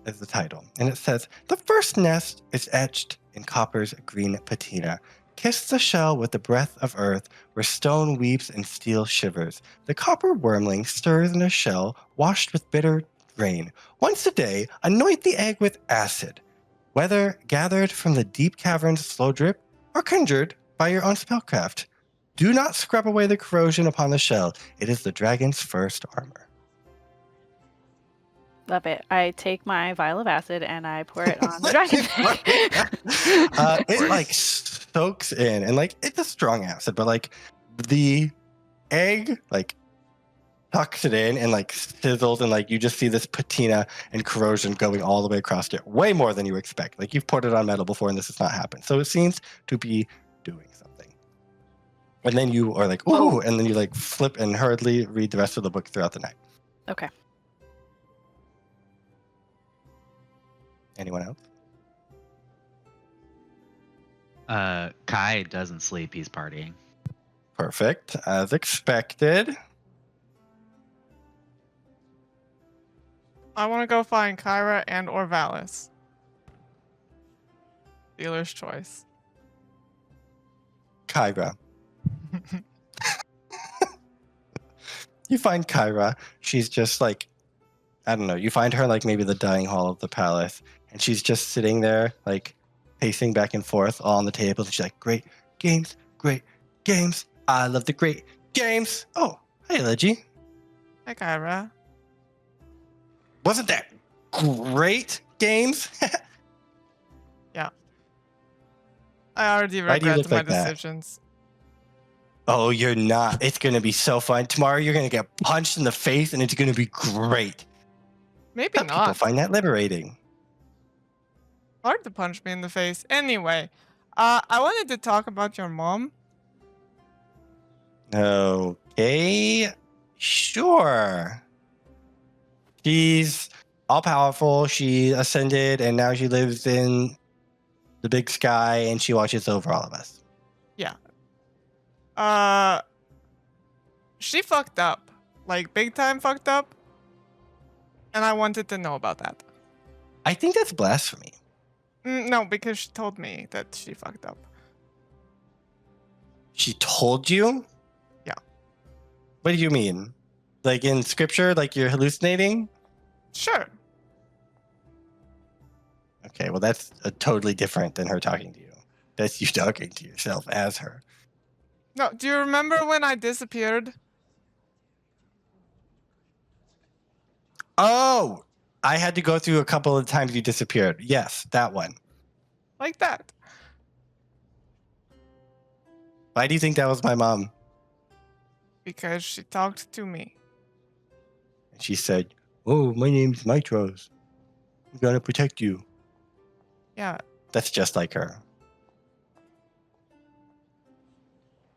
is the title. And it says, the first nest is etched in copper's green patina. Kiss the shell with the breath of earth, where stone weeps and steel shivers. The copper wormling stirs in a shell washed with bitter rain. Once a day, anoint the egg with acid, whether gathered from the deep cavern's slow drip or conjured by your own spellcraft. Do not scrub away the corrosion upon the shell. It is the dragon's first armor. Love it. I take my vial of acid and I pour it on the dragon egg. It like soaks in, and like it's a strong acid, but like the egg like tucks it in and like sizzles, and like you just see this patina and corrosion going all the way across it, way more than you expect. Like you've poured it on metal before, and this has not happened. So it seems to be doing something. And then you are like, ooh, Oh. and then you like flip and hurriedly read the rest of the book throughout the night. Okay. Anyone else? Kai doesn't sleep. He's partying. Perfect, as expected. I want to go find Kyra and or Valis. Dealer's choice. Kyra. You find Kyra. She's just like, I don't know. You find her like maybe the dining hall of the palace, and she's just sitting there like pacing back and forth all on the table. And she's like, great games, great games. I love the great games. Oh, hey, Elegy. Hey, Kyra. Wasn't that great games? I already Why do you regret look my like that? decisions. Oh, you're not. It's going to be so fun. Tomorrow you're going to get punched in the face, and it's going to be great. Maybe Some people not. find that liberating. Hard to punch me in the face. Anyway, I wanted to talk about your mom. Okay, sure. She's all powerful. She ascended, and now she lives in the big sky, and she watches over all of us. She fucked up. Like, big time fucked up. And I wanted to know about that. I think that's blasphemy. No, because she told me that she fucked up. She told you? Yeah. What do you mean? Like in scripture, like you're hallucinating? Sure. Okay, well, that's totally different than her talking to you. That's you talking to yourself as her. No, do you remember when I disappeared? Oh, I had to go through a couple of times you disappeared. Yes, that one. Like that. Why do you think that was my mom? Because she talked to me. And she said, oh, my name's Mitros. I'm going to protect you. Yeah. That's just like her.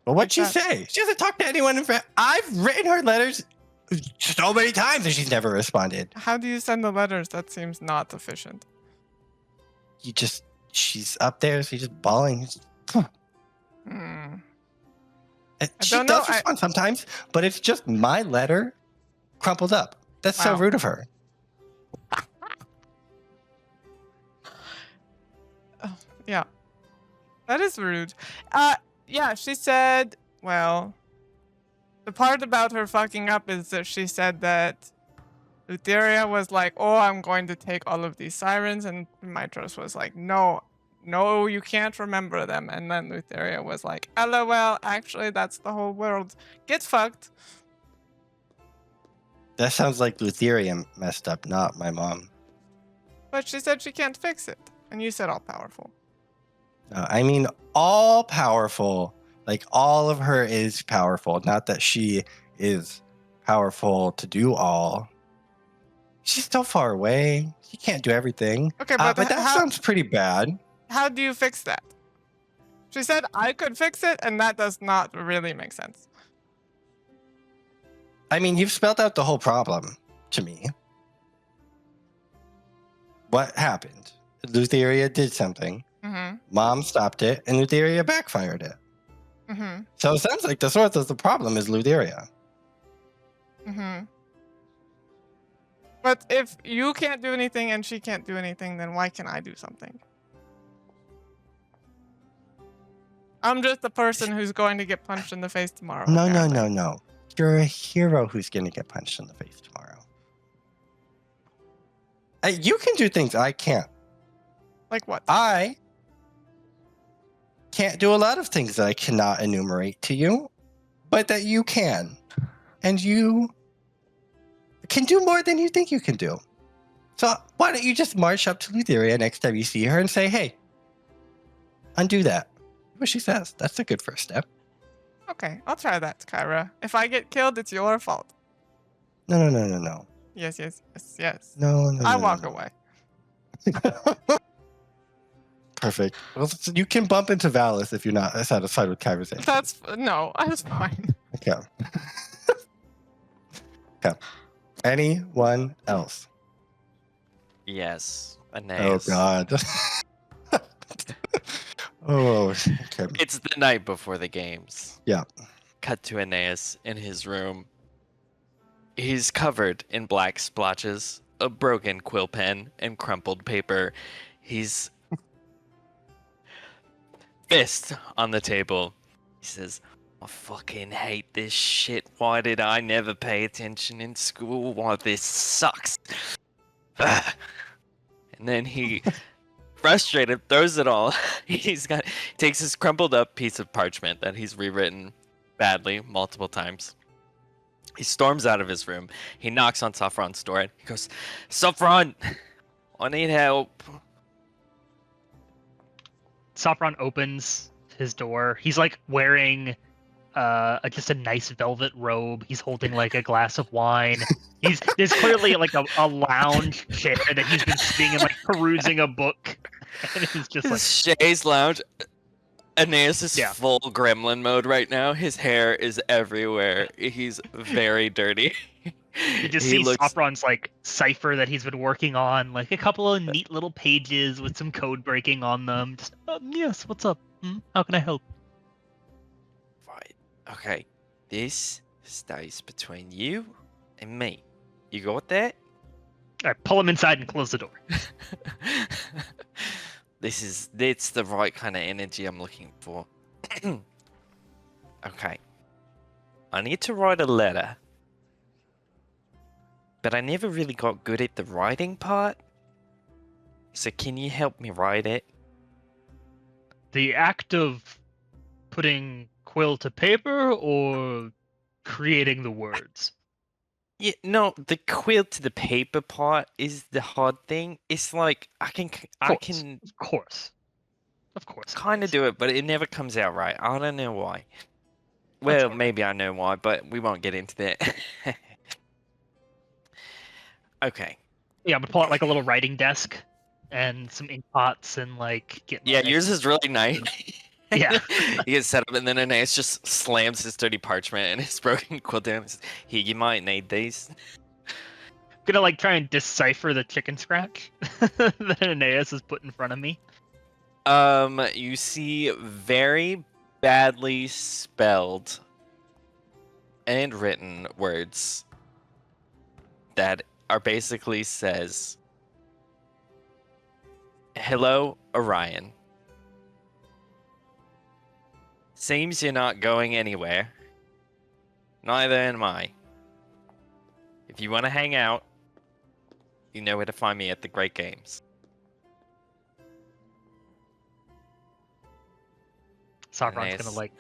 But what'd she say? She doesn't talk to anyone. I've written her letters so many times and she's never responded. How do you send the letters? That seems not efficient. She's up there. She's just bawling. Hmm. She don't know, does respond sometimes, but it's just my letter crumpled up. That's so Wow. rude of her. Yeah. That is rude. Yeah, she said, well, the part about her fucking up is that she said that Lutheria was like, oh, I'm going to take all of these sirens, and Mitros was like, no, you can't remember them. And then Lutheria was like, LOL, actually, that's the whole world. Get fucked. That sounds like Lutheria messed up, not my mom. But she said she can't fix it. And you said all powerful. No, I mean all powerful. Like all of her is powerful. Not that she is powerful to do all. She's still far away. She can't do everything. Okay, but that how- sounds pretty bad. How do you fix that? She said I could fix it, and that does not really make sense. I mean, you've spelled out the whole problem to me. What happened? Lutheria did something. Mm-hmm. Mom stopped it, and Lutheria backfired it. Mm-hmm. So it sounds like the source of the problem is Lutheria. Mm-hmm. But if you can't do anything and she can't do anything, then why can I do something? I'm just the person who's going to get punched in the face tomorrow. No. apparently. You're a hero who's going to get punched in the face tomorrow. You can do things I can't. Like what? I can't do a lot of things that I cannot enumerate to you, but that you can. And you can do more than you think you can do. So why don't you just march up to Lutheria next time you see her and say, hey, undo that. What she says. That's a good first step. Okay, I'll try that, Kyra. If I get killed, it's your fault. No. Yes. No. I walk away. Perfect. Well, so you can bump into Valis if you're not satisfied with Kyra's answer. That's fine. Okay. Okay. Anyone else? Yes, Oh Aeneas. God. Oh. Okay. It's the night before the games. Yeah. Cut to Aeneas in his room. He's covered in black splotches, a broken quill pen, and crumpled paper. He's fist on the table. He says, I fucking hate this shit. Why did I never pay attention in school? Why this sucks. And then he, frustrated, throws it all. Takes his crumpled up piece of parchment that he's rewritten badly multiple times. He storms out of his room. He knocks on Sophron's door. He goes, Sophron, I need help. Sophron opens his door. He's like wearing just a nice velvet robe. He's holding like a glass of wine. There's clearly like a lounge chair that he's been sitting and like perusing a book. And he's just like Shay's lounge. Aeneas is full gremlin mode right now. His hair is everywhere. He's very dirty. you just see Sophron's like cipher that he's been working on, like a couple of neat little pages with some code breaking on them. Just, yes, what's up? How can I help? Right. Okay. This stays between you and me. You got that? All right, pull him inside and close the door. It's the right kind of energy I'm looking for. Okay. I need to write a letter. But I never really got good at the writing part. So can you help me write it? The act of putting quill to paper or creating the words? Yeah, no, the quill to the paper part is the hard thing. It's like I can Of course. kind of do it, but it never comes out right. I don't know why. Well, alright. maybe I know why, but we won't get into that. Okay. Yeah, I'm gonna pull out like a little writing desk and some ink pots and like get. Yeah, my- yours is really nice. Yeah. He gets set up, and then Aeneas just slams his dirty parchment and his broken quill down. And says, here, you might need these. Gonna like try and decipher the chicken scratch that Aeneas has put in front of me. You see very badly spelled and written words that are basically says, "Hello, Orion. Seems you're not going anywhere. Neither am I. If you want to hang out, you know where to find me at the Great Games. Sophron's Nice. gonna, like,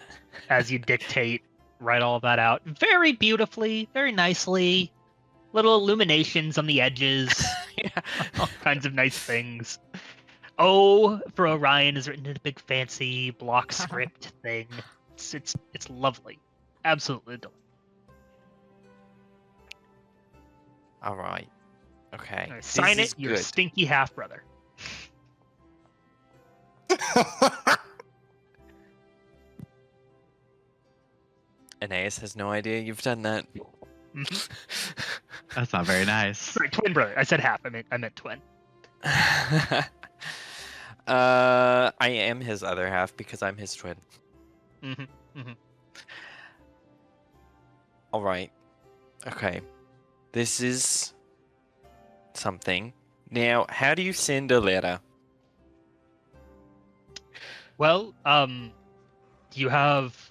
as you dictate, write all of that out very beautifully, very nicely. Little illuminations on the edges, Yeah. all kinds of nice things. O for Orion is written in a big fancy block script thing. It's lovely, absolutely delightful. All right. Okay. All right, this sign is it, your good. stinky half brother. Aeneas has no idea you've done that. That's not very nice. Sorry, twin brother. I said half. I meant twin. I am his other half because I'm his twin. Mm-hmm. All right. Okay. This is something. Now, how do you send a letter? Well, you have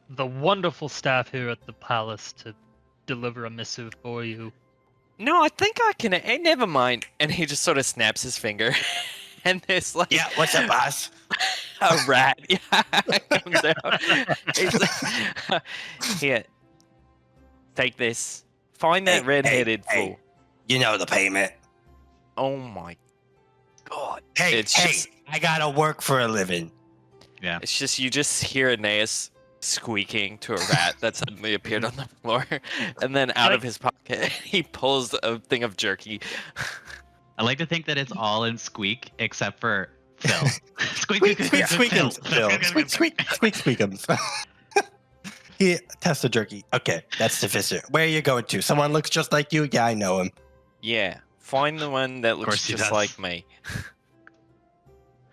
the wonderful staff here at the palace to deliver a missive for you. No, I think I can. Never mind. And he just sort of snaps his finger, and there's like Yeah, what's up, boss? a rat. Yeah, comes out. He's like, here, take this. Find that Hey, red-headed hey, fool. You know the payment. Oh my god! Hey, It's hey, just- I gotta work for a living. Yeah. It's just you just hear Aeneas squeaking to a rat that suddenly appeared on the floor, and then out of his pocket he pulls a thing of jerky. I like to think that it's all in squeak except for Phil. Squeak, Squeak, squeak, squeakums, Phil. Squeak, squeak, squeak, squeakums. He tests the jerky. Okay, that's sufficient. Where are you going to? Someone looks just like you? Yeah, I know him. Yeah, find the one that course looks he just does. like me.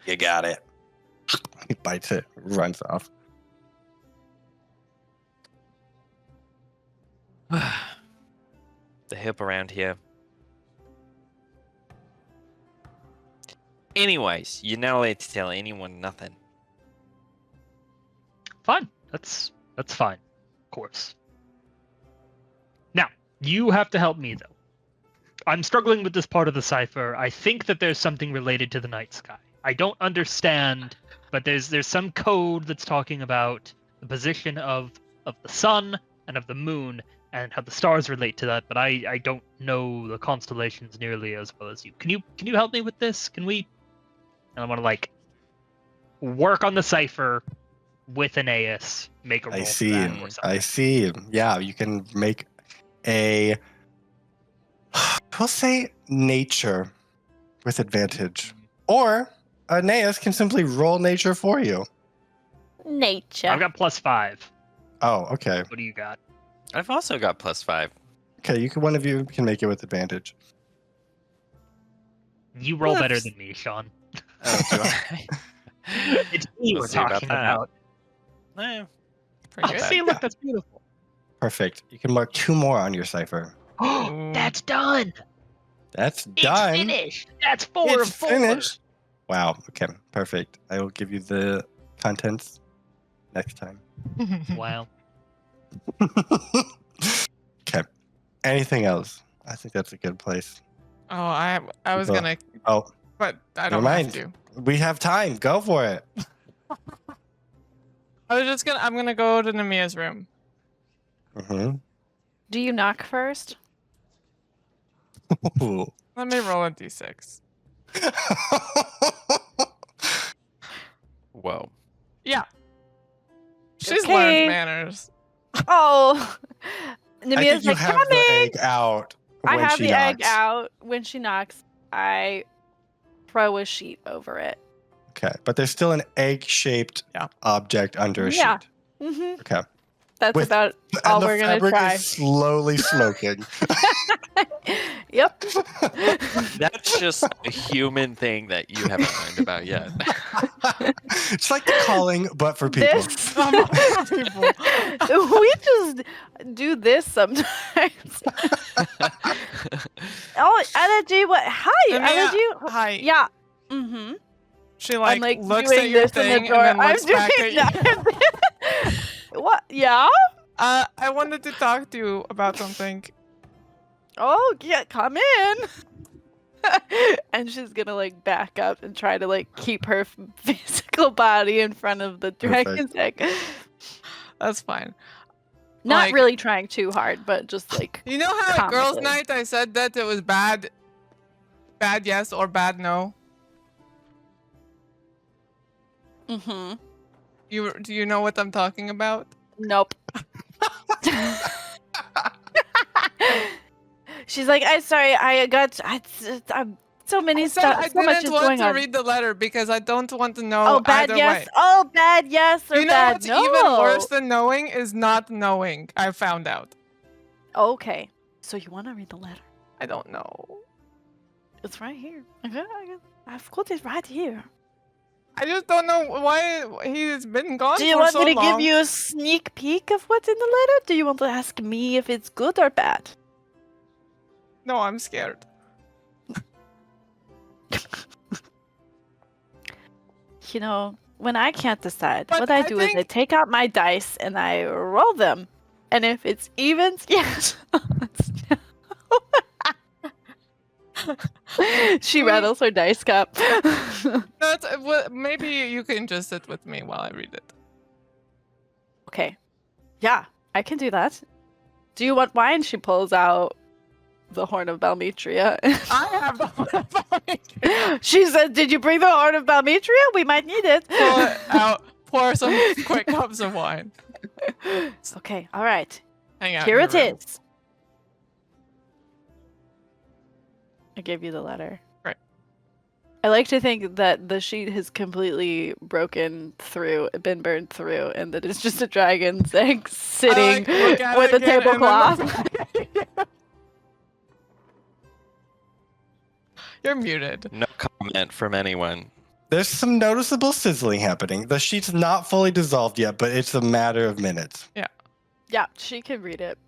You got it. He bites it, runs off. The hip around here. Anyways, you're not allowed to tell anyone nothing. Fine. That's fine. Of course. Now, you have to help me though. I'm struggling with this part of the cipher. I think that there's something related to the night sky. I don't understand, but there's some code that's talking about the position of the sun and of the moon and how the stars relate to that, but I don't know the constellations nearly as well as you. Can you help me with this? Can we? And I want to like work on the cipher with Aeneas, make a roll I for see. that or something. I see. Yeah, you can make a. We'll say nature with advantage. Or Aeneas can simply roll nature for you. Nature. I've got +5. Oh, okay. What do you got? I've also got +5. Okay, one of you can make it with advantage. You roll better Whoops. than me, Sean. Oh, do I? It's me We'll we're see about talking that. about. Eh, Pretty Oh, good. see, look, that's beautiful. Perfect. You can mark 2 more on your cipher. Oh, that's done. That's It's done. finished. That's 4 It's of 4. finished. Wow. Okay. Perfect. I will give you the contents next time. Wow. Okay. Anything else? I think that's a good place. Oh, I was Well, gonna, Oh, but I never don't mind. have to. we have time. Go for it. I'm gonna go to Nemea's room. Mm-hmm. Do you knock first? Let me roll a d6. Whoa. Yeah. She's Okay. learned manners. Oh, I think Nemea's you like, have come the in. egg out I when have she the egg knocks. out. When she knocks, I throw a sheet over it. Okay, but there's still an egg-shaped Yeah. object under a Yeah. sheet. Hmm Okay. That's With- about And all the we're gonna fabric try. is slowly smoking. Yep. That's just a human thing that you haven't learned about yet. It's like the calling, but for people. This. People. We just do this sometimes. Oh, Elegy, what? Hi, Nemea, Elegy. Hi. Yeah. Mm-hmm. She like, I'm like looks doing at your this in thing the door. and then looks back at you. that. What? Yeah. I wanted to talk to you about something. Oh, yeah, come in. And she's gonna like back up and try to like keep her physical body in front of the dragon's egg. That's fine. Not Like- really trying too hard, but just like You know how at girls' Comically. night I said that it was bad yes or bad no? mm-hmm. Do you know what I'm talking about? Nope. She's like, I'm sorry, I'm so many I said stuff. I So much is didn't want going to on. read the letter because I don't want to know Oh, bad either yes. way. Oh, bad yes or You know bad what's no. even worse than knowing is not knowing. I found out. Okay, so you want to read the letter? I don't know. It's right here. I've got it right here. I just don't know why he's been gone Do you for want so me to long. give you a sneak peek of what's in the letter? Do you want to ask me if it's good or bad? No, I'm scared. You know, when I can't decide, But what I I do is I think- take out my dice and I roll them. And if it's evens, yes. She rattles her dice cup. That's well, maybe you can just sit with me while I read it. Okay. Yeah, I can do that. Do you want wine? She pulls out the horn of Balmetria. I have the She said, "Did you bring the horn of Balmetria? We might need it." pour some quick cups of wine. Okay, all right. Hang out. Here in it your room. is. I gave you the letter. Right. I like to think that the sheet has completely broken through, been burned through, and that it's just a dragon's egg sitting look at with it a again and then tablecloth. You're muted. No comment from anyone. There's some noticeable sizzling happening. The sheet's not fully dissolved yet, but it's a matter of minutes. Yeah, she can read it.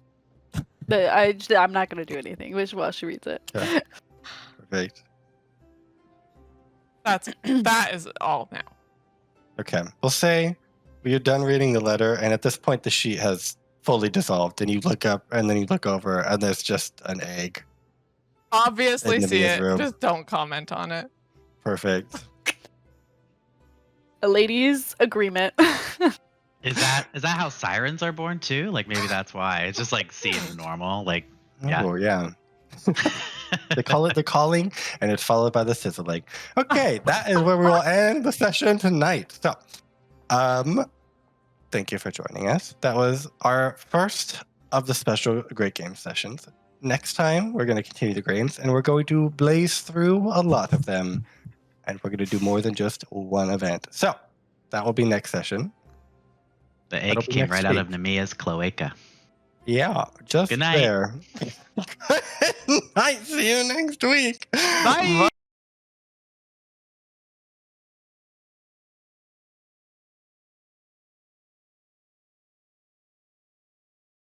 I'm not going to do anything while she reads it. Okay. Perfect. That is all now. Okay. We'll say you're done reading the letter, and at this point, the sheet has fully dissolved, and you look up, and then you look over, and there's just an egg. Obviously In see Nemea's it. room. Just don't comment on it. Perfect. A lady's agreement. Is that how sirens are born too? Like maybe that's why. It's just like seems normal. Like Yeah. Oh, yeah. They call it the calling, and it's followed by the sizzling. Okay, that is where we will end the session tonight. So, thank you for joining us. That was our first of the special Great Game sessions. Next time, we're going to continue the games, and we're going to blaze through a lot of them, and we're going to do more than just one event. So, that will be next session. the egg That'll be came next right out week. of Nemea's cloaca. Yeah, just Good night. there. Good night. See you next week. Bye.